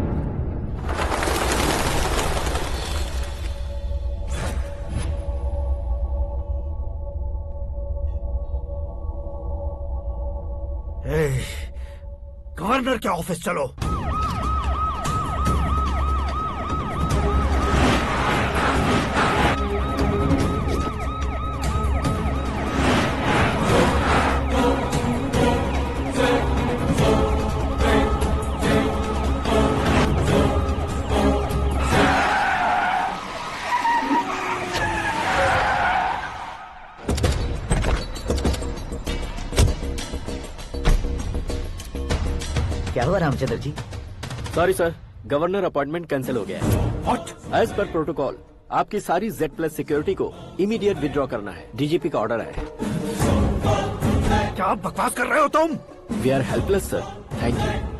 गवर्नर के ऑफिस चलो। क्या हुआ Ramchandra ji? Sorry sir, governor appointment cancel हो गया है। What? एज पर प्रोटोकॉल आपकी सारी Z+ सिक्योरिटी को इमीडिएट विड्रॉ करना है। डीजीपी का ऑर्डर आया है। क्या बकवास कर रहे हो तुम? We are helpless sir, thank you.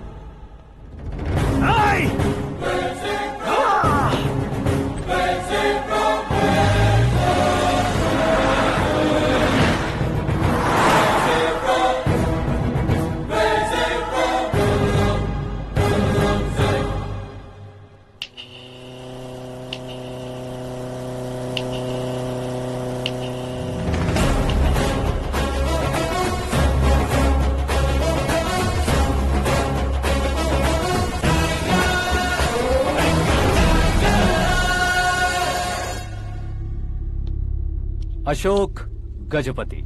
Ashok Gajapati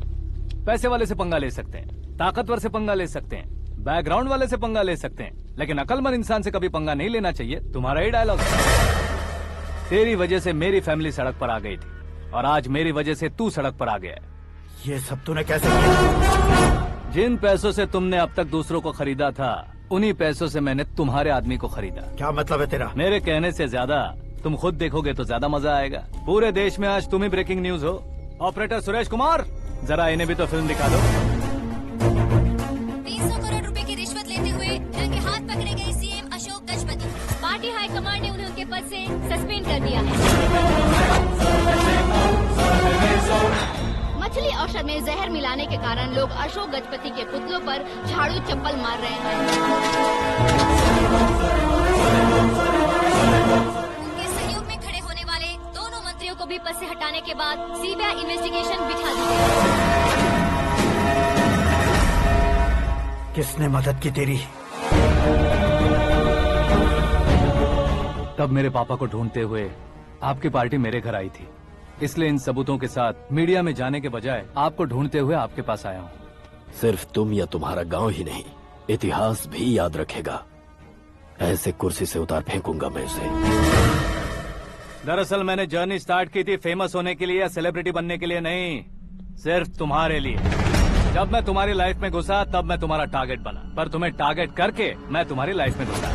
पैसे वाले से पंगा ले सकते हैं, ताकतवर से पंगा ले सकते हैं, बैकग्राउंड वाले से पंगा ले सकते हैं, लेकिन अकलमंद इंसान से कभी पंगा नहीं लेना चाहिए। तुम्हारा ही डायलॉग। तेरी वजह से मेरी फैमिली सड़क पर आ गई थी और आज मेरी वजह से तू सड़क पर आ गया है। ये सब तूने कैसे किया? जिन पैसों से तुमने अब तक दूसरों को खरीदा था, उन्हीं पैसों से मैंने तुम्हारे आदमी को खरीदा। क्या मतलब है तेरा? मेरे कहने से ज्यादा तुम खुद देखोगे तो ज्यादा मजा आएगा। पूरे देश में आज तुम ही ब्रेकिंग न्यूज हो। ऑपरेटर सुरेश कुमार, जरा इन्हें भी तो फिल्म दिखा दो। 300 करोड़ रुपए की रिश्वत लेते हुए रंगे हाथ पकड़े गए CM Ashok Gajapati. Party high command ने उन्हें उनके पद से सस्पेंड कर दिया है। मछली औषध में जहर मिलाने के कारण लोग अशोक गजपति के पुतलों पर झाड़ू चप्पल मार रहे हैं। उनके सहयोग में खड़े होने वाले दोनों मंत्रियों को भी पद से हटाने के बाद सीबीआई इन्वेस्टिगेशन बिठा दी गई। किसने मदद की तेरी? तब मेरे पापा को ढूंढते हुए आपकी पार्टी मेरे घर आई थी, इसलिए इन सबूतों के साथ मीडिया में जाने के बजाय आपको ढूंढते हुए आपके पास आया हूँ। सिर्फ तुम या तुम्हारा गांव ही नहीं, इतिहास भी याद रखेगा। ऐसे कुर्सी से उतार फेंकूंगा मैं उसे। दरअसल मैंने जर्नी स्टार्ट की थी फेमस होने के लिए या सेलिब्रिटी बनने के लिए नहीं, सिर्फ तुम्हारे लिए। जब मैं तुम्हारी लाइफ में घुसा तब मैं तुम्हारा टारगेट बना, पर तुम्हें टारगेट करके मैं तुम्हारी लाइफ में घुसा।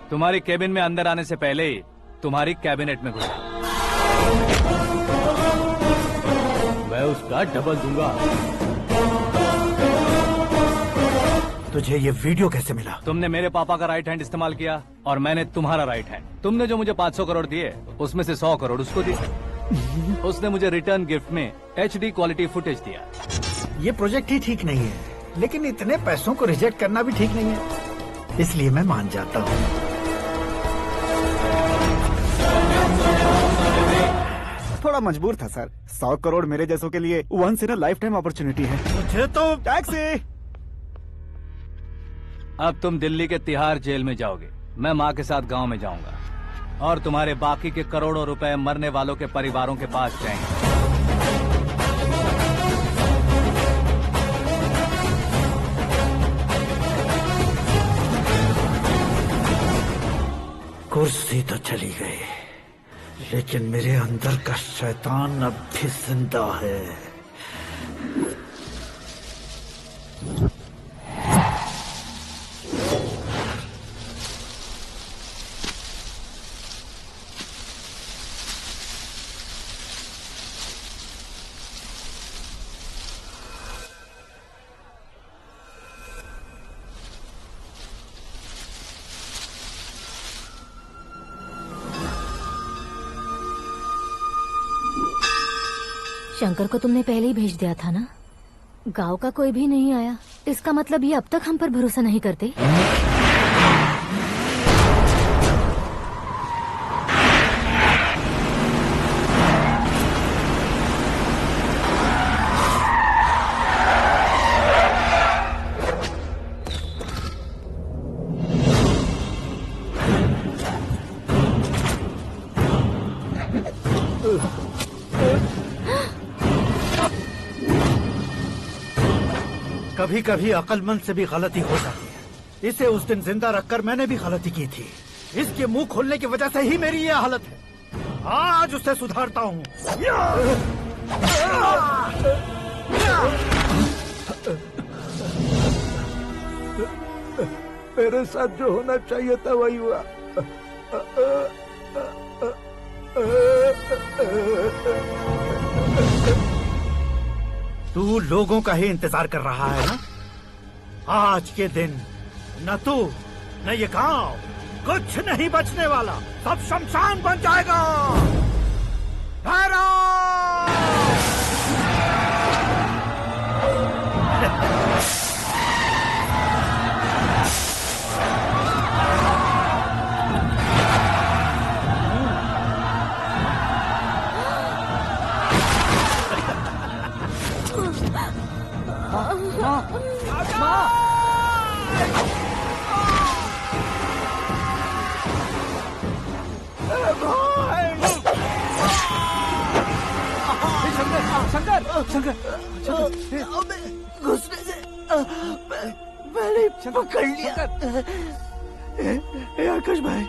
तुम्हारी केबिन में अंदर आने से पहले ही तुम्हारी कैबिनेट में घुसा। मैं उसका डबल दूंगा। तुझे ये वीडियो कैसे मिला? तुमने मेरे पापा का राइट हैंड इस्तेमाल किया और मैंने तुम्हारा राइट हैंड। तुमने जो मुझे 500 करोड़ दिए, उसमें से 100 करोड़ उसको दिए। उसने मुझे रिटर्न गिफ्ट में HD क्वालिटी फुटेज दिया। ये प्रोजेक्ट ही ठीक नहीं है, लेकिन इतने पैसों को रिजेक्ट करना भी ठीक नहीं है, इसलिए मैं मान जाता हूँ। थोड़ा मजबूर था सर। 100 करोड़ मेरे जैसों के लिए once in a lifetime opportunity है। मुझे तो टैक्सी। अब तुम दिल्ली के तिहाड़ जेल में जाओगे, मैं माँ के साथ गांव में जाऊंगा और तुम्हारे बाकी के करोड़ों रुपए मरने वालों के परिवारों के पास जाएंगे। कुर्सी तो चली गई, लेकिन मेरे अंदर का शैतान अब भी जिंदा है। शंकर को तुमने पहले ही भेज दिया था ना? गांव का कोई भी नहीं आया, इसका मतलब ये अब तक हम पर भरोसा नहीं करते। कभी कभी अक्लमंद से भी गलती हो जाती है। इसे उस दिन जिंदा रखकर मैंने भी गलती की थी। इसके मुंह खोलने की वजह से ही मेरी ये हालत है। आज उसे सुधारता हूँ। मेरे साथ जो होना चाहिए था वही हुआ। तू लोगों का ही इंतजार कर रहा है ना? आज के दिन न तू न ये गांव कुछ नहीं बचने वाला, सब शमशान बन जाएगा। घुसने से मैंने पकड़ लिया। आकाश भाई,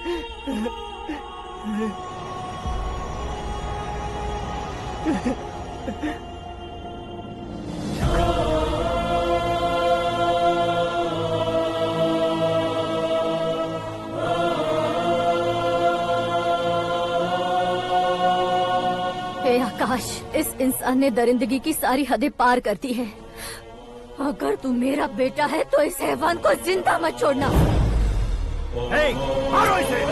हे आकाश, इस इंसान ने दरिंदगी की सारी हदें पार कर दी है। अगर तू मेरा बेटा है तो इस हैवान को जिंदा मत छोड़ना। मारो इसे।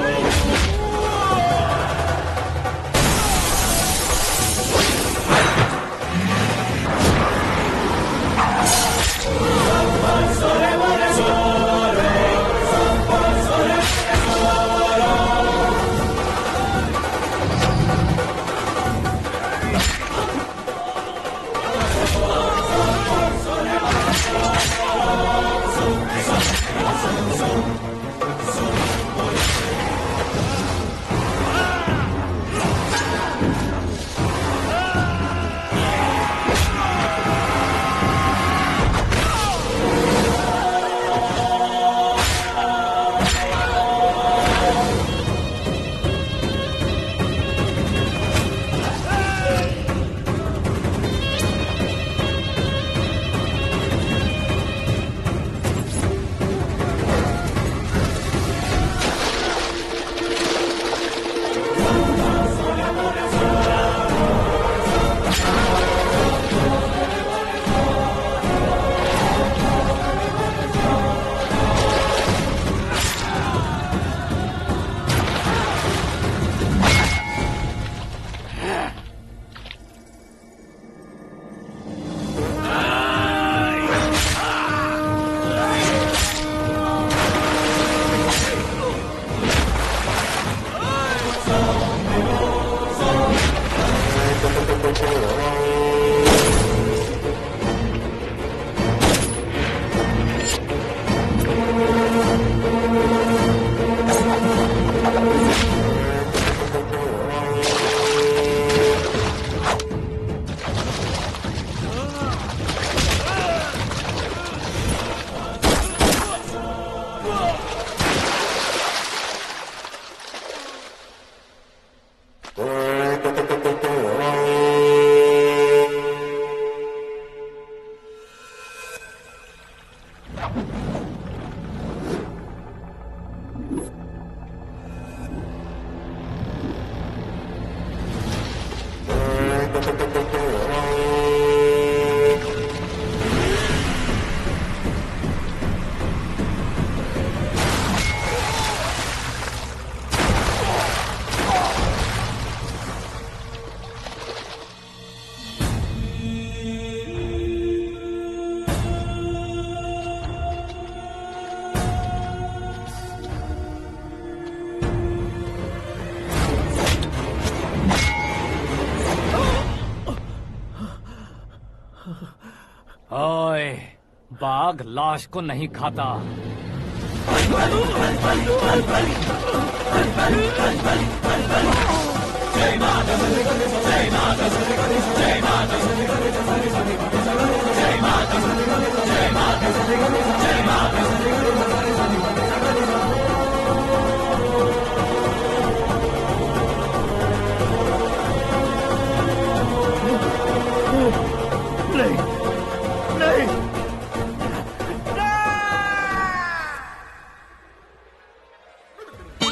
ओए, बाघ लाश को नहीं खाता। नहीं, नहीं,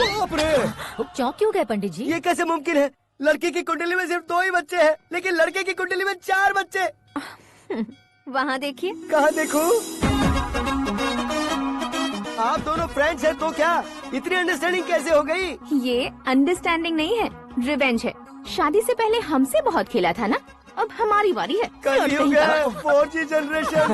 बाप रे! चौंक क्यों गए पंडित जी? ये कैसे मुमकिन है? लड़की की कुंडली में सिर्फ 2 ही बच्चे हैं, लेकिन लड़के की कुंडली में 4 बच्चे। वहाँ देखिए। कहाँ देखूं? आप दोनों फ्रेंड्स हैं तो क्या इतनी अंडरस्टैंडिंग कैसे हो गई? ये अंडरस्टैंडिंग नहीं है, रिवेंज है। शादी से पहले हमसे बहुत खेला था ना, अब हमारी बारी है। कल ही हो गया 4G जनरेशन।